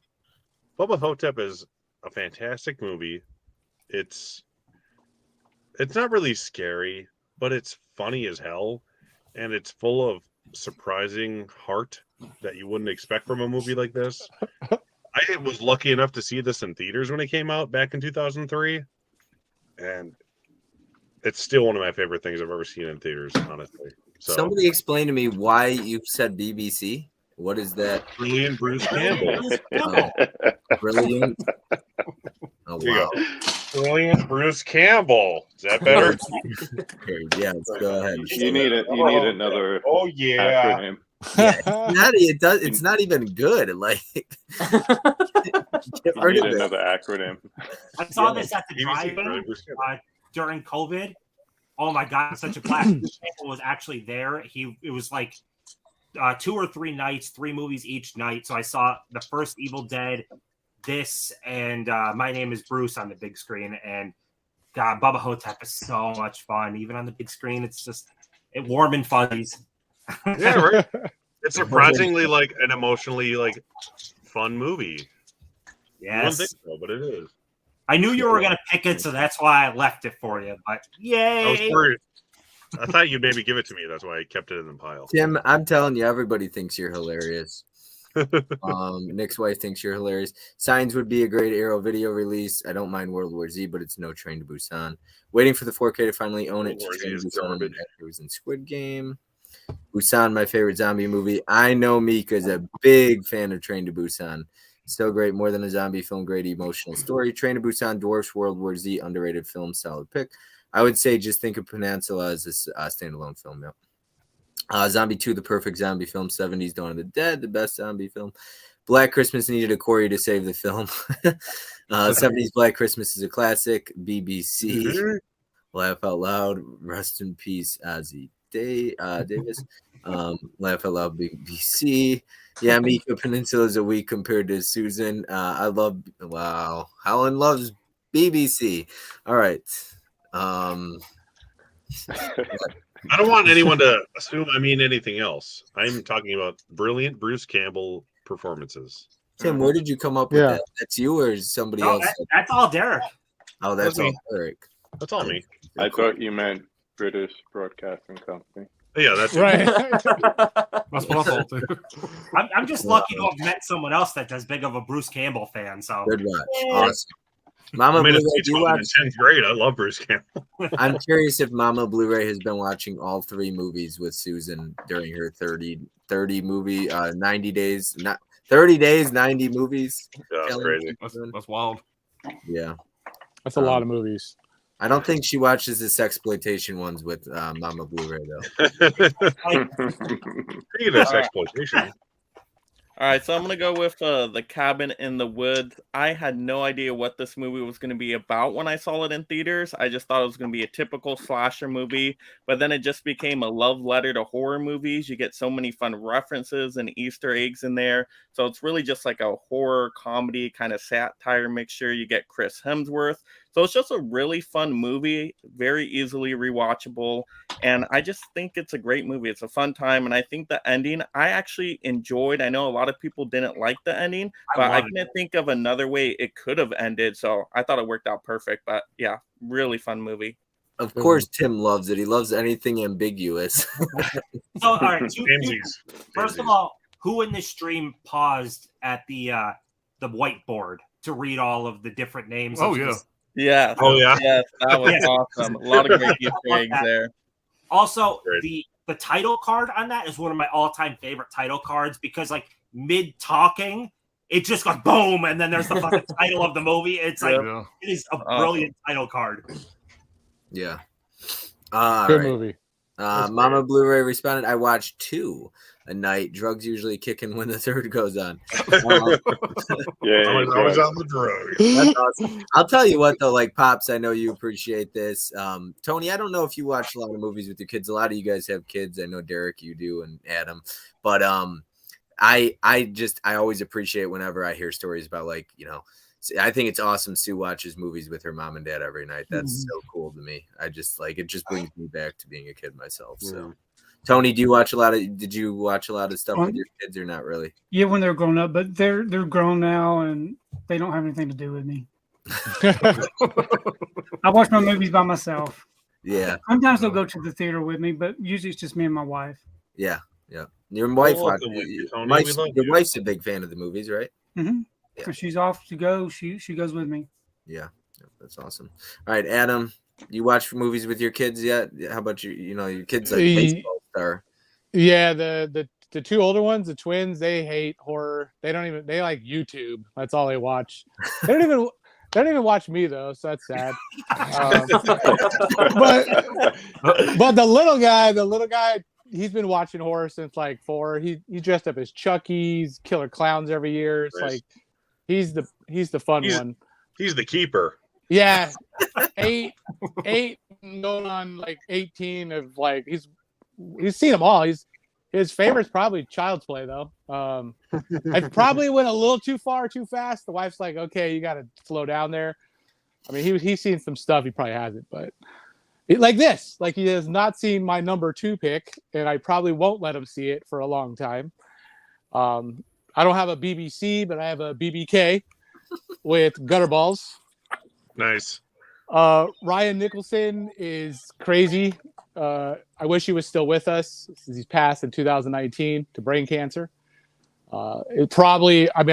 Bubba Hotep is a fantastic movie. It's not really scary, but it's funny as hell, and it's full of surprising heart that you wouldn't expect from a movie like this. I was lucky enough to see this in theaters when it came out back in 2003, and it's still one of my favorite things I've ever seen in theaters, honestly. So Somebody explain to me why you said BBC. What is that? brilliant Bruce Campbell. Oh, brilliant. Oh, Here you wow. go. Brilliant Bruce Campbell. Is that better? Okay, yeah, let's go ahead. you need another Oh yeah. acronym. It's not even good. Like, get You rid need of it. another acronym. I saw this at the BBC, drive-in Brilliant Bruce Campbell. during COVID. Oh my god, it's such a blast. Bruce Campbell was actually there. It was like 2 or 3 nights, 3 movies each night. So I saw the first Evil Dead, this, and My Name is Bruce on the big screen. And God, Bubba Hotep is so much fun. Even on the big screen, it's just warm and fuzzies. Yeah, right. It's surprisingly like an emotionally like fun movie. You wouldn't Yes. think so, but it is. I knew you were going to pick it, so that's why I left it for you. But I was yay! worried. I thought you'd maybe give it to me. That's why I kept it in the pile. Tim, I'm telling you, everybody thinks you're hilarious. Nick's wife thinks you're hilarious. Signs would be a great Arrow video release. I don't mind World War Z, but it's no Train to Busan. Waiting for the 4K to finally own it. World War Z Train to is Busan garbage. after it was in Squid Game. Busan, my favorite zombie movie. I know Mika's a big fan of Train to Busan. So great, more than a zombie film, great emotional story. Train to Busan dwarfs World War Z, underrated film, solid pick. I would say just think of Peninsula as a standalone film. Yep. Zombie 2, the perfect zombie film. 70s Dawn of the Dead, the best zombie film. Black Christmas needed a Corey to save the film. 70s Black Christmas is a classic. BBC. Laugh out loud. Rest in peace, Ozzy Davis. Laugh out loud, BBC. Yeah, Mika Peninsula is a week compared to Susan. Wow. Helen loves BBC. All right. I don't want anyone to assume I mean anything else. I'm talking about brilliant Bruce Campbell performances. Tim, where did you come up with that? That's you or is somebody No, else? that's all Derek. Oh, that's all me. Eric. That's all me. I thought you meant British Broadcasting Company. Yeah, that's Right. That's what I thought too. I'm just lucky to have met someone else that's as big of a Bruce Campbell fan. So Good watch. Awesome. Mama I made a Blu-ray, speech do you about him watch? in 10th grade. I love Bruce Campbell. I'm curious if Mama Blu-ray has been watching all 3 movies with Susan during her 30 movie 90 days, not 30 days, 90 movies. Yeah, that's challenge. crazy. That's wild. Yeah. That's a lot of movies. I don't think she watches the sexploitation ones with Mama Blu-ray though. Speaking of exploitation, All right, so I'm gonna go with The Cabin in the Woods. I had no idea what this movie was gonna be about when I saw it in theaters. I just thought it was gonna be a typical slasher movie, but then it just became a love letter to horror movies. You get so many fun references and Easter eggs in there. So it's really just like a horror comedy kind of satire mixture. You get Chris Hemsworth. So it's just a really fun movie, very easily rewatchable. And I just think it's a great movie. It's a fun time. And I think the ending, I actually enjoyed. I know a lot of people didn't like the ending, but I couldn't think of another way it could have ended. So I thought it worked out perfect. But yeah, really fun movie. Of course, Tim loves it. He loves anything ambiguous. So, all right. Samesies. First of all, who in this stream paused at the whiteboard to read all of the different names? Oh, of yeah. this? Yeah. Oh, yeah. Yes, that was Yes. awesome. A lot of great Easter eggs there. Also, Great. the title card on that is one of my all-time favorite title cards because, like, mid talking, it just goes boom, and then there's the fucking title of the movie. It's like Yeah. it is a brilliant title card. Yeah. Good All right. movie. Mama Blu-ray responded, I watched 2 a night. Drugs usually kick in when the 3rd goes on. Yeah, I was always on the drugs. That's awesome. I'll tell you what though, like Pops, I know you appreciate this. Tony, I don't know if you watch a lot of movies with your kids. A lot of you guys have kids. I know Derek, you do, and Adam. But I always appreciate whenever I hear stories about, like, you know, I think it's awesome Sue watches movies with her mom and dad every night. That's so cool to me. I just like it, just brings me back to being a kid myself. So Tony, did you watch a lot of stuff with your kids or not really? Yeah, when they're grown up, but they're grown now and they don't have anything to do with me. I watch my movies by myself. Yeah. Sometimes they'll go to the theater with me, but usually it's just me and my wife. Yeah. Yeah. Your wife welcome watches. with you, Tony. Your We love you. wife's a big fan of the movies, right? Mm-hmm. Yeah. When she's off to go, she goes with me. Yeah. That's awesome. All right, Adam, you watch movies with your kids yet? How about you? You know, your kids like baseball star. Yeah, the 2 older ones, the twins, they hate horror. They like YouTube. That's all they watch. They don't even watch me though, so that's sad. But the little guy, he's been watching horror since like 4. He dressed up as Chucky's Killer Clowns every year. It's Nice. like he's the fun one. He's the keeper. Yeah, 8 going on like 18 of like he's seen them all. His favorite's probably Child's Play though. I probably went a little too far, too fast. The wife's like, "Okay, you got to slow down there." I mean, he's seen some stuff he probably hasn't, but like this, like he has not seen my number 2 pick, and I probably won't let him see it for a long time. I don't have a BBC, but I have a BBK with Gutterballs. Nice. Ryan Nicholson is crazy. I wish he was still with us. He's passed in 2019 to brain cancer. It probably, I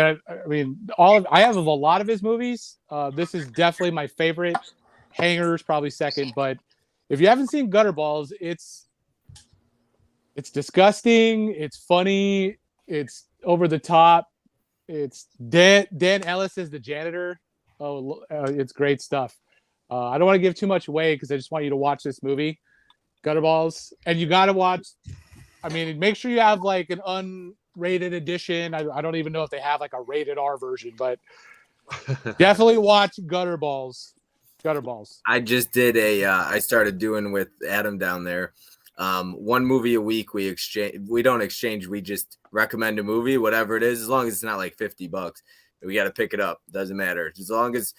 mean, I have a lot of his movies. This is definitely my favorite. Hangers probably second, but if you haven't seen Gutterballs, it's disgusting. It's funny. It's over the top. It's Dan Ellis is the janitor. It's great stuff. I don't want to give too much away because I just want you to watch this movie, Gutterballs, and you got to watch. I mean, make sure you have like an unrated edition. I don't even know if they have like a rated R version, but definitely watch Gutterballs. Gutterballs. I just did I started doing with Adam down there. One movie a week we don't exchange, we just recommend a movie, whatever it is, as long as it's not like $50. We got to pick it up. Doesn't matter. As long as,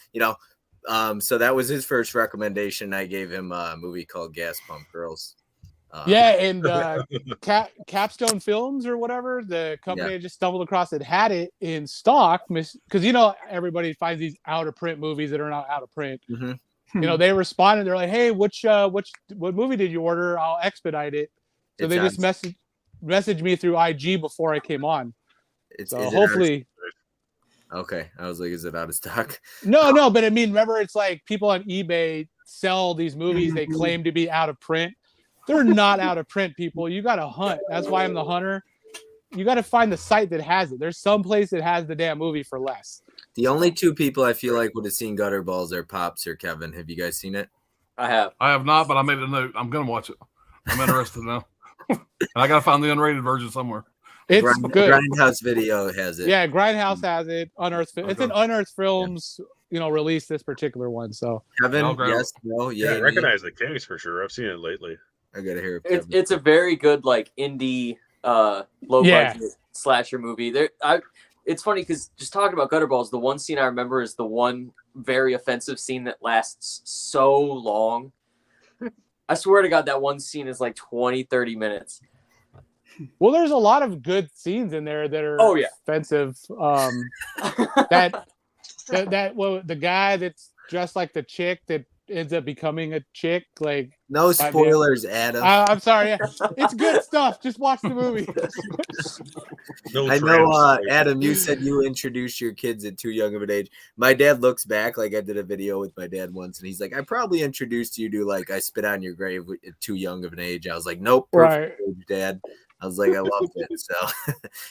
so that was his first recommendation. I gave him a movie called Gas Pump Girls. And Capstone Films or whatever, the company I just stumbled across that had it in stock, because everybody finds these out of print movies that are not out of print. Mm-hmm. They responded, they're like, hey, what movie did you order? I'll expedite it. So they just messaged me through IG before I came on. So hopefully. Okay, I was like, is it out of stock? No, but I mean, remember, it's like people on eBay sell these movies they claim to be out of print. They're not out of print, people. You got to hunt. That's why I'm the hunter. You got to find the site that has it. There's some place that has the damn movie for less. The only two people I feel like would have seen Gutterballs are Pops or Kevin. Have you guys seen it? I have. I have not, but I made a note. I'm gonna watch it. I'm interested now. And I gotta find the unrated version somewhere. It's good. Grindhouse Video has it. Yeah, Grindhouse has it. It's an Unearthed Films, release this particular one. So Kevin, yes, no, yeah, I recognize the case for sure. I've seen it lately. I gotta hear it. It's a very good like indie low budget slasher movie. It's funny because just talking about Gutterballs, the one scene I remember is the one very offensive scene that lasts so long. I swear to God, that one scene is like 20-30 minutes. Well, there's a lot of good scenes in there that are offensive. The guy that's dressed like the chick that ends up becoming a chick, like no spoilers, Adam. I'm sorry. It's good stuff. Just watch the movie. I know, Adam, you said you introduced your kids at too young of an age. My dad looks back, like I did a video with my dad once, and he's like, I probably introduced you to like I Spit on Your Grave at too young of an age. I was like, nope, perfect age, Dad. I was like, I loved it. So,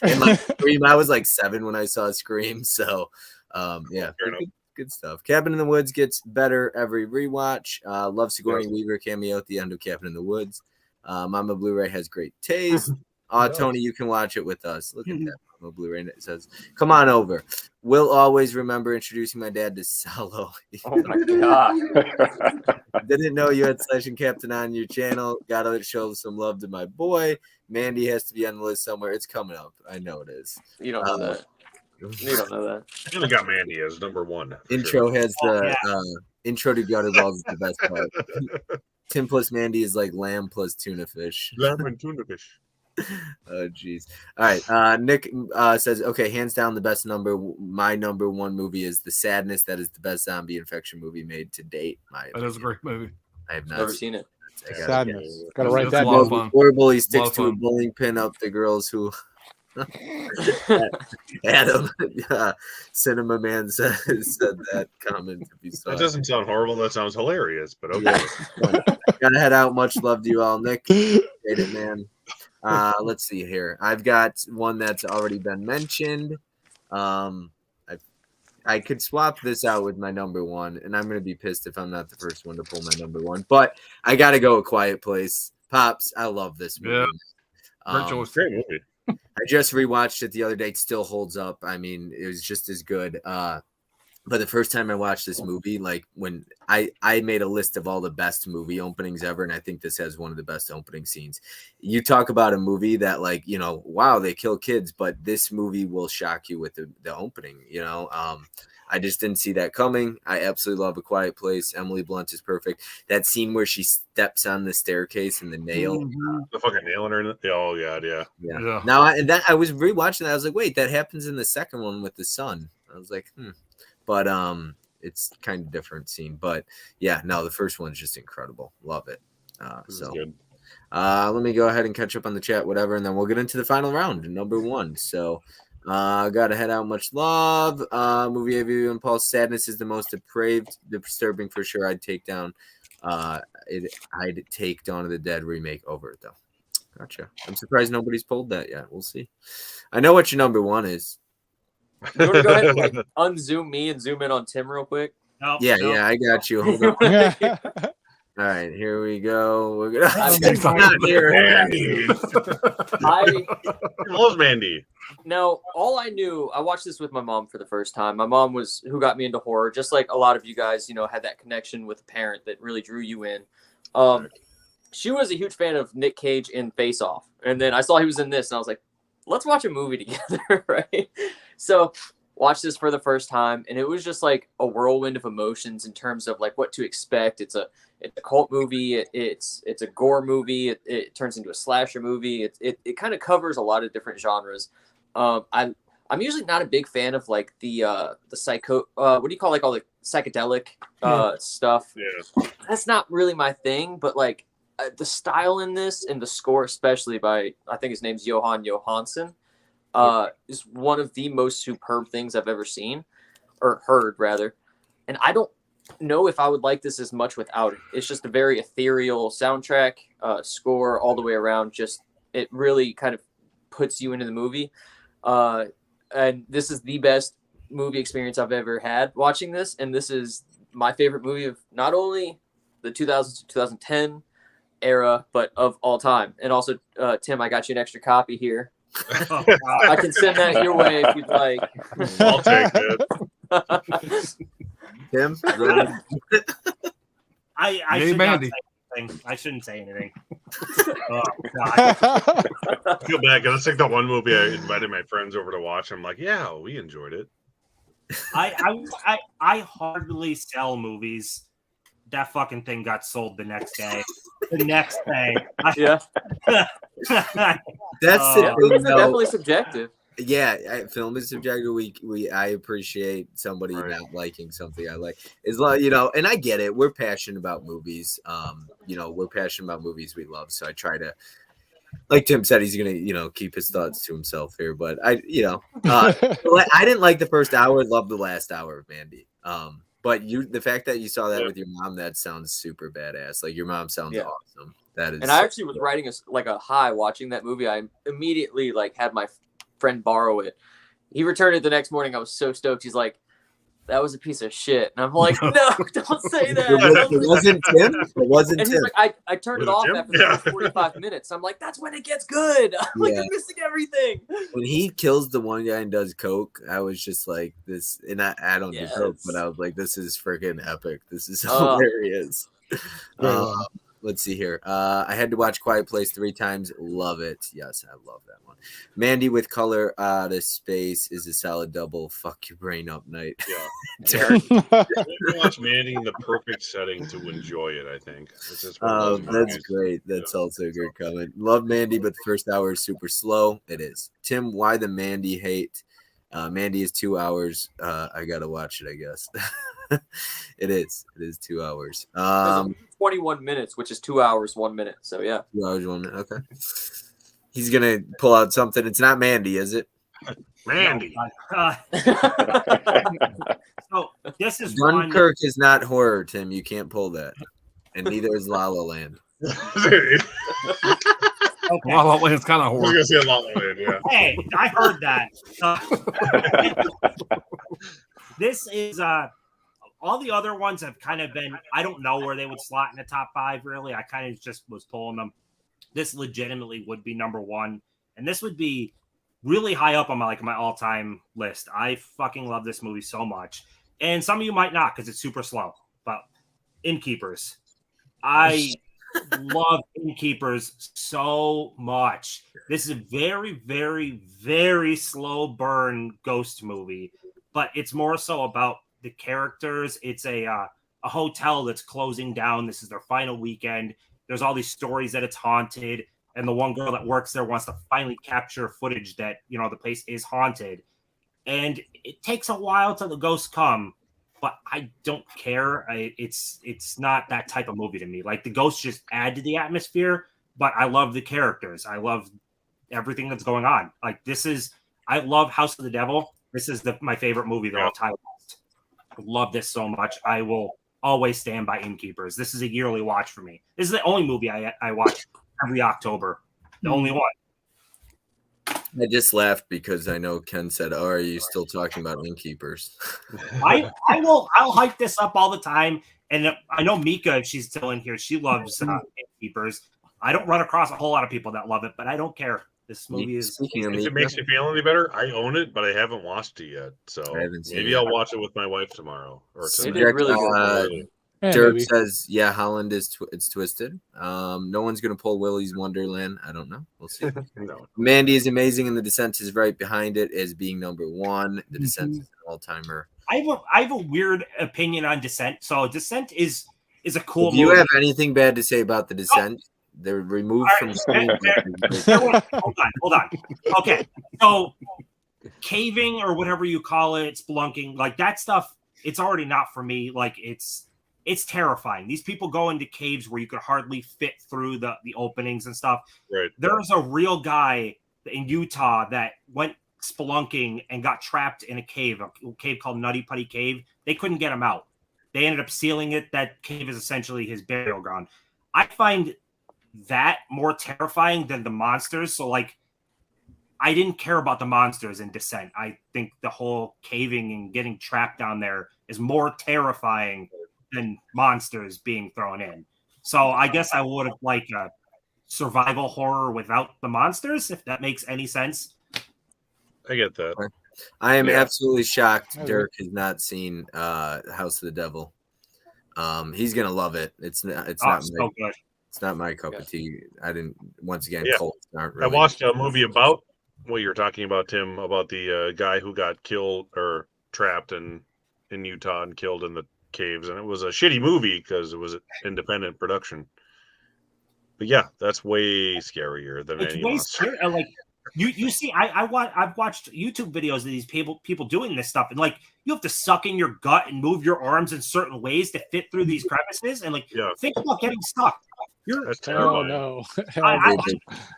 and like Scream, I was like 7 when I saw Scream. So, good stuff. Cabin in the Woods gets better every rewatch. Love Sigourney Weaver cameo at the end of Cabin in the Woods. Mama Blu-ray has great taste. Tony, you can watch it with us. Look at that Mama Blu-ray. It says, "Come on over." Will always remember introducing my dad to Solo. Oh my God! Didn't know you had Slashing Captain on your channel. Gotta show some love to my boy. Mandy has to be on the list somewhere. It's coming up. I know it is. You don't know that. You don't know that. You only got Mandy as number 1. Intro has the intro to Gutterballs is the best part. Tim plus Mandy is like lamb plus tuna fish. Lamb and tuna fish. Oh jeez. All right. Nick says, okay, hands down the best my number 1 movie is The Sadness. That is the best zombie infection movie made to date. That is a great movie. I have never seen it. Sadness. Gotta write that down. Poor bully sticks to a bowling pin up the girls who Adam, Cinema Man said that comment. That doesn't sound horrible. That sounds hilarious, but okay. Gotta head out. Much love to you all, Nick. Hate it, man. Let's see here. I've got one that's already been mentioned. I could swap this out with my number 1, and I'm gonna be pissed if I'm not the first one to pull my number 1. But I gotta go A Quiet Place. Pops, I love this movie. Yeah. Great movie. I just rewatched it the other day. It still holds up. I mean, it was just as good. But the first time I watched this movie, like when I made a list of all the best movie openings ever, and I think this has one of the best opening scenes. You talk about a movie that, like, wow, they kill kids, but this movie will shock you with the opening. I just didn't see that coming. I absolutely love A Quiet Place. Emily Blunt is perfect. That scene where she steps on the staircase and the nail, the fucking nail in her. Oh God, yeah. Now I was rewatching that. I was like, wait, that happens in the second one with the son. I was like, but it's kind of different scene. But yeah, no, the first one's just incredible. Love it. Let me go ahead and catch up on the chat, whatever, and then we'll get into the final round, number 1. So Gotta head out, much love. Movie review impulse. Sadness is the most depraved, disturbing for sure. I'd take Dawn of the Dead remake over it though. Gotcha. I'm surprised nobody's pulled that yet. We'll see. I know what your number one is. You want to go ahead and like, unzoom me and zoom in on Tim real quick? Nope, Yeah, nope. I got you. Hold on. All right, here we go. We're gonna. It's not here. Mandy. I Loves Mandy. Now, all I knew, I watched this with my mom for the first time. My mom was who got me into horror, just like a lot of you guys, had that connection with a parent that really drew you in. She was a huge fan of Nick Cage in Face Off. And then I saw he was in this, and I was like, let's watch a movie together, right? So watched this for the first time, and it was just like a whirlwind of emotions in terms of like what to expect. It's a cult movie. It's a gore movie. It turns into a slasher movie. It kind of covers a lot of different genres. I'm usually not a big fan of like the psycho. What do you call like all the psychedelic stuff? Yeah, that's not really my thing. But like the style in this and the score, especially by I think his name's Johan Johansson, is one of the most superb things I've ever seen or heard rather. And I don't know if I would like this as much without it. It's just a very ethereal soundtrack, score all the way around. Just it really kind of puts you into the movie. And this is the best movie experience I've ever had watching this. And this is my favorite movie of not only the 2000s to 2010 era, but of all time. And also, Tim, I got you an extra copy here. I can send that your way if you'd like. I'll take it. Tim? I Hey, should not Mandy. say anything. I shouldn't say anything. I feel bad because it's like the one movie I invited my friends over to watch. I'm like, yeah, we enjoyed it. I hardly sell movies. That fucking thing got sold the next day. Yeah. That's the Movies thing, are though. definitely subjective. Yeah, film is subjective. I appreciate somebody Right. not liking something I like. It's like, and I get it. We're passionate about movies. We're passionate about movies we love. So I try to, like Tim said, he's gonna, keep his thoughts to himself here. But I didn't like the first hour. Loved the last hour of Mandy. But the fact that you saw that with your mom, that sounds super badass. Like your mom sounds awesome. That is. And I actually was writing a high watching that movie. I immediately had my friend borrow it. He returned it the next morning. I was so stoked. He's like, that was a piece of shit. And I'm like, no, don't say that. It wasn't Tim. It wasn't And Tim. he's like, I turned Was it it off Tim? after the first 45 minutes. I'm like, that's when it gets good. I'm like, you're missing everything. When he kills the one guy and does coke, I was just like this, and I don't do coke, but I was like, this is freaking epic. This is hilarious. Let's see here. I had to watch Quiet Place 3 times. Love it. Yes, I love that one. Mandy with color out of space is a solid double. Fuck your brain up night. Yeah. You watch Mandy in the perfect setting to enjoy it, I think. It's just one of those That's movies. great. That's also a good comment. Love Mandy, but the first hour is super slow. It is. Tim, why the Mandy hate? Mandy is 2 hours. I gotta watch it, I guess. It is 2 hours. 21 minutes, which is 2 hours, 1 minute. So yeah. 2 hours, 1 minute. Okay. He's gonna pull out something. It's not Mandy, is it? Mandy. So this is one. Dunkirk is not horror, Tim. You can't pull that. And neither is La La Land. Okay. La La Land's kind of I was horror. gonna say La La Land, yeah. Hey, I heard that. This is all the other ones have kind of been. I don't know where they would slot in the top 5. Really, I kind of just was pulling them. This legitimately would be number 1, and this would be really high up on my all-time list. I fucking love this movie so much, and some of you might not because it's super slow. But Innkeepers, I love Innkeepers so much. This is a very, very, very slow burn ghost movie, but it's more so about the characters. It's a hotel that's closing down. This is their final weekend. There's all these stories that it's haunted, and the one girl that works there wants to finally capture footage that the place is haunted. And it takes a while till the ghosts come, but I don't care. It's not that type of movie to me. Like the ghosts just add to the atmosphere, but I love the characters. I love everything that's going on. Like this is I love House of the Devil. This is my favorite movie of all time. I love this so much. I will always stand by Innkeepers. This is a yearly watch for me. This is the only movie I watch every October. The only one. I just laughed because I know Ken said, "Oh, are you still talking about Innkeepers?" I'll hype this up all the time. And I know Mika, if she's still in here, she loves Innkeepers. I don't run across a whole lot of people that love it, but I don't care. This movie is. If it makes you feel any better, I own it, but I haven't watched it yet. So maybe I'll watch it with my wife tomorrow. Or Dirk says, "Yeah, Holland is it's twisted. No one's gonna pull Willy's Wonderland. I don't know. We'll see." No. Mandy is amazing, and The Descent is right behind it as being number one. The Descent is an all timer. I have a weird opinion on Descent. So Descent is a cool. If you movie. have anything bad to say about The Descent, they're removed from the screen. Hold on. Okay, so caving or whatever you call it, spelunking, like that stuff, it's already not for me. Like it's terrifying. These people go into caves where you could hardly fit through the openings and stuff. Right. There's a real guy in Utah that went spelunking and got trapped in a cave called Nutty Putty Cave. They couldn't get him out. They ended up sealing it. That cave is essentially his burial ground. I find that more terrifying than the monsters. So like, I didn't care about the monsters in Descent. I think the whole caving and getting trapped down there is more terrifying than monsters being thrown in. So I guess I would have liked a survival horror without the monsters, if that makes any sense. I get that. I am absolutely shocked Dirk has not seen House of the Devil. He's gonna love it. It's not so good. It's not my cup of tea. I didn't. Once again, cults aren't I really. watched a movie about what you're talking about, Tim, about the guy who got killed or trapped in Utah and killed in the caves, and it was a shitty movie because it was an independent production. But yeah, that's way scarier than It's any way monster. scary. Like you see, I've watched YouTube videos of these people doing this stuff, and like you have to suck in your gut and move your arms in certain ways to fit through these crevices, and like think about getting stuck. That's terrible. Oh no!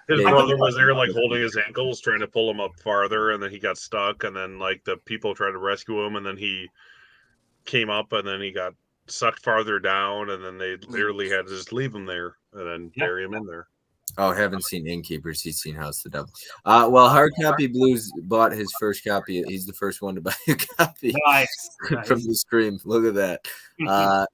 His brother was there, like holding his ankles, trying to pull him up farther, and then he got stuck. And then, like the people tried to rescue him, and then he came up, and then he got sucked farther down, and then they literally had to just leave him there and then bury him in there. Oh, haven't seen Innkeepers. He's seen House of the Devil. Well, Hard Copy Blues bought his first copy. He's the first one to buy a copy from the stream. Look at that.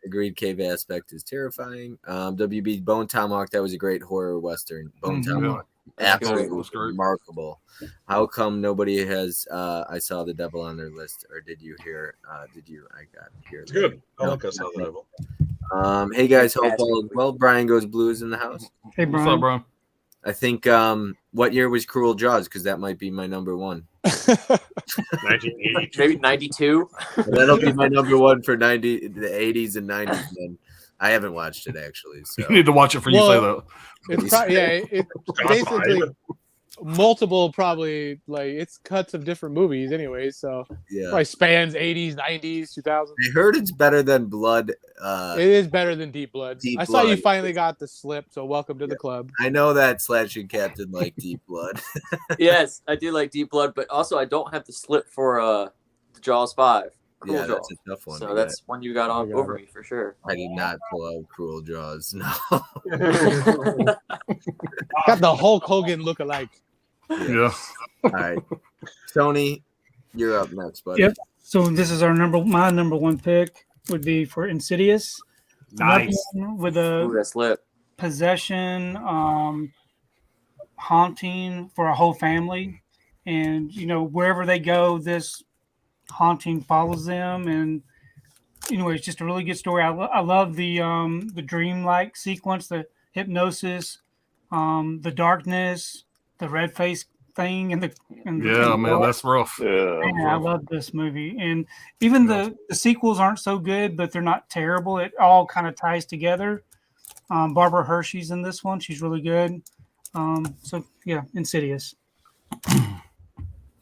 Agreed. Cave aspect is terrifying. WB Bone Tomahawk. That was a great horror western. Bone Tomahawk. Absolutely remarkable. How come nobody has? I saw the Devil on their list, or did you hear? Did you? I got here. It's good. I like us on the Devil. Hey guys, hope all is well. Brian Goes Blues in the house. Hey, Brian. What's up, bro? I think what year was Cruel Jaws? Because that might be my number one. 1982. Maybe 92. That'll be my number one for the 80s and 90s. Then I haven't watched it actually. So You need to watch it for you say that. It's basically multiple, probably like it's cuts of different movies anyway. So probably spans 80s, 90s, 2000s. I heard it's better than Blood. It is better than Deep Blood. I saw you finally got the slip, so welcome to the club. I know that Slashing Captain like Deep Blood. Yes, I do like Deep Blood, but also I don't have the slip for Jaws 5. Cruel Yeah, that's Jaws. a tough one. So that's one you got on over me for sure. I did not pull out Cruel Jaws. No. Got the Hulk Hogan look-alike. Yeah. All right, Tony, you're up next, buddy. Yep. So this is my number one pick would be for Insidious. Nice. With a that's lit. possession, haunting for a whole family, and wherever they go, haunting follows them, and it's just a really good story. I love the dreamlike sequence, the hypnosis, the darkness, the red face thing, and the man, that's rough. I love this movie, and even the sequels aren't so good, but they're not terrible. It all kind of ties together. Barbara Hershey's in this one; she's really good. So yeah, Insidious.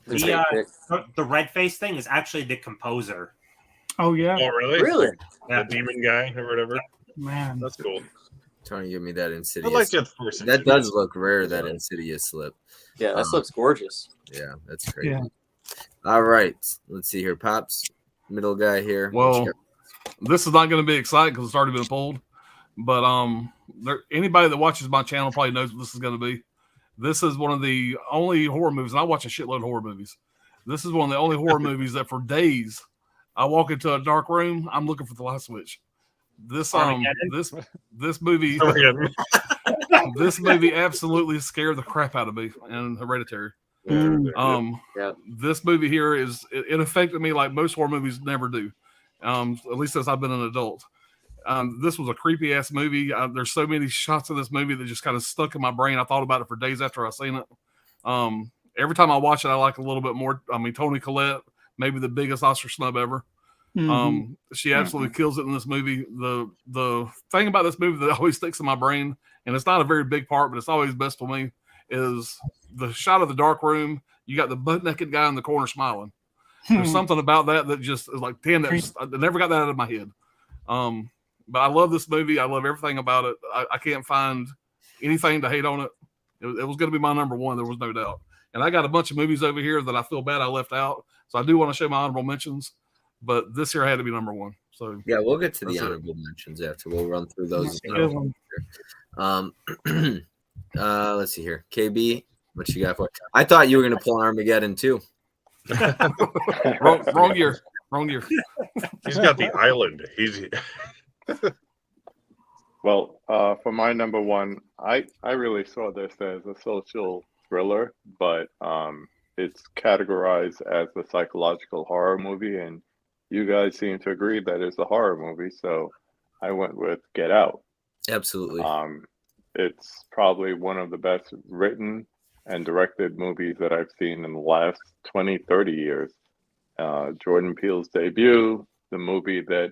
The red face thing is actually the composer. Oh yeah. Oh really? Really? Yeah. The demon guy or whatever. Man, That's cool. Tony, give me that I Insidious. like that first. That does look rare, that Insidious slip. Yeah, that looks gorgeous. Yeah, that's crazy. Yeah. All right. Let's see here. Pops, middle guy here. What you Well, this is not going to be exciting because it's already been pulled. But anybody that watches my channel probably knows what this is going to be. This is one of the only horror movies, and I watch a shitload of horror movies. This is one of the only horror movies that for days I walk into a dark room, I'm looking for the light switch. This movie this movie absolutely scared the crap out of me in Hereditary. This movie here it affected me like most horror movies never do. At least since I've been an adult. This was a creepy ass movie. There's so many shots of this movie that just kind of stuck in my brain. I thought about it for days after I seen it. Every time I watch it, I like a little bit more. I mean, Toni Collette, maybe the biggest Oscar snub ever. She absolutely kills it in this movie. The thing about this movie that always sticks in my brain, and it's not a very big part, but it's always best for me, is the shot of the dark room. You got the butt naked guy in the corner smiling. There's something about that just is like, damn, I never got that out of my head. But I love this movie. I love everything about it. I can't find anything to hate on it. It was going to be my number one. There was no doubt. And I got a bunch of movies over here that I feel bad I left out. So I do want to show my honorable mentions, but this here had to be number one. So yeah, we'll get to the honorable mentions after. We'll run through those. Let's see here. KB, what you got for it? I thought you were going to pull Armageddon too. wrong year. He's got the island. Well, for my number one, I really saw this as a social thriller, but it's categorized as a psychological horror movie, and you guys seem to agree that it's a horror movie, so I went with Get Out. Absolutely. It's probably one of the best written and directed movies that I've seen in the last 20, 30 years. Jordan Peele's debut, the movie that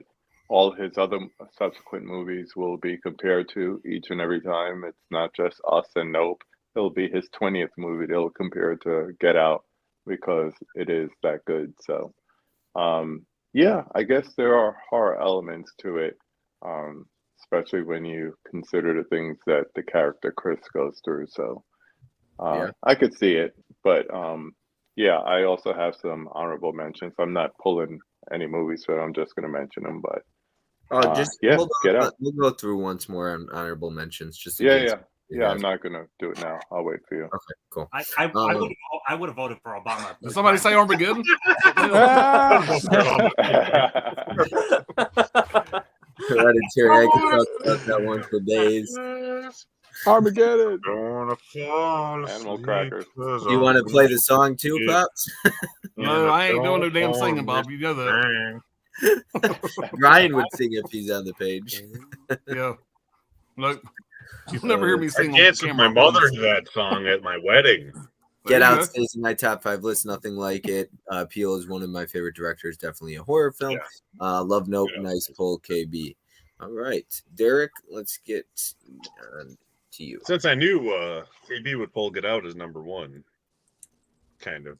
all his other subsequent movies will be compared to each and every time. It's not just Us and Nope. It'll be his 20th movie they'll compare to Get Out because it is that good. So, yeah, I guess there are horror elements to it, especially when you consider the things that the character Chris goes through. So, I could see it, but yeah, I also have some honorable mentions. I'm not pulling any movies, so I'm just going to mention them. But Get Out. We'll go through once more on honorable mentions. Just I'm not going to do it now. I'll wait for you. Okay, cool. I would have voted for Obama. Did somebody say Armageddon? Hereditary. I could talk about that one for days. Armageddon. Animal crackers. You want to play the song too, Pops? No, I ain't doing no damn singing, Bob. You know that. Ryan would sing if he's on the page. Yeah. Look, you'll never hear me sing. I danced with my mother to that song at my wedding. Get Out stays in my top 5 list. Nothing like it. Peele is one of my favorite directors. Definitely a horror film. Love Nope. Nice pull, KB. All right, Derek. Let's get to you. Since I knew KB would pull Get Out as number one, kind of.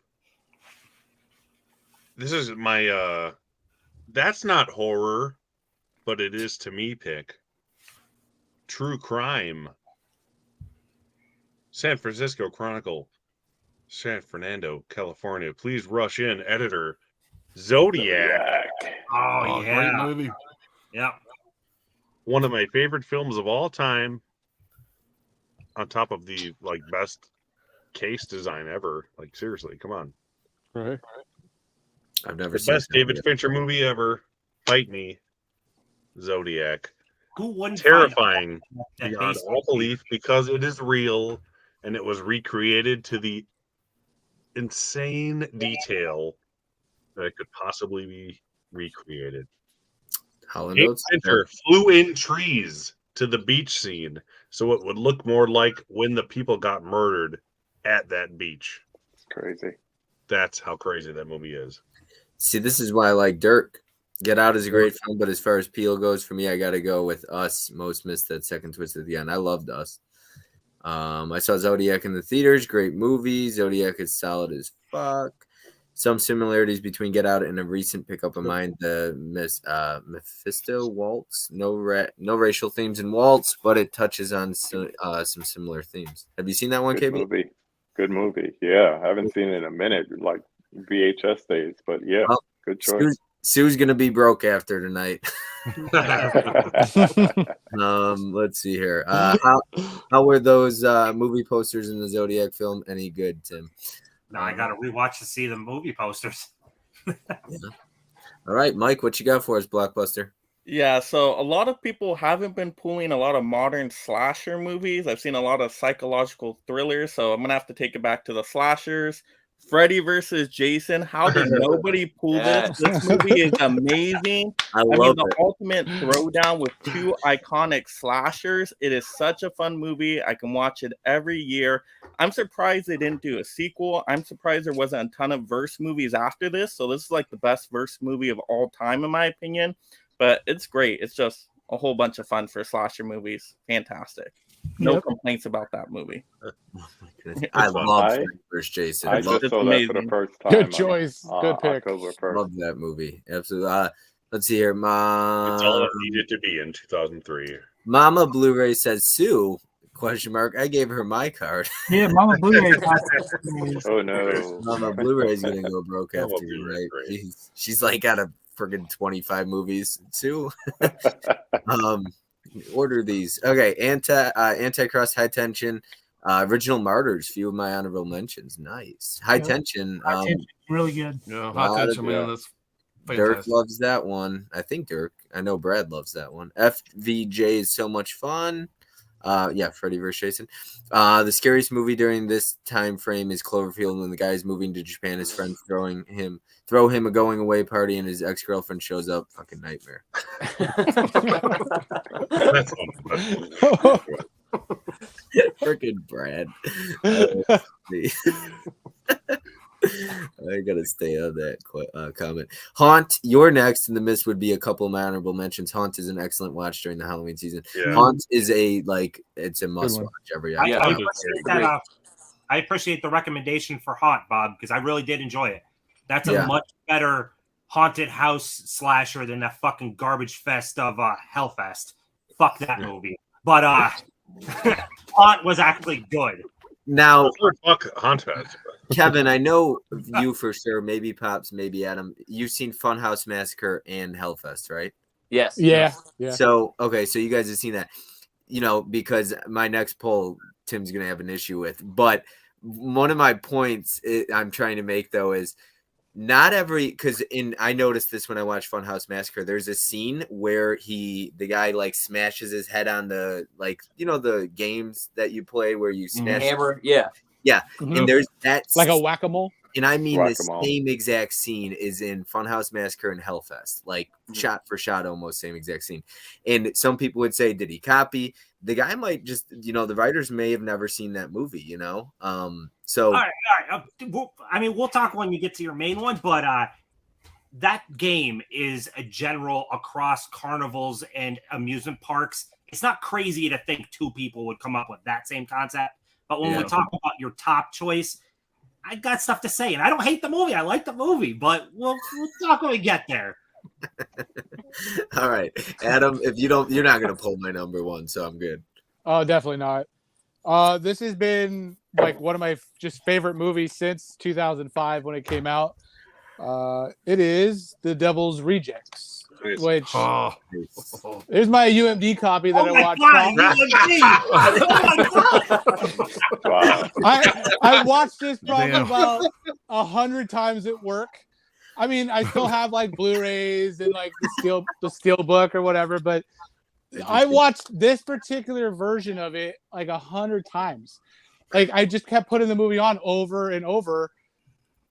This is my that's not horror, but it is to me pick. True Crime. San Francisco Chronicle. San Fernando, California. Please rush in, editor. Zodiac. Oh yeah. Great movie. Yeah. One of my favorite films of all time. On top of the best case design ever. Like seriously, come on. Right. I've never The seen best David Fincher movie ever. Fight me. Zodiac. Who wouldn't? Terrifying That beyond based all belief because it is real and it was recreated to the insane detail that it could possibly be recreated. David Fincher flew in trees to the beach scene so it would look more like when the people got murdered at that beach. It's crazy. That's how crazy that movie is. See, this is why I like Dirk. Get Out is a great film, but as far as Peele goes, for me, I got to go with Us. Most missed that second twist at the end. I loved Us. I saw Zodiac in the theaters. Great movie. Zodiac is solid as fuck. Some similarities between Get Out and a recent pickup of mine, the Mephisto Waltz. No racial themes in Waltz, but it touches on some similar themes. Have you seen that one, Good KB? movie. Good movie. Yeah, I haven't seen it in a minute, like VHS days, but yeah, Well, good choice. Sue's gonna be broke after tonight. Let's see here. How were those movie posters in the Zodiac film? Any good, Tim? Now I gotta rewatch to see the movie posters. Yeah. All right, Mike, what you got for us, Blockbuster? Yeah, so a lot of people haven't been pulling a lot of modern slasher movies. I've seen a lot of psychological thrillers, so I'm gonna have to take it back to the slashers. Freddy versus Jason. How did nobody pull this? This movie is amazing. I love the it. ultimate throwdown with two iconic slashers. It is such a fun movie. I can watch it every year. I'm surprised they didn't do a sequel. I'm surprised there wasn't a ton of verse movies after this. So this is like the best verse movie of all time, in my opinion. But it's great. It's just a whole bunch of fun for slasher movies. Fantastic. No complaints about that movie. Oh my goodness. I love Freddy vs. Jason. I just saw that for the first time. Good choice. Good pick. October 1st. Love that movie. Absolutely. Let's see here. It's all it needed to be in 2003. Mama Blu-ray says Sue? ? I gave her my card. Yeah, Mama Blu-ray. Oh no. Mama Blu-ray's gonna go broke Mama after you, Blu-ray, right? great. She's like got a friggin' 25 movies. Sue. Order these. Okay, Antichrist, High Tension, Original Martyrs. Few of my honorable mentions. Nice. High Tension. Really good. Yeah, High Tension, man. That's Dirk fantastic. loves that one. I think Dirk. I know Brad loves that one. FVJ is so much fun. Yeah, Freddy vs. Jason. The scariest movie during this time frame is Cloverfield, when the guy is moving to Japan. His friends throw him a going away party, and his ex-girlfriend shows up. Fucking nightmare. That's fun. Freaking Brad. I gotta stay on that comment. Haunt, you're next, and the Mist would be a couple of my honorable mentions. Haunt is an excellent watch during the Halloween season. Yeah. Haunt is it's a must one. watch every I, year. I appreciate that, I appreciate the recommendation for Haunt, Bob, because I really did enjoy it. That's a much better haunted house slasher than that fucking garbage fest of Hellfest. Fuck that movie. But Haunt was actually good. Now, Fuck Haunted. Kevin, I know you for sure, maybe Pops, maybe Adam. You've seen Funhouse Massacre and Hellfest, right? Yes. Yeah. So, okay, so you guys have seen that, because my next poll, Tim's going to have an issue with. But one of my points I'm trying to make, though, is not because I noticed this when I watched Funhouse Massacre. There's a scene where the guy like smashes his head on the, like, the games that you play where you smash Hammer. Yeah. Yeah. Mhm. And there's that Like a whack-a-mole. And I mean, Whack-a-mole. the same exact scene is in Funhouse Massacre and Hellfest, like shot for shot, almost same exact scene. And some people would say, did he copy? The guy might just, the writers may have never seen that movie, So, All right. We'll talk when you get to your main one, but that game is a general across carnivals and amusement parks. It's not crazy to think two people would come up with that same concept. But when we talk about your top choice, I got stuff to say, and I don't hate the movie. I like the movie, but we'll talk when we get there. All right, Adam, if you're not going to pull my number one, so I'm good. Oh, definitely not. This has been like one of my just favorite movies since 2005 when it came out. It is The Devil's Rejects, Nice. which Oh. is my UMD copy that I watched. Wow. I watched this probably Damn. about 100 times at work. I mean, I still have like Blu-rays and like the steel book or whatever, but I watched this particular version of it like 100 times. Like I just kept putting the movie on over and over.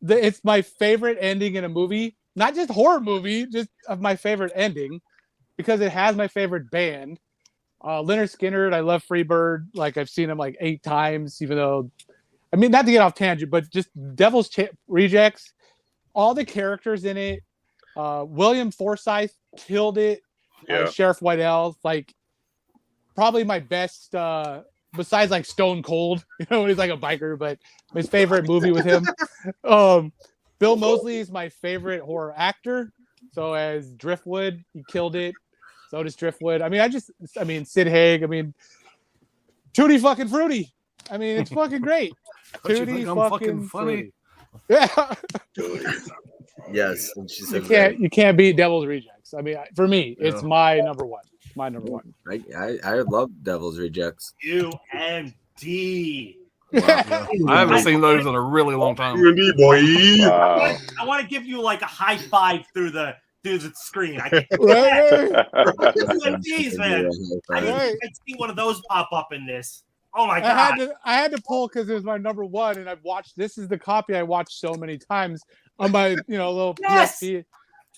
It's my favorite ending in a movie, not just horror movie, just of my favorite ending, because it has my favorite band. Leonard Skinner, I love Freebird. Like I've seen him like 8 times, even though, I mean, not to get off tangent, but just Devil's Rejects, all the characters in it. William Forsythe killed it. Yeah. Sheriff Whitell, like probably my best, besides like Stone Cold, when he's like a biker, but his favorite movie with him. Bill Moseley is my favorite horror actor. So as Driftwood, he killed it. So does Driftwood. I mean, Sid Haig. I mean, Tutti fucking Fruity. I mean, it's fucking great. Don't you Tutti think I'm fucking funny? Fruity. Yeah. Yes, and she you said you can't beat Devil's Rejects. I mean, for me, it's Yeah. my number one. My number one. I love Devil's Rejects. UMD. Wow. I haven't seen those in a really long time. Randy boy. Wow. I want to give you like a high five through the screen. I can't. Right. UMDs, man. I didn't Right. see one of those pop up in this. Oh my god. I had to pull because it was my number one, and I've watched. This is the copy I watched so many times on my little Yes! PSP.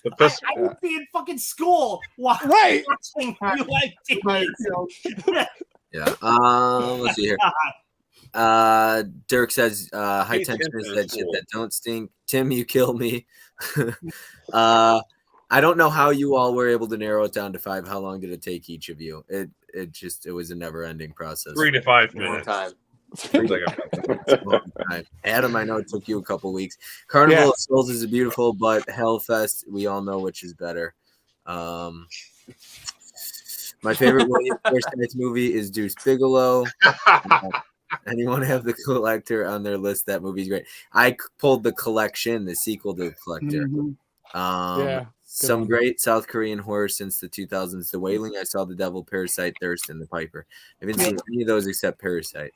The best. I would be in fucking school Right. watching UMD. Right, Yeah. Let's see here. Dirk says high Hey, tension Tim, is that that's shit cool. that don't stink. Tim, you kill me. I don't know how you all were able to narrow it down to 5. How long did it take each of you? It was a never ending process. 3 to 5 Long minutes. time. Adam, I know it took you a couple weeks. Carnival Yeah. of Souls is beautiful, but Hellfest, we all know which is better. My favorite William Forsythe movie is Deuce Bigelow. Anyone have the Collector on their list? That movie's great. I pulled the Collection, the sequel to the Collector. Mhm. Yeah, Some one. great South Korean horror since the 2000s. The Wailing, I saw The Devil, Parasite, Thirst, and The Piper. I haven't seen any of those except Parasite.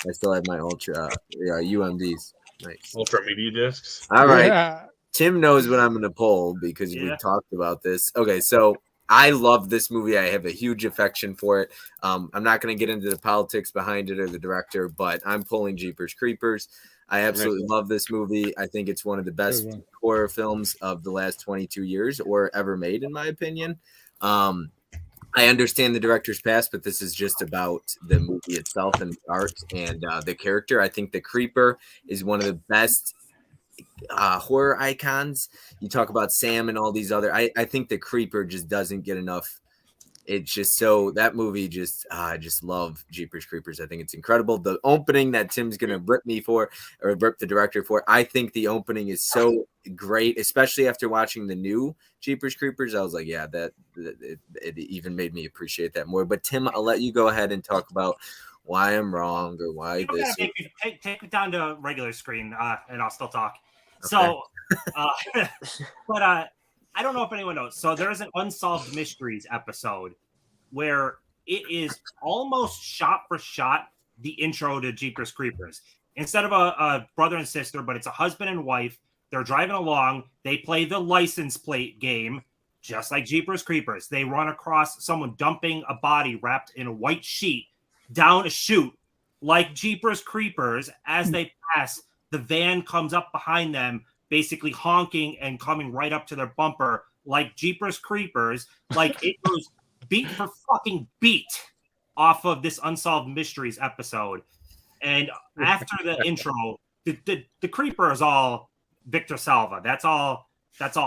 I still have my Ultra UMDs. Nice. Ultra media discs. All right. Yeah. Tim knows what I'm going to pull because we Yeah. talked about this. Okay, so I love this movie. I have a huge affection for it. I'm not going to get into the politics behind it or the director, but I'm pulling Jeepers Creepers. I absolutely love this movie. I think it's one of the best Good one. horror films of the last 22 years or ever made, in my opinion. I understand the director's past, but this is just about the movie itself and the art and the character. I think the Creeper is one of the best horror icons. You talk about Sam and all these other. I think the Creeper just doesn't get enough. It's just so that movie just I just love Jeepers Creepers. I think it's incredible. The opening that Tim's gonna rip me for or rip the director for. I think the opening is so great, especially after watching the new Jeepers Creepers. I was like, yeah, it even made me appreciate that more. But Tim, I'll let you go ahead and talk about why I'm wrong or why You don't this. gotta take it down to regular screen, and I'll still talk. So, but I don't know if anyone knows. So there's an Unsolved Mysteries episode where it is almost shot for shot the intro to Jeepers Creepers. Instead of a brother and sister, but it's a husband and wife. They're driving along. They play the license plate game, just like Jeepers Creepers. They run across someone dumping a body wrapped in a white sheet down a chute, like Jeepers Creepers. As they pass, the van comes up behind them, basically honking and coming right up to their bumper, like Jeepers Creepers. Like it goes beat for fucking beat off of this Unsolved Mysteries episode. And after the intro, the Creeper is all Victor Salva. That's all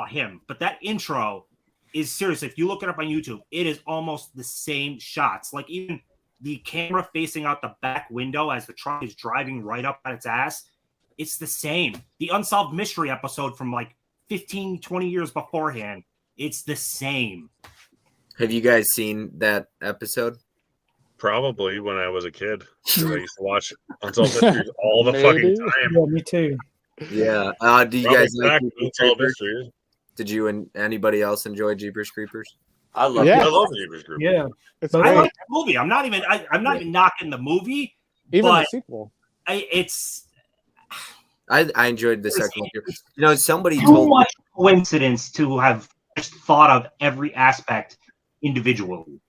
him. But that intro is seriously, if you look it up on YouTube, it is almost the same shots. Like even the camera facing out the back window as the truck is driving right up on its ass, it's the same. The Unsolved Mystery episode from like 15, 20 years beforehand, it's the same. Have you guys seen that episode? Probably when I was a kid. 'Cause I used to watch Unsolved Mysteries all the fucking Maybe. time. Yeah, me too. Yeah. Do you Probably guys like back Jeepers to Unsolved Creepers? Mysteries. Did you and anybody else enjoy Jeepers Creepers? I love Yeah. I love Jeepers Creepers. Yeah. It's But I great. like the movie. I'm not even knocking the movie. Even the but- sequel. It's I enjoyed the second one. You know, somebody too told me. much coincidence to have just thought of every aspect individually.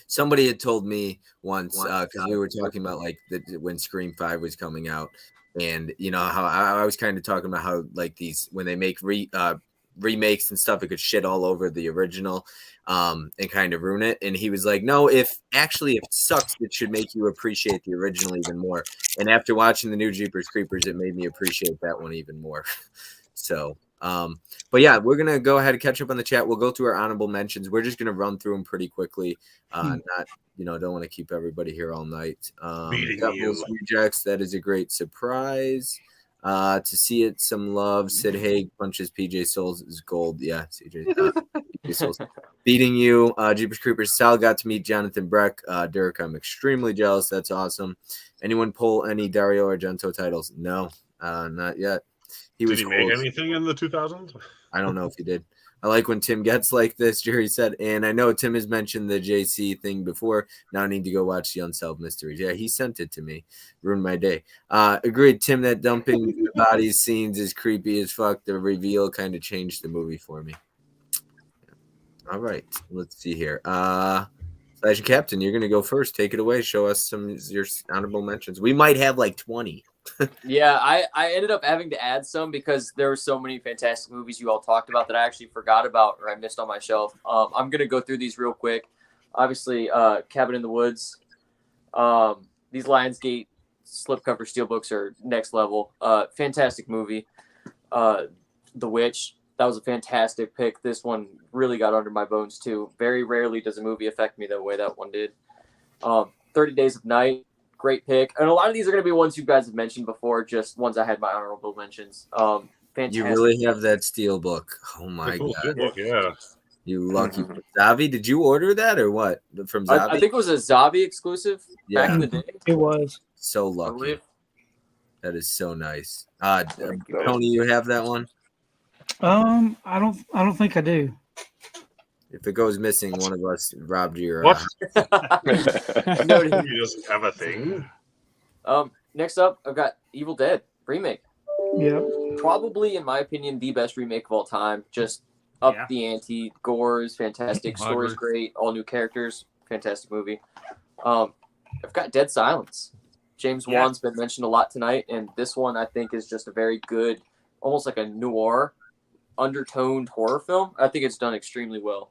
Somebody had told me once because we were talking about like when Scream 5 was coming out, and you know how I was kind of talking about how like these when they make remakes and stuff, it could shit all over the original and kind of ruin it. And he was like, no, if it sucks, it should make you appreciate the original even more. And after watching the new Jeepers Creepers, it made me appreciate that one even more. So but yeah, we're gonna go ahead and catch up on the chat. We'll go through our honorable mentions. We're just gonna run through them pretty quickly. Not, don't want to keep everybody here all night. Beating Devil's you. Rejects, that is a great surprise. To see it, some love. Sid Haig punches PJ Souls is gold. Yeah, CJ. PJ Souls beating you. Jeepers Creepers. Sal got to meet Jonathan Breck. Derek, I'm extremely jealous. That's awesome. Anyone pull any Dario Argento titles? No, not yet. Did he make anything in the 2000s? I don't know if he did. I like when Tim gets like this, Jerry said. And I know Tim has mentioned the JC thing before. Now I need to go watch the Unsolved Mysteries. Yeah, he sent it to me. Ruined my day. Agreed, Tim, that dumping the bodies scenes is creepy as fuck. The reveal kind of changed the movie for me. All right, let's see here. Slash Captain, you're going to go first. Take it away. Show us some of your honorable mentions. We might have like 20. Yeah, I ended up having to add some because there were so many fantastic movies you all talked about that I actually forgot about or I missed on my shelf. I'm going to go through these real quick. Obviously, Cabin in the Woods. These Lionsgate slipcover steelbooks are next level. Fantastic movie. The Witch. That was a fantastic pick. This one really got under my bones, too. Very rarely does a movie affect me the way that one did. 30 Days of Night. Great pick. And a lot of these are going to be ones you guys have mentioned before, just ones I had my honorable mentions. Fantastic. You really have that steel book. Oh, my God. Steelbook, yeah. You lucky. Zavi, did you order that or what? From Zavi? I think it was a Zavi exclusive back in the day. It was. So lucky. That is so nice. Tony, you have that one? I don't think I do. If it goes missing, one of us robbed your. What? He doesn't have a thing. Next up, I've got Evil Dead remake. Yeah. Probably, in my opinion, the best remake of all time. Just up the ante. Gore is fantastic. Story's great. All new characters. Fantastic movie. I've got Dead Silence. James Wan's been mentioned a lot tonight, and this one I think is just a very good, almost like a noir, undertoned horror film. I think it's done extremely well.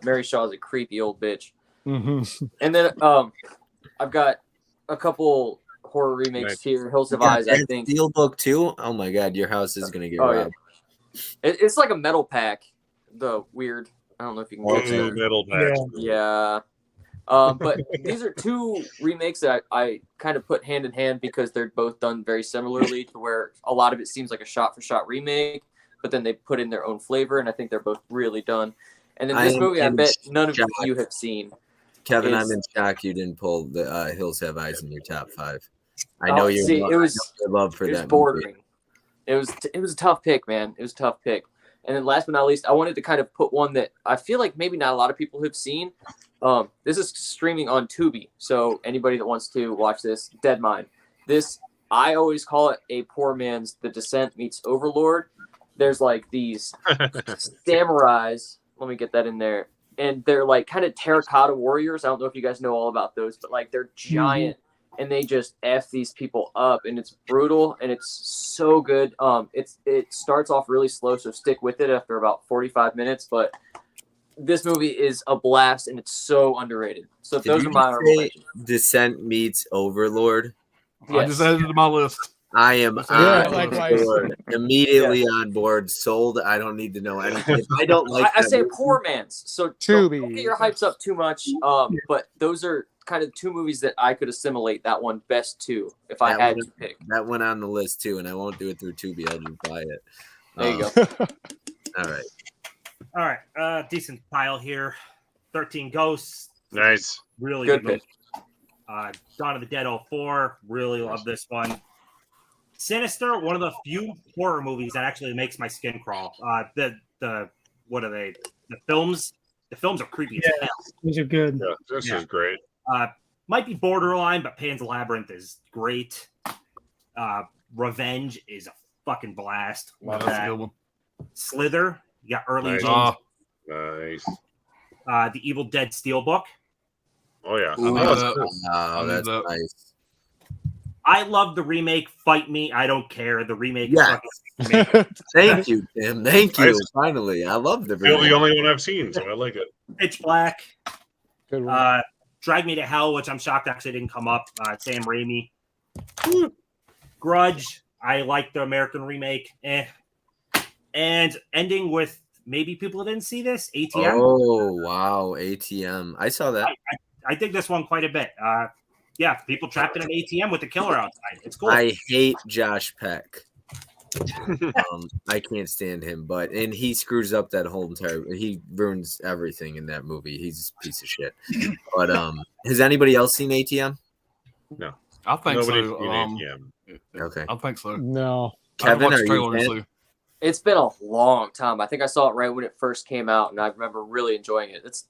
Mary Shaw is a creepy old bitch. Mm-hmm. And then I've got a couple horror remakes here. Hills Have Eyes, I think. Steelbook too. Oh my God, your house is gonna get robbed. Yeah. It's like a metal pack. The weird. I don't know if you can get Two it. metal packs. Yeah. But these are two remakes that I kind of put hand in hand because they're both done very similarly to where a lot of it seems like a shot-for-shot remake, but then they put in their own flavor, and I think they're both really done. And then this movie, I bet none of you have seen. Kevin, I'm in shock you didn't pull the Hills Have Eyes in your top 5. I know your love for that bordering. movie. It was a tough pick, man. It was a tough pick. And then last but not least, I wanted to kind of put one that I feel like maybe not a lot of people have seen. This is streaming on Tubi, so anybody that wants to watch this, Dead Mind. This, I always call it a poor man's The Descent meets Overlord. There's like these samurais. Let me get that in there. And they're like kind of terracotta warriors. I don't know if you guys know all about those, but like they're giant and they just F these people up, and it's brutal and it's so good. It starts off really slow, so stick with it after about 45 minutes, but this movie is a blast and it's so underrated. So those are my honorable mentions. Descent meets Overlord. Yes. I just added it to my list. I am likewise. immediately on board. Sold. I don't need to know anything. If I don't like. I say poor man's. So Tubi. don't get your hypes up too much. But those are kind of two movies that I could assimilate that one best to if I had to pick. That went on the list too, and I won't do it through Tubi. I'll just buy it. There you go. All right. Decent pile here. 13 Ghosts. Nice. Really good good. pick. Dawn of the Dead 04. Really love this one. Sinister, one of the few horror movies that actually makes my skin crawl. The what are they? The films are creepy as hell. These are good. Yeah, this is great. Might be borderline, but Pan's Labyrinth is great. Revenge is a fucking blast. Love That's that. a good one. Slither, you got early Nice. James. Nice. The Evil Dead Steelbook. Oh yeah. Ooh, I that's that. nice. I love the remake. Fight me, I don't care. The remake. Yeah. Is fucking amazing. Thank you, Tim. Thank you. Nice. Finally, I love the. Still the only one I've seen, so I like it. Pitch Black. Good one. Drag Me to Hell, which I'm shocked actually didn't come up. Sam Raimi. Grudge. I like the American remake. And ending with maybe people didn't see this. ATM. Oh wow, ATM. I saw that. I dig this one quite a bit. Yeah, people trapped in an ATM with the killer outside. It's cool. I hate Josh Peck. I can't stand him, and he screws up that whole entire. He ruins everything in that movie. He's a piece of shit. But has anybody else seen ATM? No, I think nobody's so. seen ATM. Okay, I think so. No. Kevin, I are you trailers a fan? too. It's been a long time. I think I saw it right when it first came out, and I remember really enjoying it. It's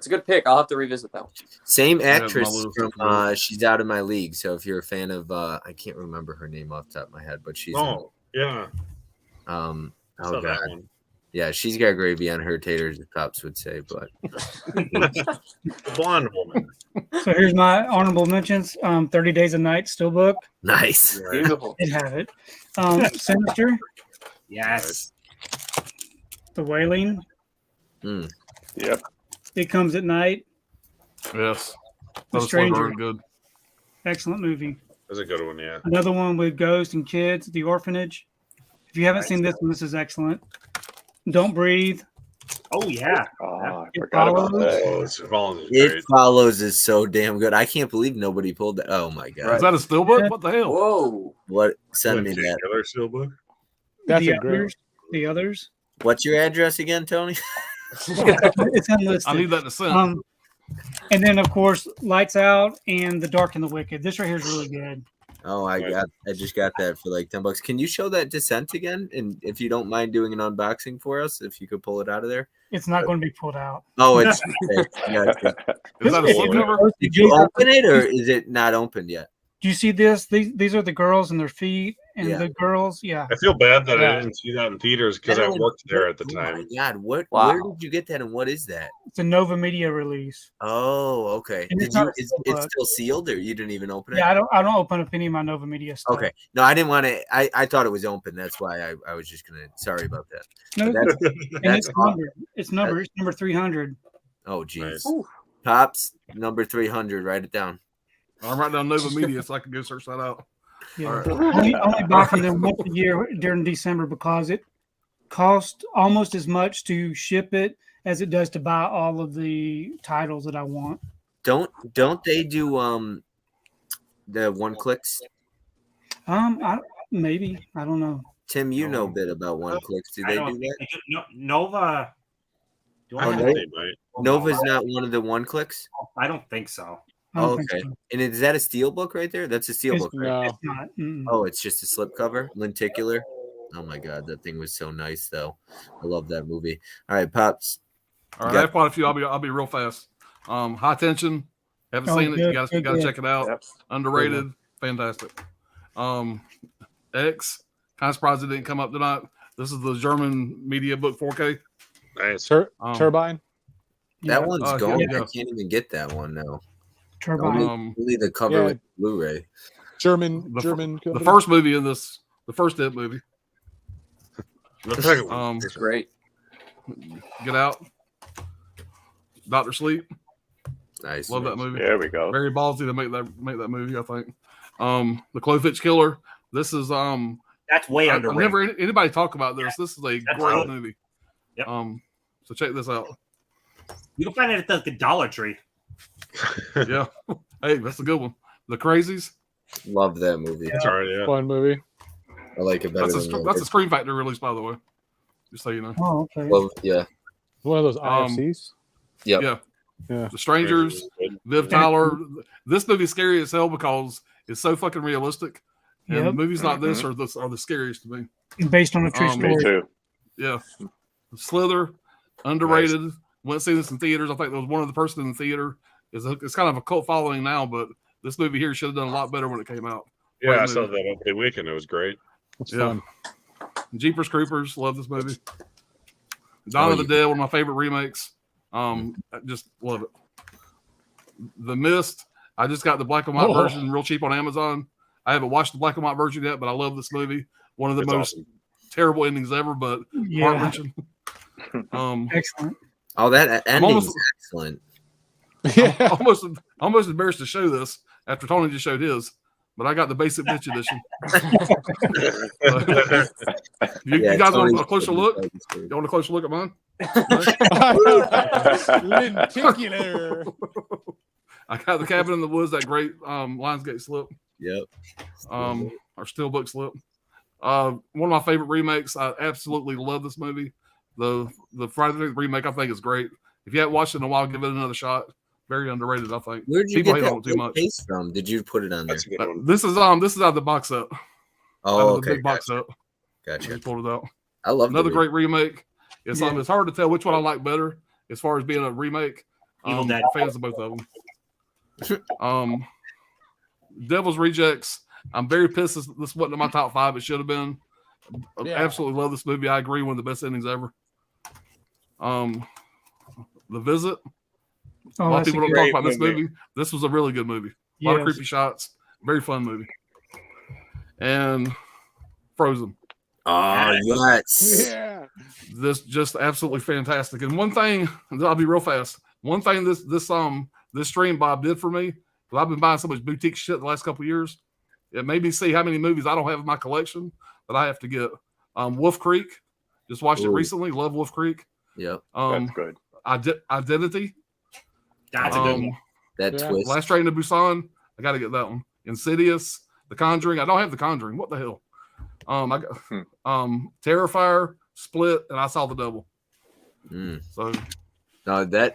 a good pick. I'll have to revisit that one. Same Yeah, my actress little from sister. She's Out of My League. So if you're a fan of, I can't remember her name off the top of my head, but she's Oh, yeah. oh Saw god, that one. yeah, she's got gravy on her taters, the cops would say. But Blonde woman. So here's my honorable mentions. 30 Days a Night, Steelbook. nice. Right. Beautiful. Did have it. Sinister, Yes. The Wailing, Yep. It Comes at Night. Yes. The That was Stranger. very good. Excellent movie. That's a good one, yeah. Another one with Ghost and Kids, The Orphanage. If you haven't seen this one, this is excellent. Don't Breathe. Oh yeah. Oh, I It forgot about follows. that. Oh, it's Fallen is It great. Follows is so damn good. I can't believe nobody pulled that. Oh my god! Is that a steelbook? Yeah. What the hell? Whoa. What? Send me Jake that. Miller Steelbook. That's the a great. others. The others. What's your address again, Tony? It's unlisted. I need that to send. And then of course Lights Out and The Dark and the Wicked. This right here is really good. Oh, I just got that for like $10. Can you show that Descent again? And if you don't mind doing an unboxing for us, if you could pull it out of there. It's not going to be pulled out. Oh, it's. Yeah, Is that a slipcover? did you open it or is it not opened yet? Do you see this? These are the girls and their feet, and Yeah. the girls. Yeah. I feel bad that Yeah. I didn't see that in theaters because I worked there at the time. Oh my god! What? Wow. Where did you get that, and what is that? It's a Nova Media release. Oh, okay. And Did it's not you? a It's steelbook. still sealed, or you didn't even open it? Yeah, I don't open up any of my Nova Media stuff. Okay. No, I didn't want to. I thought it was open. That's why I was just gonna. Sorry about that. No, That's, and that's it's numbered. It's number 300. oh, geez. Nice. Pops number 300. Write it down. I'm writing down Nova Media so I can go search that out. Yeah. All right. Only buy from them once a year during December because it costs almost as much to ship it as it does to buy all of the titles that I want. Don't they do the one clicks? Maybe I don't know. Tim, you know a bit about one clicks. Do I they don't do think that? they do. Nova. Do Oh, I, no. They might. Nova's not one of the one clicks. I don't think so. I don't Oh, think okay. so. And is that a steel book right there? That's a steel It's- book, right? No. It's not. Mm-mm. Oh, it's just a slipcover, lenticular. Oh my god, that thing was so nice, though. I love that movie. All right, Pops. All right, Yeah. I have quite a few. I'll be real fast. High Tension. Haven't Oh, seen it. You good, gotta good. check it out. Yep. Underrated. Fantastic. X. Kind of surprised it didn't come up tonight. This is the German media book 4K. Nice. Turbine. That Yeah, one's yeah, gone. yeah. I can't even get that one now. Turbine. Only the cover Yeah. with Blu-ray. German. The company. first movie in this, the first It movie. The second one. It's great. Get Out. Doctor Sleep. Nice. Love that movie. There we go. Very ballsy to make that movie, I think. The Clowfish Killer. This is That's way I've underrated. never anybody talk about this. This is a That's great good. movie. Yep. So check this out. You can find it at the Dollar Tree. Yeah. Hey, that's a good one. The Crazies. Love that movie. It's all right, yeah. Fun movie. I like it better That's than a Screen Factory release, by the way. Just so you know. Oh, okay. Love, yeah. One of those IFCs. Yep. Yeah. Yeah. The Strangers. Viv Tyler. This movie's scary as hell because it's so fucking realistic. And Yep. movies like this are the scariest to me. Based on a true Me Me story. too. Yeah. Slither, underrated. Went to see this in theaters. I think there was one other person in the theater. It's kind of a cult following now, but this movie here should have done a lot better when it came out. Yeah, Great I saw movie. that opening weekend. It was great. It's Yeah. fun. Jeepers Creepers, love this movie. Dawn of the Dead, one of my favorite remakes. I just love it. The Mist, I just got the black and white version real cheap on Amazon. I haven't watched the black and white version yet, but I love this movie. One of the It's most awesome. terrible endings ever, but Yeah. heart wrenching. Excellent. Oh, that ending is almost- excellent. Yeah. almost embarrassed to show this after Tony just showed his, but I got the basic bitch edition. You Yeah, guys want Tony's a closer look? pretty You want a closer look at mine? Lenticular. I got the Cabin in the Woods, that great Lionsgate slip, Yep. our Steelbook slip. One of my favorite remakes. I absolutely love this movie. The Friday the 13th remake I think is great. If you haven't watched it in a while, give it another shot. Very underrated, I think. Where'd you People get hate on that it too much. case from? Did you put it on there? That's a good one. This is out of the box set. Oh, Out of okay. the big box set. Gotcha. Just pulled it out. I love Another the great remake. It's Yeah. it's hard to tell which one I like better as far as being a remake. Evil Dead. Fans of both of them. Devil's Rejects. I'm very pissed this wasn't in my top 5. It should have been. I Yeah. absolutely love this movie. I agree, one of the best endings ever. The Visit. A Oh, lot of that's a people don't great talk about this movie. movie. This was a really good movie. A lot of yes. creepy shots. Very fun movie. And Frozen. Oh, yes. Yeah. This just absolutely fantastic. And one thing, I'll be real fast. One thing this stream Bob did for me, because I've been buying so much boutique shit the last couple of years. It made me see how many movies I don't have in my collection that I have to get. Wolf Creek, just watched it Ooh. recently. Love Wolf Creek. Yep. That's good. Identity. That's a good one. That Yeah. twist. Last Train to Busan. I got to get that one. Insidious. The Conjuring. I don't have The Conjuring. What the hell? I got Terrifier, Split, and I Saw the Devil. Mm. So No, that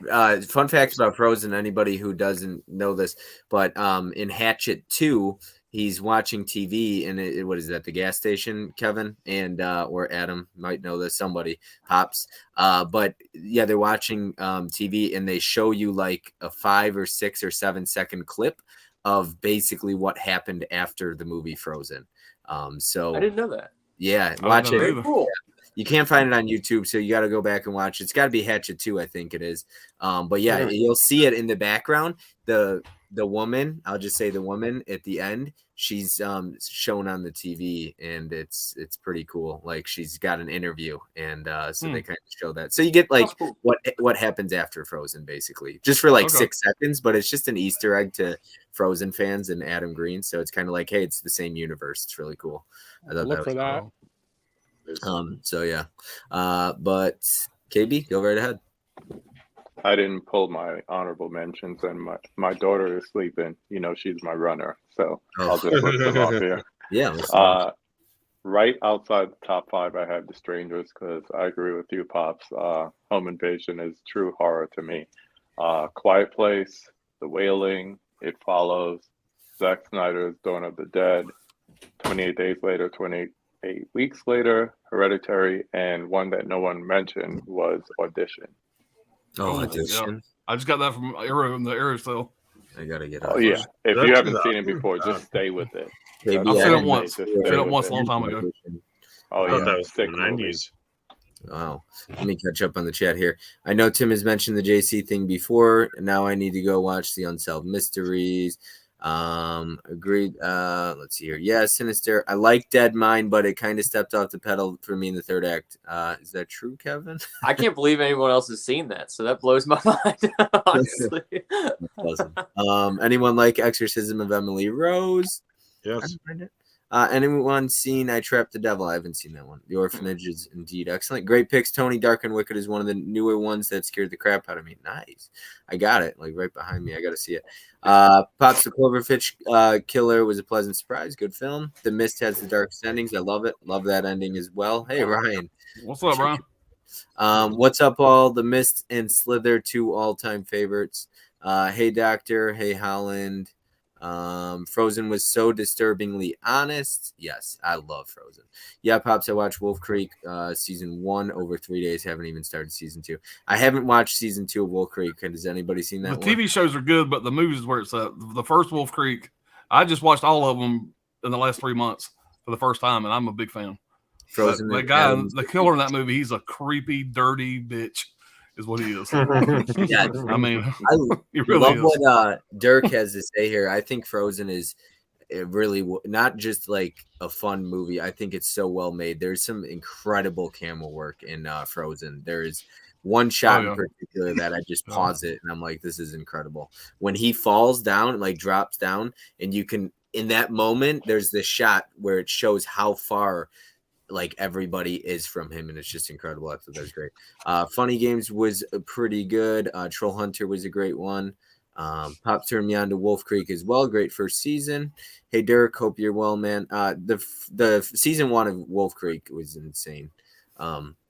fun fact about Frozen. Anybody who doesn't know this, but in Hatchet 2, he's watching TV, and what is that? The gas station, Kevin, and or Adam might know this. Somebody pops, but yeah, they're watching TV, and they show you like a 5 or 6 or 7 second clip of basically what happened after the movie Frozen. So I didn't know that. yeah, I watch don't know it. either. Cool. You can't find it on YouTube, so you got to go back and watch. It's got to be Hatchet 2, I think it is. But yeah, you'll see it in the background. The woman, I'll just say the woman at the end, she's shown on the TV, and it's pretty cool. Like she's got an interview, and so they kind of show that. So you get like That's cool. what happens after Frozen, basically, just for like Okay. 6 seconds. But it's just an Easter egg to Frozen fans and Adam Green. So it's kind of like, hey, it's the same universe. It's really cool. I thought Look that for was that. so yeah, but KB, go right ahead. I didn't pull my honorable mentions, and my daughter is sleeping. You know, she's my runner, so I'll just list them off here. Yeah, let's Right outside the top 5, I have The Strangers because I agree with you, Pops. Home Invasion is true horror to me. Quiet Place, The Wailing, It Follows, Zack Snyder's Dawn of the Dead, 28 Days Later, 28 Weeks Later, Hereditary, and one that no one mentioned was Audition. Audition. I just got that from Arrow in the Arrow sale. I gotta get Oh out. yeah, if That's you haven't good. seen it before, just stay with it. KB, I've seen it Adam, once. Just Seen stay it with once it. a long time ago. Oh I thought yeah, that was sick from the movie. 90s. Wow. Let me catch up on the chat here. I know Tim has mentioned the JC thing before. Now I need to go watch the Unsolved Mysteries. Agreed. Let's see here. Yeah, Sinister. I like Dead Mind, but it kind of stepped off the pedal for me in the third act. Is that true, Kevin? I can't believe anyone else has seen that, so that blows my mind. Honestly, Doesn't. Anyone like Exorcism of Emily Rose? Yes. Anyone seen I Trapped the Devil? I haven't seen that one. The Orphanage is indeed excellent. Great picks. Tony Dark and Wicked is one of the newer ones that scared the crap out of me. Nice. I got it. Like right behind me. I got to see it. Pops the Cloverfish Killer was a pleasant surprise. Good film. The Mist has the darkest endings. I love it. Love that ending as well. Hey, Ryan. What's up, Brian? What's up, all? The Mist and Slither, 2 all-time favorites. Hey, Doctor. Hey, Holland. Frozen was so disturbingly honest. Yes, I love Frozen. Yeah, Pops, I watched Wolf Creek season 1 over 3 days. Haven't even started season 2. I haven't watched season 2 of Wolf Creek. Has anybody seen that The one? TV shows are good, but the movies is where it's at. The first Wolf Creek, I just watched all of them in the last 3 months for the first time, and I'm a big fan. Frozen. The guy, the killer in that movie, he's a creepy, dirty bitch, is what he is. Yeah, I mean, I he really love is. what Dirk has to say here. I think Frozen is really not just like a fun movie. I think it's so well made. There's some incredible camera work in Frozen. There's one shot in particular that I just pause it and I'm like, this is incredible. When he falls down, like drops down, and you can, in that moment, there's this shot where it shows how far like everybody is from him, and it's just incredible. I thought that was great. Funny Games was pretty good. Troll Hunter was a great one. Pop turned me on to Wolf Creek as well. Great first season. Hey Derek, hope you're well, man. The season 1 of Wolf Creek was insane.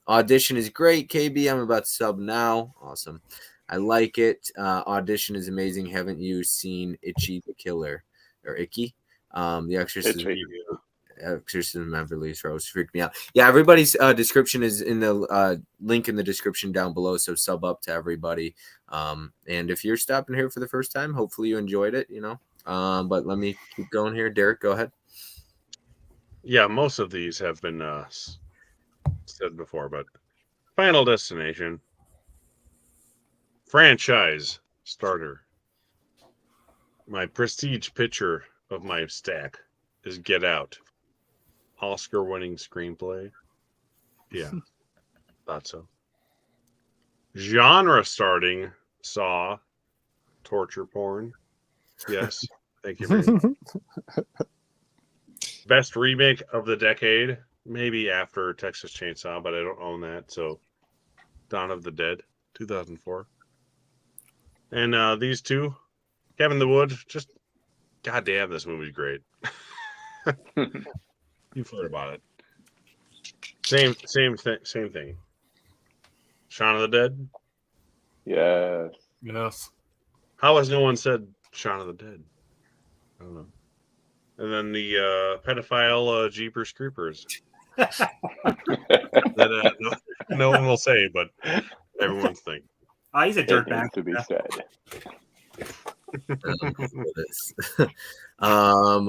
Audition is great. KB, I'm about to sub now. Awesome. I like it. Audition is amazing. Haven't you seen Itchy the Killer or Icky? The Exorcist. Exorcism of Beverly Rose freaked me out. Yeah, everybody's description is in the link in the description down below. So sub up to everybody. And if you're stopping here for the first time, hopefully you enjoyed it. But let me keep going here. Derek, go ahead. Yeah, most of these have been said before, but Final Destination, franchise starter. My prestige picture of my stack is Get Out. Oscar-winning screenplay. Yeah, thought so. Genre starting Saw, torture porn. Yes, thank you very much. Best remake of the decade, maybe after Texas Chainsaw, but I don't own that. So, Dawn of the Dead, 2004. And these two, Cabin in the Woods, just goddamn, this movie's great. You've heard about it. Same thing. Shaun of the Dead. Yes. Yes. How has no one said Shaun of the Dead? I don't know. And then the pedophile Jeepers Creepers. That no one will say, but everyone's thinking. Oh, he's a It dirtbag. needs to be said.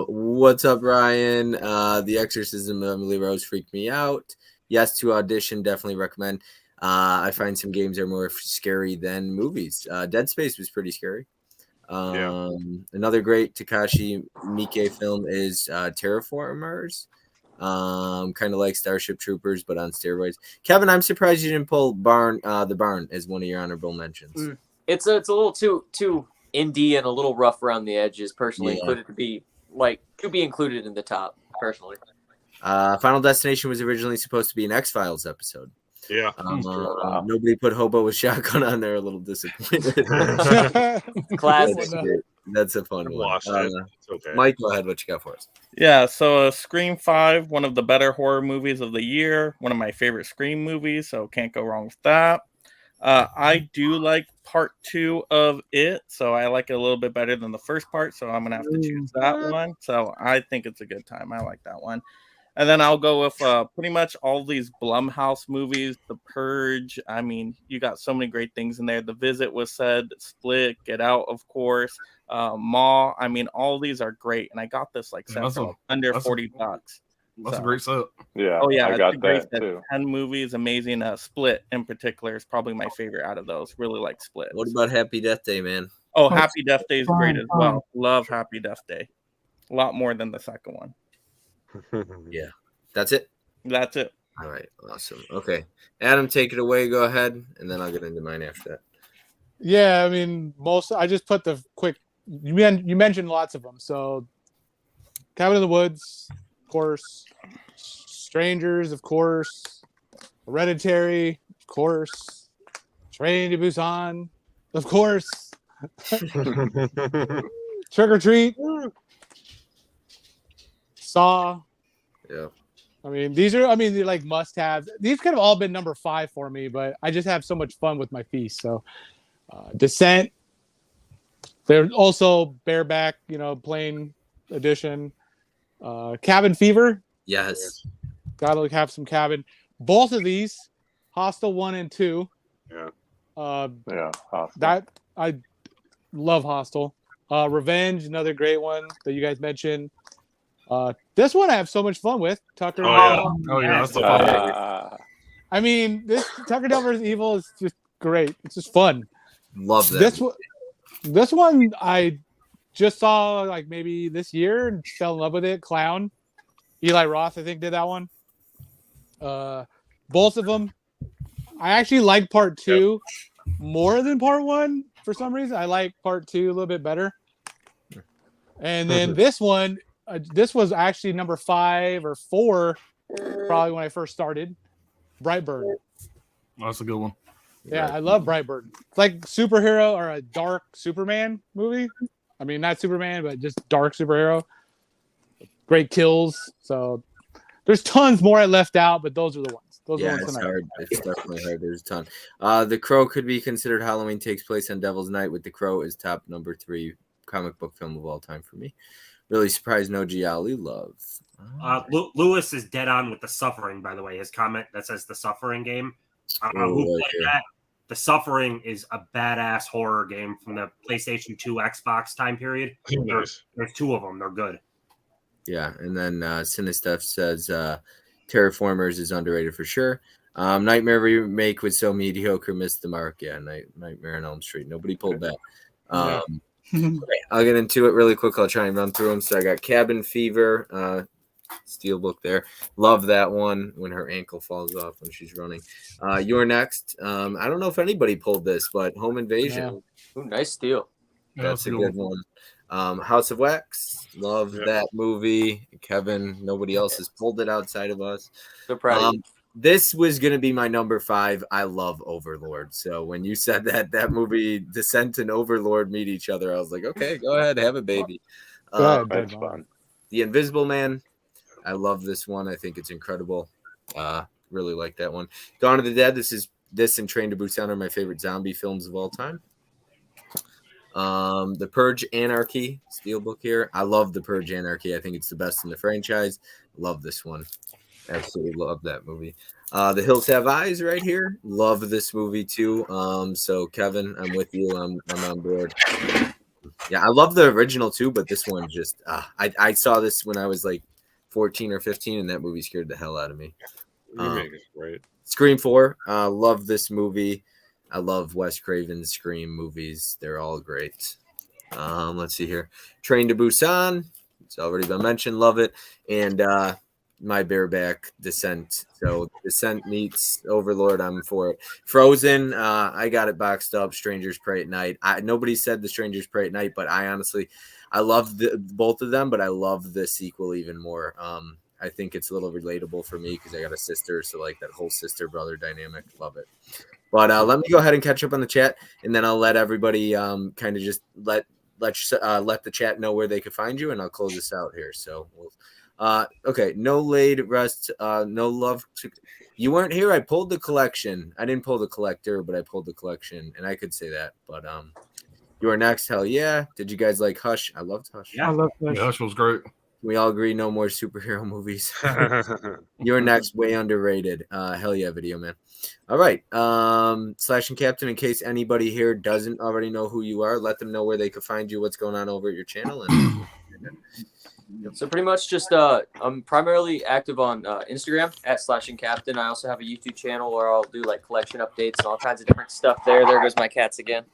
What's up, Ryan? The Exorcism of Emily Rose freaked me out. Yes to Audition, definitely recommend. I find some games are more scary than movies. Dead Space was pretty scary. Another great Takashi Miike film is Terraformers. Kind of like Starship Troopers, but on steroids. Kevin, I'm surprised you didn't pull The Barn as one of your honorable mentions. It's a little too indie and a little rough around the edges. Personally, Yeah. included to be could be included in the top. Personally, Final Destination was originally supposed to be an X-Files episode. Yeah. Nobody put Hobo with Shotgun on there. A little disappointed. classic. That's a fun one. Watched it. It's okay. Mike, go ahead. What you got for us? Yeah, so Scream 5, one of the better horror movies of the year. One of my favorite Scream movies, so can't go wrong with that. I do like part 2 of it, so I like it a little bit better than the first part, so I'm going to have to choose that one. So I think it's a good time. I like that one. And then I'll go with pretty much all these Blumhouse movies, The Purge. I mean, you got so many great things in there. The Visit was said, Split, Get Out, of course, Maw. I mean, all these are great. And I got this set for under $40. That's a great set. Yeah. Oh, yeah. I it's got a great that set. too. 10 movies, amazing. Split in particular is probably my favorite out of those. Really like Split. What about Happy Death Day, man? Oh, Happy Death Day is great as fun. well. Love Happy Death Day. A lot more than the second one. Yeah. That's it? That's it. All right. Awesome. Okay. Adam, take it away. Go ahead. And then I'll get into mine after that. Yeah, I mean, I just put the quick. You mentioned lots of them. So, Cabin in the Woods, of course. Strangers, of course. Hereditary, of course. Train to Busan, of course. Trick or Treat. Saw. Yeah. I mean, they're like must-haves. These could have all been number 5 for me, but I just have so much fun with my feast. So, Descent. They're also bareback, plain edition. Cabin Fever. Yes. Gotta have some Cabin. Both of these, Hostel 1 and 2. Yeah. Yeah. Hostile. That I love Hostel. Revenge, another great one that you guys mentioned. This one I have so much fun with. Tucker. Oh yeah, that's the fun one. I mean, this Tucker Dell vs. Evil is just great. It's just fun. Love that. This one I just saw maybe this year and fell in love with it. Clown. Eli Roth, I think, did that one. Both of them. I actually like part 2 more than part 1 for some reason. I like part 2 a little bit better. And then this one, this was actually number 5 or 4, probably when I first started. Brightburn. That's a good one. Yeah, Right. I love Brightburn. It's like superhero or a dark Superman movie. I mean, not Superman, but just dark superhero. Great kills. So there's tons more I left out, but those are the ones. Those are the Yeah, ones it's tonight. hard. It's definitely hard. There's a ton. The Crow could be considered Halloween takes place on Devil's Night, with The Crow is top number 3 comic book film of all time for me. Really surprised no Gialli love. Lewis is dead on with The Suffering, by the way. His comment that says The Suffering game. Who right played here. that? The Suffering is a badass horror game from the PlayStation 2 Xbox time period. Nice. There's 2 of them. They're good. Yeah, and then Cinesteph says Terraformers is underrated for sure. Nightmare remake was so mediocre, missed the mark. Yeah, Nightmare on Elm Street. Nobody pulled that. Okay, I'll get into it really quick. I'll try and run through them. So I got Cabin Fever, Steelbook there. Love that one when her ankle falls off when she's running. You're Next. I don't know if anybody pulled this, but Home Invasion. Ooh, nice steal. That's a good one. House of Wax. Love that movie. Kevin, nobody else has pulled it outside of us. So proud of you. This was going to be my number 5. I love Overlord. So when you said that movie, Descent and Overlord meet each other, I was like, okay, go ahead, have a baby. Go ahead, That's Dave. fun. The Invisible Man. I love this one. I think it's incredible. Really like that one. Dawn of the Dead. This and Train to Busan are my favorite zombie films of all time. The Purge Anarchy Steelbook here. I love The Purge Anarchy. I think it's the best in the franchise. Love this one. Absolutely love that movie. The Hills Have Eyes right here. Love this movie too. So Kevin, I'm with you. I'm on board. Yeah, I love the original too, but this one just I saw this when I was like 14 or 15, and that movie scared the hell out of me. Remake is great. Scream 4. Love this movie. I love Wes Craven's Scream movies. They're all great. Let's see here. Train to Busan. It's already been mentioned. Love it. And My Bareback Descent. So Descent meets Overlord. I'm for it. Frozen. I got it boxed up. Strangers Pray at Night. Nobody said The Strangers Pray at Night, but I love both of them, but I love the sequel even more. I think it's a little relatable for me because I got a sister, so like that whole sister brother dynamic. Love it. But let me go ahead and catch up on the chat, and then I'll let everybody kind of just let the chat know where they could find you, and I'll close this out here. So, okay, no laid rest, no love. You weren't here. I pulled the collection. I didn't pull the collector, but I pulled the collection, and I could say that. But You Are Next. Hell yeah! Did you guys like Hush? I loved Hush. I love that. Yeah, Hush was great. We all agree no more superhero movies. You're Next, way underrated. Hell yeah, Video Man. All right. Slash and Captain, in case anybody here doesn't already know who you are, let them know where they could find you, what's going on over at your channel. And So pretty much just I'm primarily active on Instagram at Slash and Captain. I also have a YouTube channel where I'll do like collection updates and all kinds of different stuff there. There goes my cats again.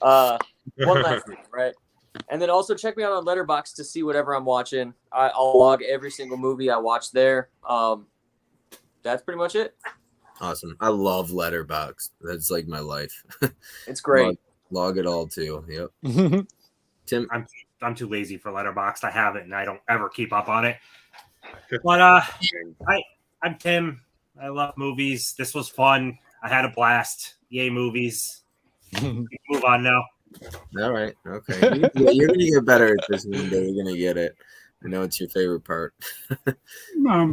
One last thing, right? And then also check me out on Letterboxd to see whatever I'm watching. I'll log every single movie I watch there. That's pretty much it. awesome. I love Letterboxd. That's like my life. It's great. Log it all too. Yep. Tim. I'm too lazy for Letterboxd. I have it, and I don't ever keep up on it. But I'm Tim. I love movies. This was fun. I had a blast. Yay, movies. Move on now. All right. Okay. You're gonna get better at this one day. You're gonna get it. I know it's your favorite part.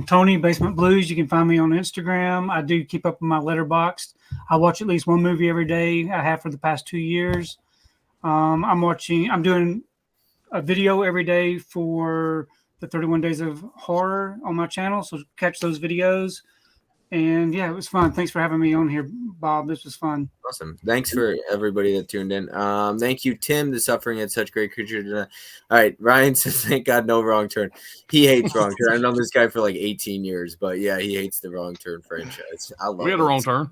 Tony Basement Blues. You can find me on Instagram. I do keep up with my Letterboxd. I watch at least one movie every day. I have for the past 2 years. I'm doing a video every day for the 31 Days of Horror on my channel. So catch those videos. And yeah, it was fun. Thanks for having me on here, Bob. This was fun. Awesome. Thanks for everybody that tuned in. Thank you, Tim. The Suffering had such great creature tonight. All right. Ryan says, thank God, no Wrong Turn. He hates Wrong Turn. I've known this guy for like 18 years, but yeah, he hates the Wrong Turn franchise. I love We had a wrong turn.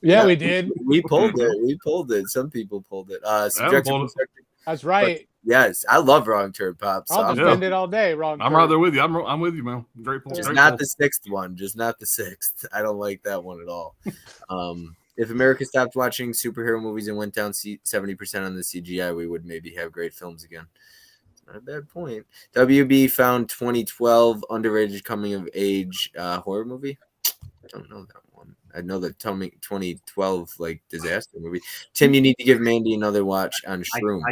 Yeah, we did. We pulled it. Some people pulled it. Subjective pulled it. perspective. That's right. Yes, I love Wrong Turn, Pops. I'll defend it all day. Wrong. I'm right there with you. I'm with you, man. Great point. Just Great not point. the sixth one. Just not the sixth. I don't like that one at all. If America stopped watching superhero movies and went down 70% on the CGI, we would maybe have great films again. Not a bad point. WB found 2012 underrated coming of age horror movie. I don't know that one. I know the 2012 like disaster movie. Tim, you need to give Mandy another watch on Shroom.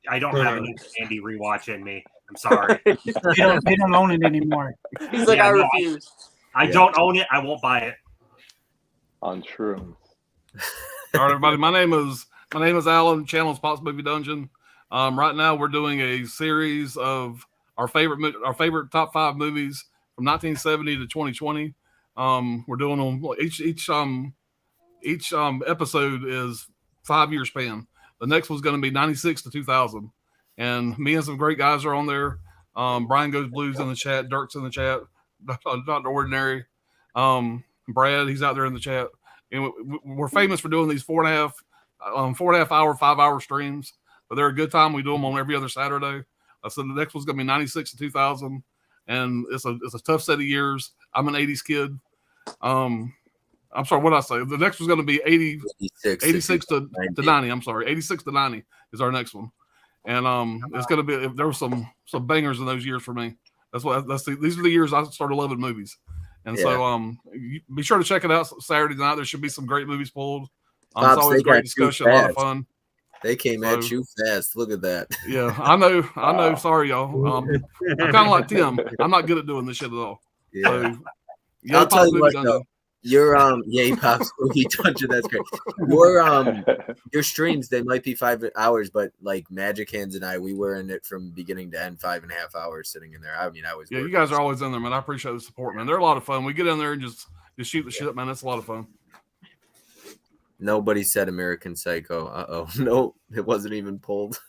I don't have enough Andy rewatch in me. I'm sorry. They don't own it anymore. He's like, Yeah, I no, refuse. I don't own it. I won't buy it. On shrooms. All right, everybody. My name is Alan. Channel is Pops Movie Dungeon. Right now, we're doing a series of our favorite top 5 movies from 1970 to 2020. We're doing them each episode is 5-year span. The next one's going to be 96 to 2000, and me and some great guys are on there. Brian Goes Blues in the chat, Dirk's in the chat, Dr. Ordinary, Brad, he's out there in the chat. And we're famous for doing these 4.5 hour, 5-hour streams, but they're a good time. We do them on every other Saturday. So the next one's going to be 96 to 2000, and it's a tough set of years. I'm an 80s kid. I'm sorry, what did I say? The next one's going to be 86 to 90. I'm sorry, 86 to 90 is our next one, and it's going to be, there were some bangers in those years for me. These are the years I started loving movies, and so be sure to check it out Saturday night. There should be some great movies pulled. It's always a great discussion, a lot of fun. They came at you fast. Look at that. Yeah, I know. Sorry, y'all. I'm kind of like Tim. I'm not good at doing this shit at all. Yeah. So, I'll tell you what, though. Your he pops movie dungeon. That's great. Your streams, they might be 5 hours, but like Magic Hands and I, we were in it from beginning to end, 5.5 hours sitting in there. I mean, I was. Yeah, you guys are always in there, man. I appreciate the support, man. They're a lot of fun. We get in there and just shoot the shit, man. It's a lot of fun. Nobody said American Psycho. No, it wasn't even pulled.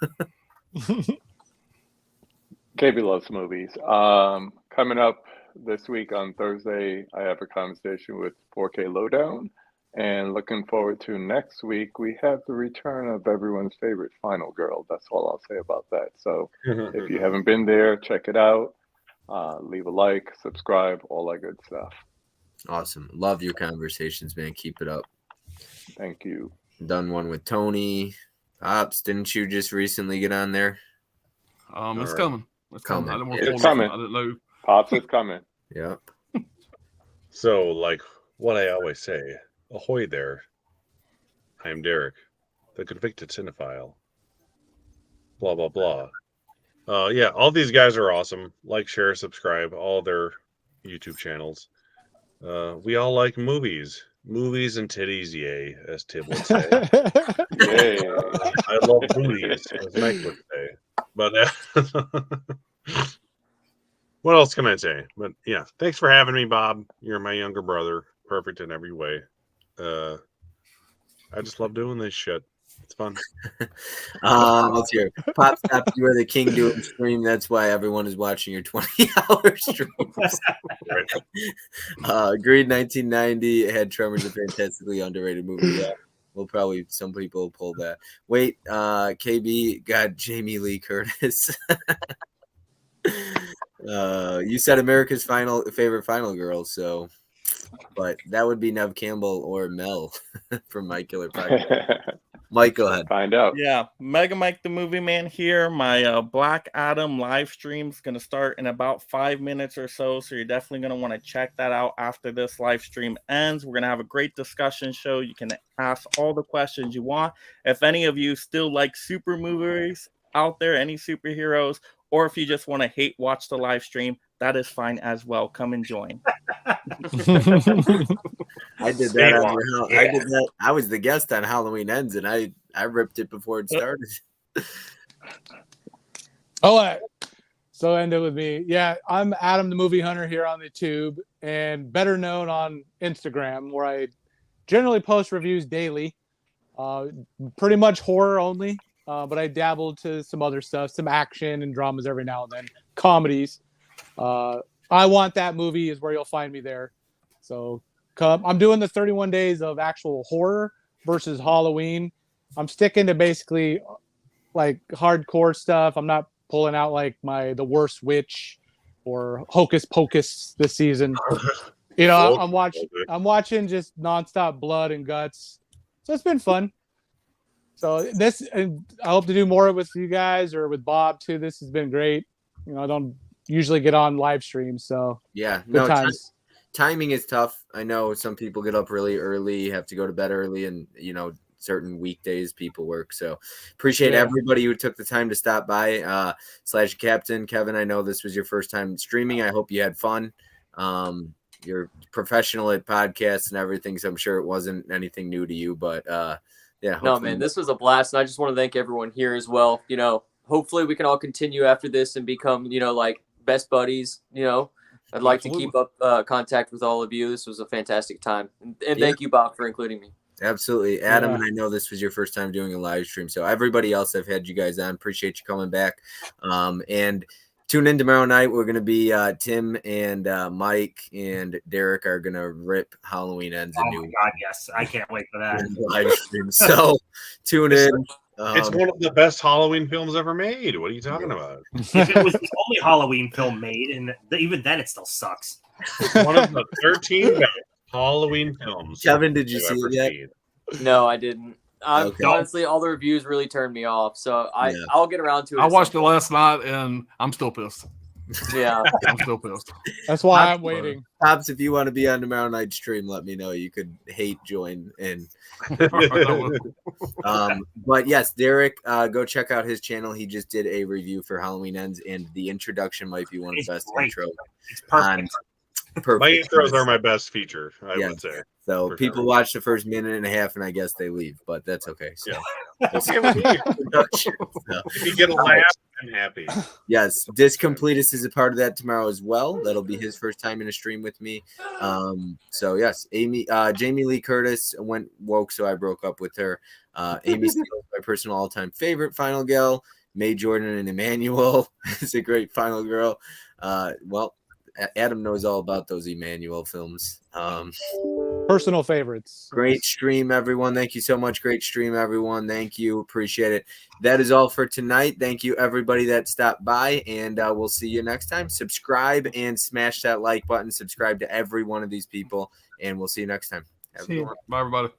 KB loves movies. Coming up this week on Thursday, I have a conversation with 4K Lowdown. And looking forward to next week, we have the return of everyone's favorite Final Girl. That's all I'll say about that. So if you haven't been there, check it out. Leave a like, subscribe, all that good stuff. Awesome. Love your conversations, man. Keep it up. Thank you. Done one with Tony. Pops, didn't you just recently get on there? It's coming. It's coming. It's coming. I didn't know. Pops is coming. Yep. So, like what I always say, ahoy there. I am Derek, the convicted cinephile. Blah, blah, blah. Yeah, all these guys are awesome. Like, share, subscribe, all their YouTube channels. We all like movies. Movies and titties, yay, as Tim would say. Yay. I love movies, as Mike would say. But what else can I say? But yeah, thanks for having me, Bob. You're my younger brother. Perfect in every way. I just love doing this shit. It's fun. Let's hear it. Pop Stop, you are the king doing stream. That's why everyone is watching your 20-hour streams. Greed 1990 had Tremors, a fantastically underrated movie. Yeah, we'll probably, some people will pull that. Wait, KB got Jamie Lee Curtis. You said America's favorite Final Girl, so, but that would be Nev Campbell or Mel from My Killer Podcast. Mike, go ahead. Find out. Yeah, Mega Mike the Movie Man here. My Black Adam live stream is going to start in about 5 minutes or so, so you're definitely going to want to check that out after this live stream ends. We're going to have a great discussion show. You can ask all the questions you want. If any of you still like super movies out there, any superheroes, or if you just want to hate watch the live stream, that is fine as well. Come and join. I did that. I did that. I was the guest on Halloween Ends, and I ripped it before it started. So end it with me. Yeah, I'm Adam the Movie Hunter here on the tube, and better known on Instagram, where I generally post reviews daily. Pretty much horror only, but I dabbled to some other stuff, some action and dramas every now and then, comedies. I Want That Movie is where you'll find me there. So I'm doing the 31 days of actual horror versus Halloween. I'm sticking to basically like hardcore stuff. I'm not pulling out like the Worst Witch or Hocus Pocus this season. You know, I'm watching just nonstop blood and guts. So it's been fun. So I hope to do more with you guys or with Bob too. This has been great. You know, I don't usually get on live streams, so yeah, good times. timing is tough. I know some people get up really early, have to go to bed early, and certain weekdays people work. So appreciate everybody who took the time to stop by. Slash Captain Kevin, I know this was your first time streaming. I hope you had fun. You're professional at podcasts and everything, so I'm sure it wasn't anything new to you. But yeah, No, man, this was a blast, and I just want to thank everyone here as well. Hopefully we can all continue after this and become like best buddies. I'd like to keep up contact with all of you. This was a fantastic time, and thank you, Bob, for including me. Absolutely, Adam. And I know this was your first time doing a live stream, so everybody else I've had you guys on, appreciate you coming back. And tune in tomorrow night. We're going to be Tim and Mike and Derek are going to rip Halloween Ends. Oh my God, yes. I can't wait for that. Live stream. So tune in. It's one of the best Halloween films ever made. What are you talking about? If it was the only Halloween film made, and even then it still sucks. One of the 13 best Halloween films. Kevin, did you see it yet? Seen. No, I didn't. Honestly, all the reviews really turned me off. So I'll get around to it. I watched it last night, and I'm still pissed. Yeah, I'm still pissed. That's why I'm waiting. Pops, if you want to be on tomorrow night's stream, let me know. You could hate join in. But yes, Derek, go check out his channel. He just did a review for Halloween Ends, and the introduction might be one of the best intros. It's perfect. Perfect. My intros are my best feature, I would say. So For people sure. watch the first minute and a half, and I guess they leave, but that's okay. So Okay with me. If you get a laugh, I'm happy. yes, Discompletus is a part of that tomorrow as well. That'll be his first time in a stream with me. So yes, Jamie Lee Curtis went woke, so I broke up with her. Amy Steele is my personal all-time favorite final gal. May Jordan and Emmanuel is a great final girl. Well, Adam knows all about those Emmanuel films. Personal favorites. Great stream, everyone. Thank you so much. Great stream, everyone. Thank you. Appreciate it. That is all for tonight. Thank you, everybody that stopped by, and we'll see you next time. Subscribe and smash that like button. Subscribe to every one of these people, and we'll see you next time. Have a good one. Bye, everybody.